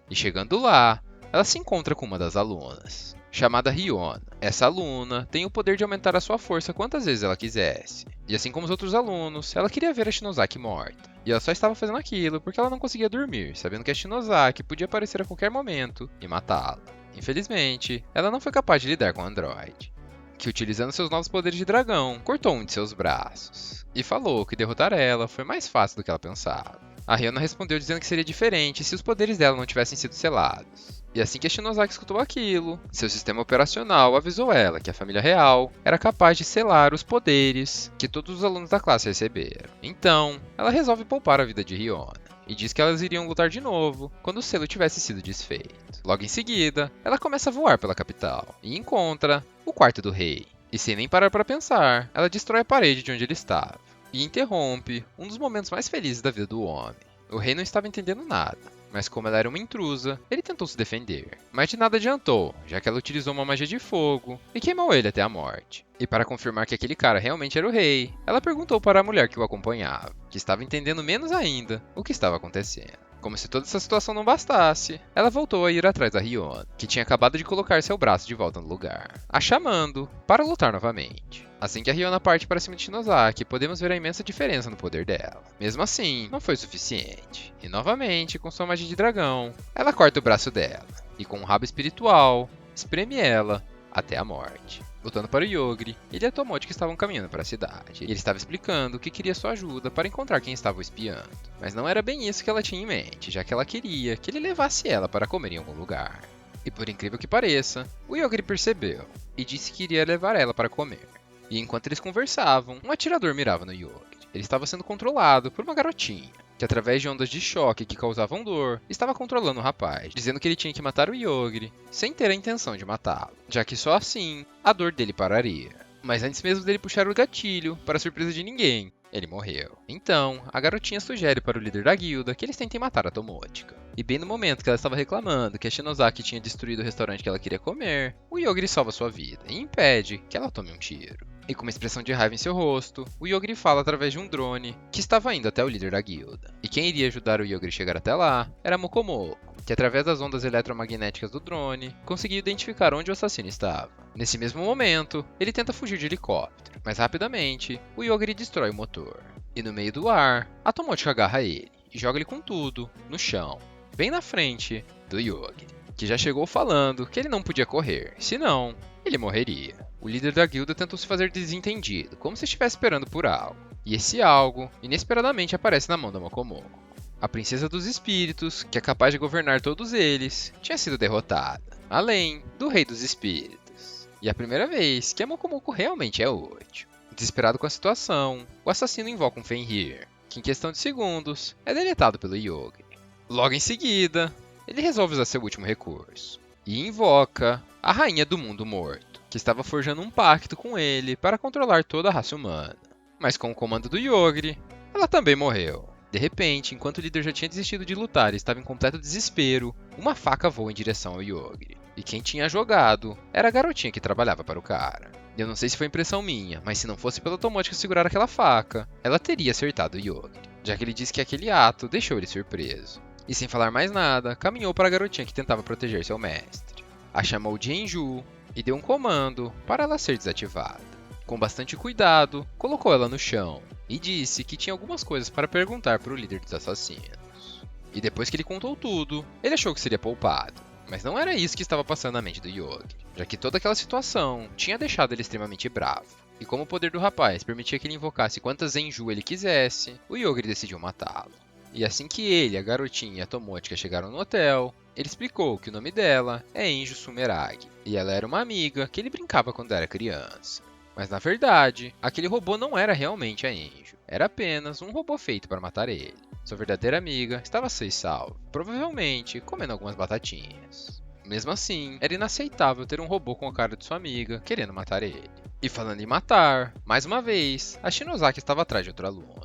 E chegando lá, ela se encontra com uma das alunas, chamada Riona. Essa aluna tem o poder de aumentar a sua força quantas vezes ela quisesse. E assim como os outros alunos, ela queria ver a Shinozaki morta. E ela só estava fazendo aquilo porque ela não conseguia dormir, sabendo que a Shinozaki podia aparecer a qualquer momento e matá-la. Infelizmente, ela não foi capaz de lidar com o androide, que utilizando seus novos poderes de dragão, cortou um de seus braços. E falou que derrotar ela foi mais fácil do que ela pensava. A Ryona respondeu dizendo que seria diferente se os poderes dela não tivessem sido selados. E assim que a Shinozaki escutou aquilo, seu sistema operacional avisou ela que a família real era capaz de selar os poderes que todos os alunos da classe receberam. Então, ela resolve poupar a vida de Ryona e diz que elas iriam lutar de novo quando o selo tivesse sido desfeito. Logo em seguida, ela começa a voar pela capital e encontra o quarto do rei. E sem nem parar para pensar, ela destrói a parede de onde ele estava e interrompe um dos momentos mais felizes da vida do homem. O rei não estava entendendo nada, mas como ela era uma intrusa, ele tentou se defender. Mas de nada adiantou, já que ela utilizou uma magia de fogo e queimou ele até a morte. E para confirmar que aquele cara realmente era o rei, ela perguntou para a mulher que o acompanhava, que estava entendendo menos ainda o que estava acontecendo. Como se toda essa situação não bastasse, ela voltou a ir atrás da Ryona, que tinha acabado de colocar seu braço de volta no lugar, a chamando para lutar novamente. Assim que a Ryona parte para cima de Shinozaki, podemos ver a imensa diferença no poder dela. Mesmo assim, não foi o suficiente. E novamente, com sua magia de dragão, ela corta o braço dela, e com um rabo espiritual, espreme ela até a morte. Voltando para o Yogri, ele e a Tomochi que estavam caminhando para a cidade. E ele estava explicando que queria sua ajuda para encontrar quem estava o espiando. Mas não era bem isso que ela tinha em mente, já que ela queria que ele levasse ela para comer em algum lugar. E por incrível que pareça, o Yogri percebeu e disse que iria levar ela para comer. E enquanto eles conversavam, um atirador mirava no Yogri. Ele estava sendo controlado por uma garotinha, que através de ondas de choque que causavam dor, estava controlando o rapaz, dizendo que ele tinha que matar o Yogri, sem ter a intenção de matá-lo, já que só assim a dor dele pararia. Mas antes mesmo dele puxar o gatilho, para surpresa de ninguém, ele morreu. Então, a garotinha sugere para o líder da guilda que eles tentem matar a Tomochi. E bem no momento que ela estava reclamando que a Shinozaki tinha destruído o restaurante que ela queria comer, o Yogri salva sua vida e impede que ela tome um tiro. E com uma expressão de raiva em seu rosto, o Yogri fala através de um drone que estava indo até o líder da guilda. E quem iria ajudar o Yogri a chegar até lá era Mokomoko, que através das ondas eletromagnéticas do drone, conseguiu identificar onde o assassino estava. Nesse mesmo momento, ele tenta fugir de helicóptero, mas rapidamente, o Yogri destrói o motor. E no meio do ar, a Tomochi agarra ele e joga ele com tudo no chão, bem na frente do Yogri, que já chegou falando que ele não podia correr, senão ele morreria. O líder da guilda tentou se fazer desentendido, como se estivesse esperando por algo. E esse algo, inesperadamente, aparece na mão da Mokomoko. A princesa dos espíritos, que é capaz de governar todos eles, tinha sido derrotada, além do rei dos espíritos. E é a primeira vez que a Mokomoko realmente é útil. Desesperado com a situação, o assassino invoca um Fenrir, que em questão de segundos é deletado pelo Yogri. Logo em seguida, ele resolve usar seu último recurso e invoca a Rainha do Mundo Morto, que estava forjando um pacto com ele para controlar toda a raça humana. Mas com o comando do Yogri, ela também morreu. De repente, enquanto o líder já tinha desistido de lutar e estava em completo desespero, uma faca voa em direção ao Yogri. E quem tinha jogado era a garotinha que trabalhava para o cara. E eu não sei se foi impressão minha, mas se não fosse pela Tomochi segurar aquela faca, ela teria acertado o Yogri, já que ele disse que aquele ato deixou ele surpreso. E sem falar mais nada, caminhou para a garotinha que tentava proteger seu mestre. A chamou de Enju e deu um comando para ela ser desativada. Com bastante cuidado, colocou ela no chão e disse que tinha algumas coisas para perguntar para o líder dos assassinos. E depois que ele contou tudo, ele achou que seria poupado. Mas não era isso que estava passando na mente do Yogri, já que toda aquela situação tinha deixado ele extremamente bravo. E como o poder do rapaz permitia que ele invocasse quantas Enju ele quisesse, o Yogri decidiu matá-lo. E assim que ele, a garotinha e a Tomochi chegaram no hotel, ele explicou que o nome dela é Enju Sumeragi, e ela era uma amiga que ele brincava quando era criança. Mas na verdade, aquele robô não era realmente a Enju, era apenas um robô feito para matar ele. Sua verdadeira amiga estava safe e salva, provavelmente comendo algumas batatinhas. Mesmo assim, era inaceitável ter um robô com a cara de sua amiga querendo matar ele. E falando em matar, mais uma vez, a Shinozaki estava atrás de outro aluno.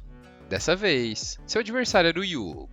Dessa vez, seu adversário era o Yugo.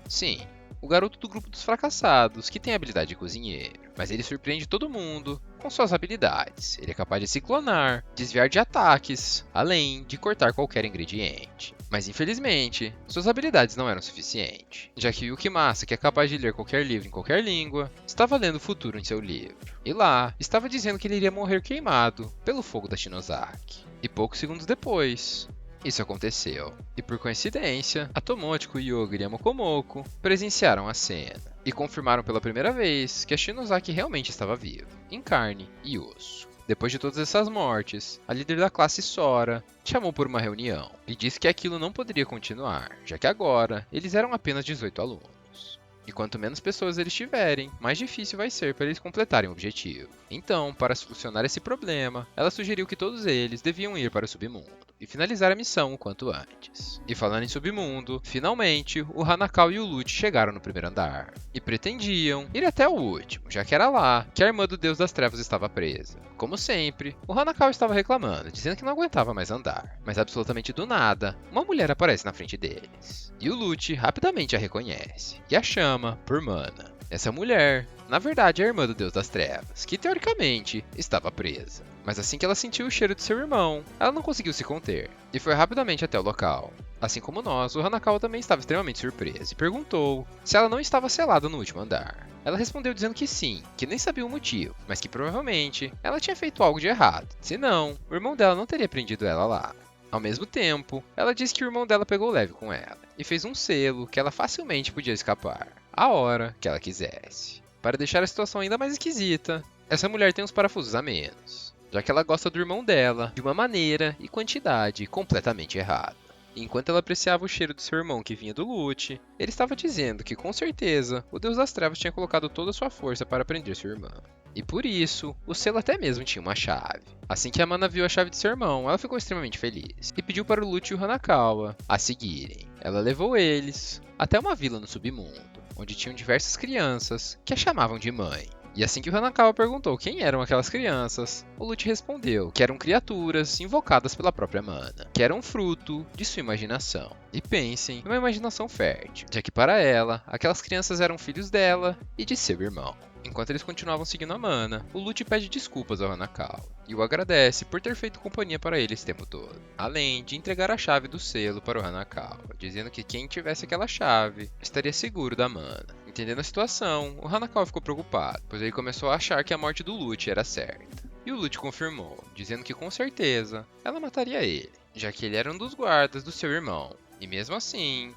Sim, o garoto do grupo dos fracassados, que tem a habilidade de cozinheiro. Mas ele surpreende todo mundo com suas habilidades. Ele é capaz de se clonar, desviar de ataques, além de cortar qualquer ingrediente. Mas infelizmente, suas habilidades não eram suficientes, já que Yukimasa, que é capaz de ler qualquer livro em qualquer língua, estava lendo o futuro em seu livro. E lá, estava dizendo que ele iria morrer queimado pelo fogo da Shinozaki. E poucos segundos depois, isso aconteceu. E por coincidência, a Tomochi, o Yogri e a Mokomoko presenciaram a cena e confirmaram pela primeira vez que a Shinozaki realmente estava viva, em carne e osso. Depois de todas essas mortes, a líder da classe Sora chamou por uma reunião e disse que aquilo não poderia continuar, já que agora eles eram apenas 18 alunos. E quanto menos pessoas eles tiverem, mais difícil vai ser para eles completarem o objetivo. Então, para solucionar esse problema, ela sugeriu que todos eles deviam ir para o submundo e finalizar a missão o quanto antes. E falando em submundo, finalmente o Hanakao e o Lute chegaram no primeiro andar e pretendiam ir até o último, já que era lá que a irmã do Deus das Trevas estava presa. Como sempre, o Hanakao estava reclamando, dizendo que não aguentava mais andar, mas absolutamente do nada, uma mulher aparece na frente deles. E o Lute rapidamente a reconhece e a chama por Mana. Essa mulher, na verdade, é a irmã do Deus das Trevas, que teoricamente estava presa. Mas assim que ela sentiu o cheiro de seu irmão, ela não conseguiu se conter e foi rapidamente até o local. Assim como nós, o Hanakao também estava extremamente surpreso e perguntou se ela não estava selada no último andar. Ela respondeu dizendo que sim, que nem sabia o motivo, mas que provavelmente ela tinha feito algo de errado. Senão, o irmão dela não teria prendido ela lá. Ao mesmo tempo, ela disse que o irmão dela pegou leve com ela e fez um selo que ela facilmente podia escapar, a hora que ela quisesse. Para deixar a situação ainda mais esquisita, essa mulher tem uns parafusos a menos, já que ela gosta do irmão dela de uma maneira e quantidade completamente errada. Enquanto ela apreciava o cheiro do seu irmão que vinha do Lute, ele estava dizendo que com certeza o Deus das Trevas tinha colocado toda a sua força para prender sua irmã. E por isso, o selo até mesmo tinha uma chave. Assim que a Mana viu a chave de seu irmão, ela ficou extremamente feliz e pediu para o Lute e o Hanakawa a seguirem. Ela levou eles até uma vila no submundo, onde tinham diversas crianças que a chamavam de mãe. E assim que o Hanakawa perguntou quem eram aquelas crianças, o Lute respondeu que eram criaturas invocadas pela própria Mana, que eram fruto de sua imaginação. E pensem numa imaginação fértil, já que para ela, aquelas crianças eram filhos dela e de seu irmão. Enquanto eles continuavam seguindo a Mana, o Lute pede desculpas ao Hanakawa e o agradece por ter feito companhia para ele esse tempo todo, além de entregar a chave do selo para o Hanakawa, dizendo que quem tivesse aquela chave estaria seguro da Mana. Entendendo a situação, o Hanakawa ficou preocupado, pois ele começou a achar que a morte do Lute era certa. E o Lute confirmou, dizendo que com certeza ela mataria ele, já que ele era um dos guardas do seu irmão, e mesmo assim,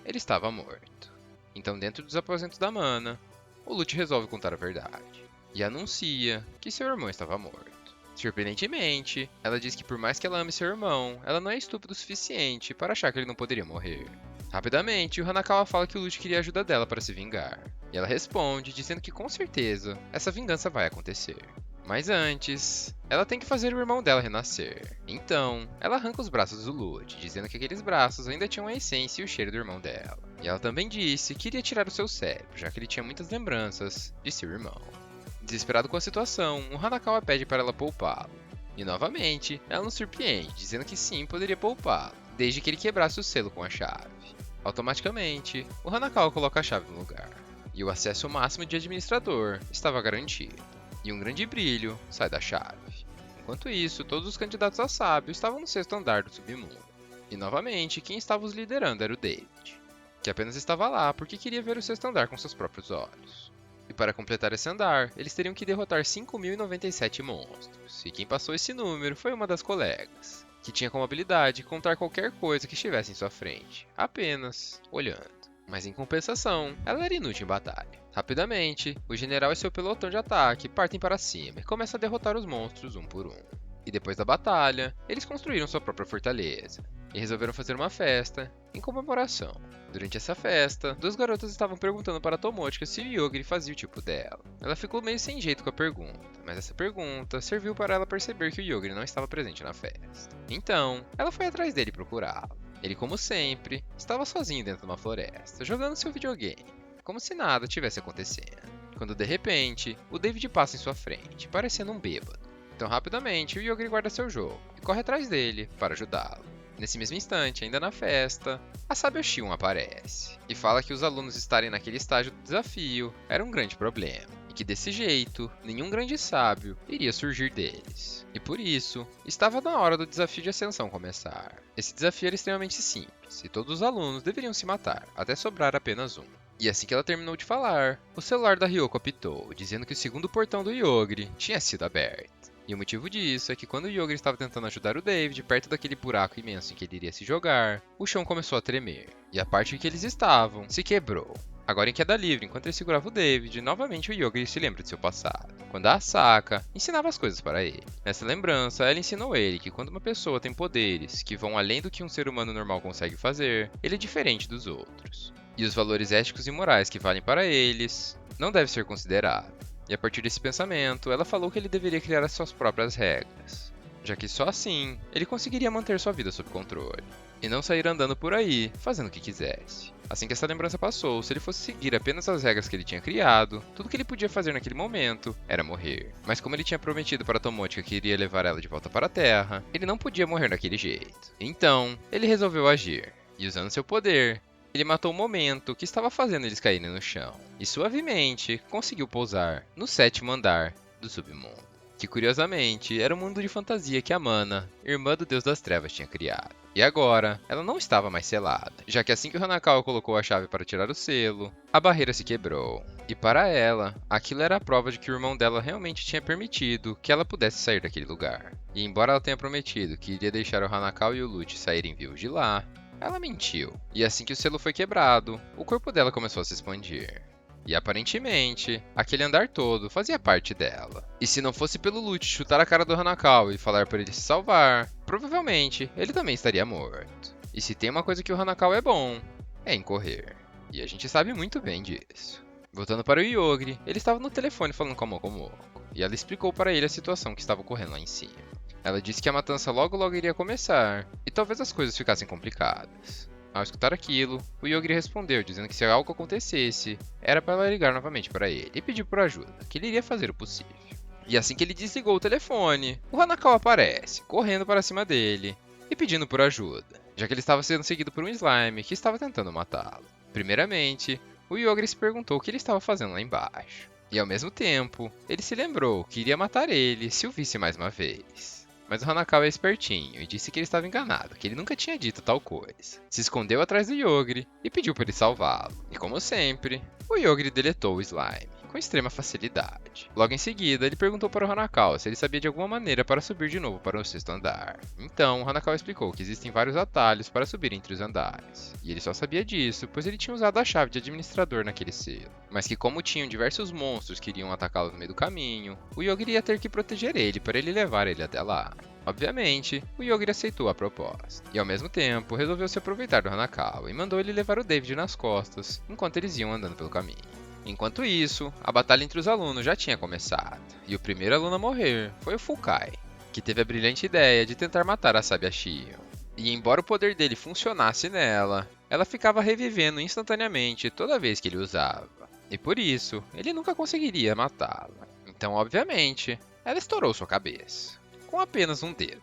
ele estava morto. Então, dentro dos aposentos da Mana, o Lute resolve contar a verdade e anuncia que seu irmão estava morto. Surpreendentemente, ela diz que por mais que ela ame seu irmão, ela não é estúpida o suficiente para achar que ele não poderia morrer. Rapidamente, o Hanakawa fala que o Lute queria a ajuda dela para se vingar, e ela responde dizendo que com certeza essa vingança vai acontecer. Mas antes, ela tem que fazer o irmão dela renascer. Então, ela arranca os braços do Lute, dizendo que aqueles braços ainda tinham a essência e o cheiro do irmão dela. E ela também disse que iria tirar o seu cérebro, já que ele tinha muitas lembranças de seu irmão. Desesperado com a situação, o Hanakawa pede para ela poupá-lo. E novamente, ela nos surpreende, dizendo que sim, poderia poupá-lo, desde que ele quebrasse o selo com a chave. Automaticamente, o Hanakawa coloca a chave no lugar, e o acesso máximo de administrador estava garantido. E um grande brilho sai da chave. Enquanto isso, todos os candidatos a sábio estavam no sexto andar do submundo. E novamente, quem estava os liderando era o David, que apenas estava lá porque queria ver o sexto andar com seus próprios olhos. E para completar esse andar, eles teriam que derrotar 5.097 monstros, e quem passou esse número foi uma das colegas, que tinha como habilidade contar qualquer coisa que estivesse em sua frente, apenas olhando. Mas em compensação, ela era inútil em batalha. Rapidamente, o general e seu pelotão de ataque partem para cima e começam a derrotar os monstros um por um. E depois da batalha, eles construíram sua própria fortaleza e resolveram fazer uma festa em comemoração. Durante essa festa, duas garotas estavam perguntando para Tomochika se o Yogiri fazia o tipo dela. Ela ficou meio sem jeito com a pergunta, mas essa pergunta serviu para ela perceber que o Yogiri não estava presente na festa. Então, ela foi atrás dele procurá-lo. Ele, como sempre, estava sozinho dentro de uma floresta, jogando seu videogame, como se nada tivesse acontecendo. Quando de repente, o David passa em sua frente, parecendo um bêbado. Então, rapidamente, o Yogiri guarda seu jogo e corre atrás dele para ajudá-lo. Nesse mesmo instante, ainda na festa, a sábia Shion aparece e fala que os alunos estarem naquele estágio do desafio era um grande problema, e que desse jeito, nenhum grande sábio iria surgir deles. E por isso, estava na hora do desafio de ascensão começar. Esse desafio era extremamente simples, e todos os alunos deveriam se matar, até sobrar apenas um. E assim que ela terminou de falar, o celular da Ryoko apitou, dizendo que o segundo portão do Yogiri tinha sido aberto. E o motivo disso é que quando o Yogiri estava tentando ajudar o David perto daquele buraco imenso em que ele iria se jogar, o chão começou a tremer, e a parte em que eles estavam se quebrou. Agora em queda livre, enquanto ele segurava o David, novamente o Yogiri se lembra de seu passado. quando a Asaka ensinava as coisas para ele. Nessa lembrança, ela ensinou ele que quando uma pessoa tem poderes que vão além do que um ser humano normal consegue fazer, ele é diferente dos outros. E os valores éticos e morais que valem para eles não devem ser considerados. E a partir desse pensamento, ela falou que ele deveria criar as suas próprias regras, já que só assim ele conseguiria manter sua vida sob controle, e não sair andando por aí, fazendo o que quisesse. Assim que essa lembrança passou, se ele fosse seguir apenas as regras que ele tinha criado, tudo que ele podia fazer naquele momento era morrer. Mas como ele tinha prometido para Tomotika que iria levar ela de volta para a Terra, ele não podia morrer daquele jeito. Então, ele resolveu agir, e usando seu poder, ele matou o momento que estava fazendo eles caírem no chão, e suavemente conseguiu pousar no 7º andar do submundo, que curiosamente era o mundo de fantasia que a Mana, irmã do Deus das Trevas, tinha criado. E agora, ela não estava mais selada, já que assim que o Hanakawa colocou a chave para tirar o selo, a barreira se quebrou. E para ela, aquilo era a prova de que o irmão dela realmente tinha permitido que ela pudesse sair daquele lugar. E embora ela tenha prometido que iria deixar o Hanakawa e o Lute saírem vivos de lá, ela mentiu. E assim que o selo foi quebrado, o corpo dela começou a se expandir. E aparentemente, aquele andar todo fazia parte dela. E se não fosse pelo Lute chutar a cara do Hanakawa e falar para ele se salvar, provavelmente ele também estaria morto. E se tem uma coisa que o Hanakawa é bom, é em correr. E a gente sabe muito bem disso. Voltando para o Hyogre, ele estava no telefone falando com a Mokomoko, e ela explicou para ele a situação que estava ocorrendo lá em cima. Ela disse que a matança logo iria começar, e talvez as coisas ficassem complicadas. Ao escutar aquilo, o Hyogre respondeu, dizendo que se algo acontecesse, era para ela ligar novamente para ele e pedir por ajuda, que ele iria fazer o possível. E assim que ele desligou o telefone, o Hanakawa aparece, correndo para cima dele e pedindo por ajuda, já que ele estava sendo seguido por um slime que estava tentando matá-lo. Primeiramente, o Hyogre se perguntou o que ele estava fazendo lá embaixo, e ao mesmo tempo, ele se lembrou que iria matar ele se o visse mais uma vez. Mas o Hanakawa é espertinho e disse que ele estava enganado, que ele nunca tinha dito tal coisa. Se escondeu atrás do Hyogre e pediu para ele salvá-lo. E como sempre, o Hyogre deletou o slime, com extrema facilidade. Logo em seguida, ele perguntou para o Hanakawa se ele sabia de alguma maneira para subir de novo para o 6º andar. Então, o Hanakawa explicou que existem vários atalhos para subir entre os andares. E ele só sabia disso, pois ele tinha usado a chave de administrador naquele selo. Mas que como tinham diversos monstros que iriam atacá-lo no meio do caminho, o Hyogre ia ter que proteger ele para ele levar ele até lá. Obviamente, o Hyogre aceitou a proposta, e ao mesmo tempo resolveu se aproveitar do Hanakawa e mandou ele levar o David nas costas, enquanto eles iam andando pelo caminho. Enquanto isso, a batalha entre os alunos já tinha começado, e o primeiro aluno a morrer foi o Fukai, que teve a brilhante ideia de tentar matar a Sábia Shion. E embora o poder dele funcionasse nela, ela ficava revivendo instantaneamente toda vez que ele usava, e por isso, ele nunca conseguiria matá-la. Então, obviamente, ela estourou sua cabeça, com apenas um dedo,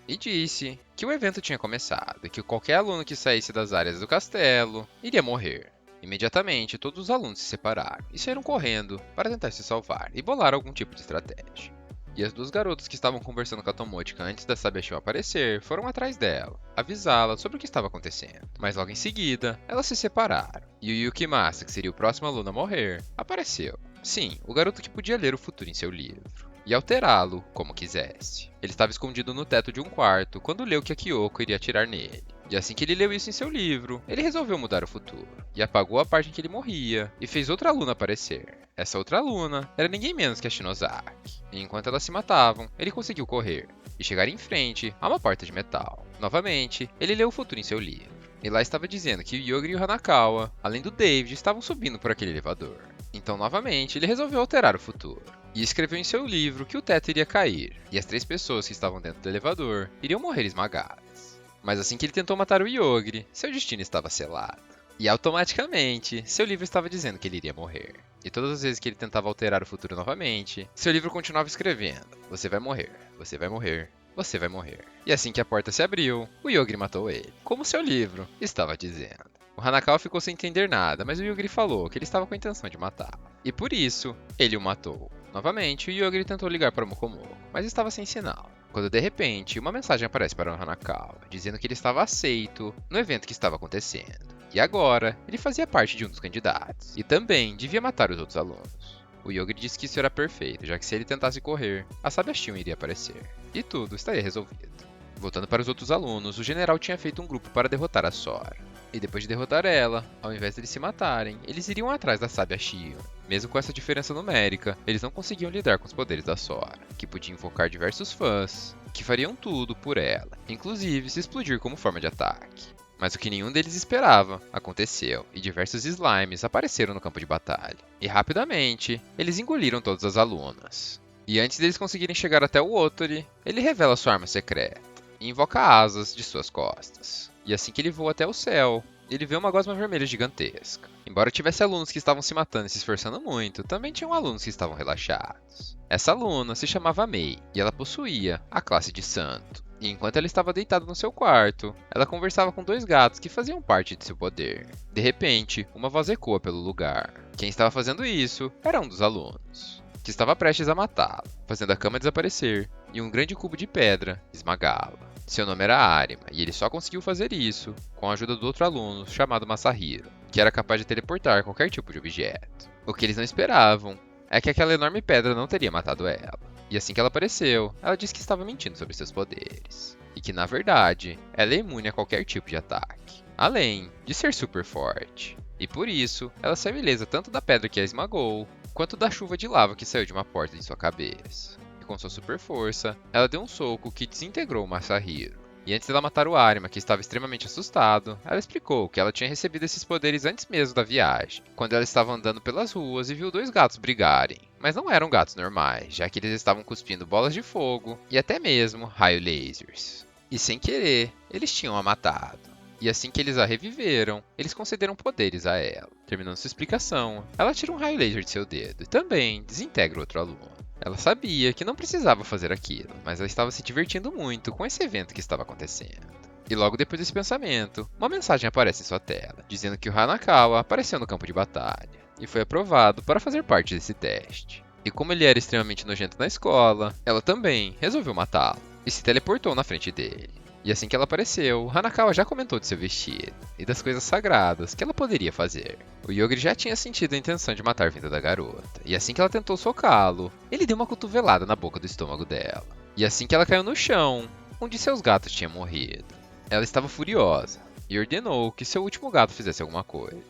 e disse que o evento tinha começado e que qualquer aluno que saísse das áreas do castelo iria morrer. Imediatamente, todos os alunos se separaram e saíram correndo para tentar se salvar e bolar algum tipo de estratégia. E as duas garotas que estavam conversando com a Tomotika antes da Sábia Shion aparecer foram atrás dela, avisá-la sobre o que estava acontecendo. Mas logo em seguida, elas se separaram, e o Yukimasa, que seria o próximo aluno a morrer, apareceu. Sim, o garoto que podia ler o futuro em seu livro e alterá-lo como quisesse. Ele estava escondido no teto de um quarto quando leu que a Kyoko iria atirar nele. E assim que ele leu isso em seu livro, ele resolveu mudar o futuro, e apagou a parte em que ele morria, e fez outra aluna aparecer. Essa outra aluna era ninguém menos que a Shinozaki, e enquanto elas se matavam, ele conseguiu correr, e chegar em frente a uma porta de metal. Novamente, ele leu o futuro em seu livro, e lá estava dizendo que o Hyogre e o Hanakawa, além do David, estavam subindo por aquele elevador. Então, novamente, ele resolveu alterar o futuro, e escreveu em seu livro que o teto iria cair, e as 3 pessoas que estavam dentro do elevador iriam morrer esmagadas. Mas assim que ele tentou matar o Hyogre, seu destino estava selado. E automaticamente, seu livro estava dizendo que ele iria morrer. E todas as vezes que ele tentava alterar o futuro novamente, seu livro continuava escrevendo: você vai morrer, você vai morrer, você vai morrer. E assim que a porta se abriu, o Hyogre matou ele, como seu livro estava dizendo. O Hanakawa ficou sem entender nada, mas o Hyogre falou que ele estava com a intenção de matá-lo. E por isso, ele o matou. Novamente, o Hyogre tentou ligar para o Mokomoko, mas estava sem sinal. Quando de repente, uma mensagem aparece para o Hanakawa, dizendo que ele estava aceito no evento que estava acontecendo. E agora, ele fazia parte de um dos candidatos, e também devia matar os outros alunos. O Hyogre disse que isso era perfeito, já que se ele tentasse correr, a Sábia Shion iria aparecer, e tudo estaria resolvido. Voltando para os outros alunos, o general tinha feito um grupo para derrotar a Sora. E depois de derrotar ela, ao invés de eles se matarem, eles iriam atrás da sábia Shion. Mesmo com essa diferença numérica, eles não conseguiam lidar com os poderes da Sora, que podia invocar diversos fãs, que fariam tudo por ela, inclusive se explodir como forma de ataque. Mas o que nenhum deles esperava aconteceu, e diversos slimes apareceram no campo de batalha. E rapidamente, eles engoliram todas as alunas. E antes deles conseguirem chegar até o Otori, ele revela sua arma secreta, e invoca asas de suas costas. E assim que ele voa até o céu, ele vê uma gosma vermelha gigantesca. Embora tivesse alunos que estavam se matando e se esforçando muito, também tinham alunos que estavam relaxados. Essa aluna se chamava Mei, e ela possuía a classe de santo. E enquanto ela estava deitada no seu quarto, ela conversava com dois gatos que faziam parte de seu poder. De repente, uma voz ecoa pelo lugar. Quem estava fazendo isso era um dos alunos, que estava prestes a matá-lo, fazendo a cama desaparecer e um grande cubo de pedra esmagá-la. Seu nome era Arima, e ele só conseguiu fazer isso com a ajuda do outro aluno chamado Masahiro, que era capaz de teleportar qualquer tipo de objeto. O que eles não esperavam é que aquela enorme pedra não teria matado ela. E assim que ela apareceu, ela disse que estava mentindo sobre seus poderes. E que, na verdade, ela é imune a qualquer tipo de ataque, além de ser super forte. E por isso, ela saiu ilesa tanto da pedra que a esmagou, quanto da chuva de lava que saiu de uma porta em sua cabeça. E com sua super força, ela deu um soco que desintegrou o Masahiro. E antes dela matar o Arima, que estava extremamente assustado, ela explicou que ela tinha recebido esses poderes antes mesmo da viagem, quando ela estava andando pelas ruas e viu dois gatos brigarem. Mas não eram gatos normais, já que eles estavam cuspindo bolas de fogo e até mesmo raio lasers. E sem querer, eles tinham a matado. E assim que eles a reviveram, eles concederam poderes a ela. Terminando sua explicação, ela tira um raio laser de seu dedo e também desintegra outro aluno. Ela sabia que não precisava fazer aquilo, mas ela estava se divertindo muito com esse evento que estava acontecendo. E logo depois desse pensamento, uma mensagem aparece em sua tela, dizendo que o Hanakawa apareceu no campo de batalha e foi aprovado para fazer parte desse teste. E como ele era extremamente nojento na escola, ela também resolveu matá-lo e se teleportou na frente dele. E assim que ela apareceu, Hanakawa já comentou de seu vestido e das coisas sagradas que ela poderia fazer. O Yogiri já tinha sentido a intenção de matar a vinda da garota, e assim que ela tentou socá-lo, ele deu uma cotovelada na boca do estômago dela. E assim que ela caiu no chão, um de seus gatos tinha morrido. Ela estava furiosa e ordenou que seu último gato fizesse alguma coisa.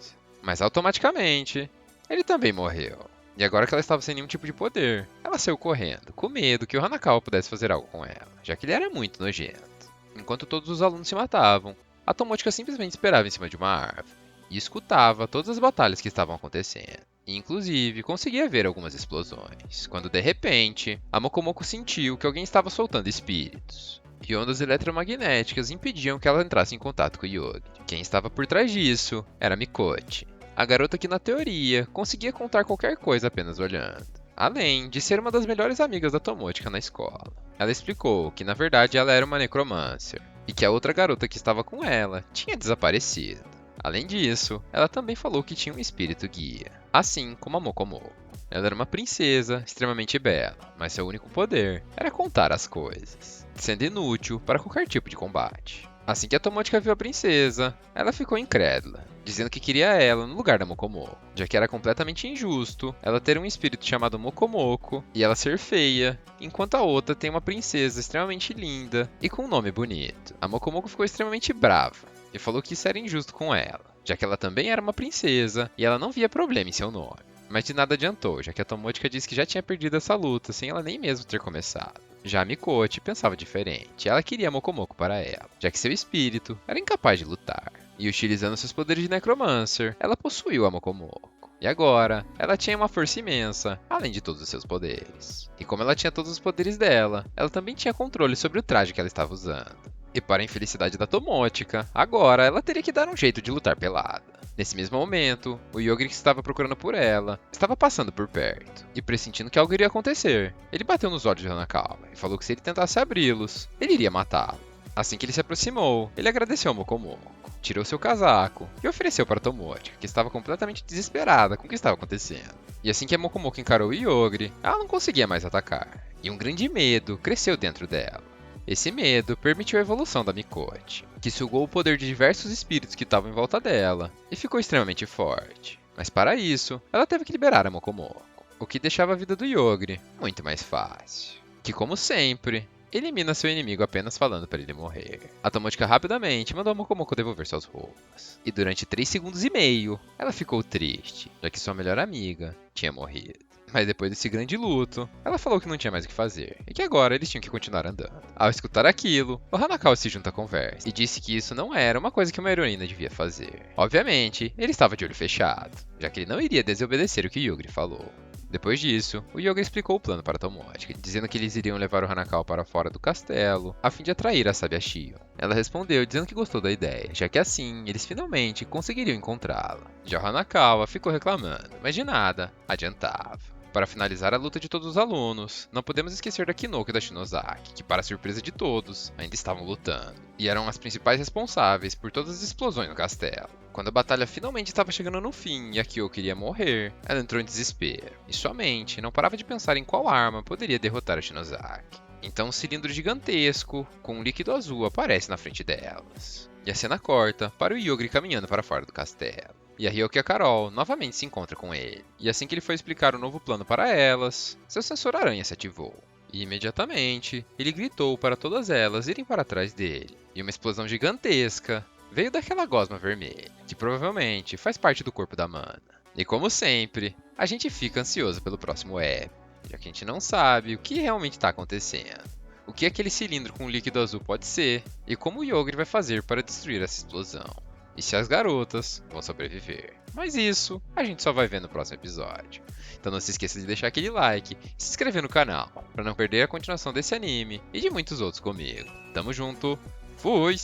Mas automaticamente, ele também morreu. E agora que ela estava sem nenhum tipo de poder, ela saiu correndo, com medo que o Hanakawa pudesse fazer algo com ela, já que ele era muito nojento. Enquanto todos os alunos se matavam, a Tomochika simplesmente esperava em cima de uma árvore e escutava todas as batalhas que estavam acontecendo. E inclusive conseguia ver algumas explosões, quando de repente, a Mokomoko sentiu que alguém estava soltando espíritos. E ondas eletromagnéticas impediam que ela entrasse em contato com Yogiri. Quem estava por trás disso era Mikochi, a garota que na teoria conseguia contar qualquer coisa apenas olhando, além de ser uma das melhores amigas da Tomochika na escola. Ela explicou que na verdade ela era uma necromancer, e que a outra garota que estava com ela tinha desaparecido. Além disso, ela também falou que tinha um espírito guia, assim como a Mokomoko. Ela era uma princesa extremamente bela, mas seu único poder era contar as coisas, sendo inútil para qualquer tipo de combate. Assim que a Tomochika viu a princesa, ela ficou incrédula, dizendo que queria ela no lugar da Mokomoko, já que era completamente injusto ela ter um espírito chamado Mokomoko e ela ser feia, enquanto a outra tem uma princesa extremamente linda e com um nome bonito. A Mokomoko ficou extremamente brava e falou que isso era injusto com ela, já que ela também era uma princesa e ela não via problema em seu nome. Mas de nada adiantou, já que a Tomochika disse que já tinha perdido essa luta sem ela nem mesmo ter começado. Já a Mikochi pensava diferente, ela queria a Mokomoko para ela, já que seu espírito era incapaz de lutar. E utilizando seus poderes de Necromancer, ela possuiu a Mokomoko. E agora, ela tinha uma força imensa, além de todos os seus poderes. E como ela tinha todos os poderes dela, ela também tinha controle sobre o traje que ela estava usando. E para a infelicidade da Tomochika, agora ela teria que dar um jeito de lutar pelada. Nesse mesmo momento, o Yogiri que estava procurando por ela estava passando por perto, e pressentindo que algo iria acontecer, ele bateu nos olhos de Hanakawa e falou que se ele tentasse abri-los, ele iria matá-lo. Assim que ele se aproximou, ele agradeceu a Mokomoko, tirou seu casaco e ofereceu para Tomochika, que estava completamente desesperada com o que estava acontecendo. E assim que a Mokomoko encarou o Yogiri, ela não conseguia mais atacar, e um grande medo cresceu dentro dela. Esse medo permitiu a evolução da Mikochi, que sugou o poder de diversos espíritos que estavam em volta dela e ficou extremamente forte. Mas para isso, ela teve que liberar a Mokomoko, o que deixava a vida do Yogiri muito mais fácil. Que como sempre, elimina seu inimigo apenas falando para ele morrer. A Tomotica rapidamente mandou a Mokomoko devolver suas roupas. E durante 3 segundos e meio, ela ficou triste, já que sua melhor amiga tinha morrido. Mas depois desse grande luto, ela falou que não tinha mais o que fazer, e que agora eles tinham que continuar andando. Ao escutar aquilo, o Hanakawa se junta à conversa, e disse que isso não era uma coisa que uma heroína devia fazer. Obviamente, ele estava de olho fechado, já que ele não iria desobedecer o que Yugiri falou. Depois disso, o Yoga explicou o plano para Tomotica, dizendo que eles iriam levar o Hanakawa para fora do castelo, a fim de atrair a sábia Shion. Ela respondeu dizendo que gostou da ideia, já que assim eles finalmente conseguiriam encontrá-la. Já o Hanakawa ficou reclamando, mas de nada adiantava. Para finalizar a luta de todos os alunos, não podemos esquecer da Kinoko e da Shinozaki, que para surpresa de todos, ainda estavam lutando, e eram as principais responsáveis por todas as explosões no castelo. Quando a batalha finalmente estava chegando no fim e a Kyo queria morrer, ela entrou em desespero, e sua mente não parava de pensar em qual arma poderia derrotar a Shinozaki. Então um cilindro gigantesco, com um líquido azul, aparece na frente delas. E a cena corta para o Yogiri caminhando para fora do castelo. E a Ryoki e a Carol novamente se encontram com ele. E assim que ele foi explicar o novo plano para elas, seu sensor aranha se ativou. E imediatamente, ele gritou para todas elas irem para trás dele. E uma explosão gigantesca veio daquela gosma vermelha, que provavelmente faz parte do corpo da Mana. E como sempre, a gente fica ansioso pelo próximo EP, já que a gente não sabe o que realmente está acontecendo. O que aquele cilindro com líquido azul pode ser, e como o Yogiri vai fazer para destruir essa explosão. E se as garotas vão sobreviver. Mas isso a gente só vai ver no próximo episódio. Então não se esqueça de deixar aquele like e se inscrever no canal, para não perder a continuação desse anime e de muitos outros comigo. Tamo junto, fui!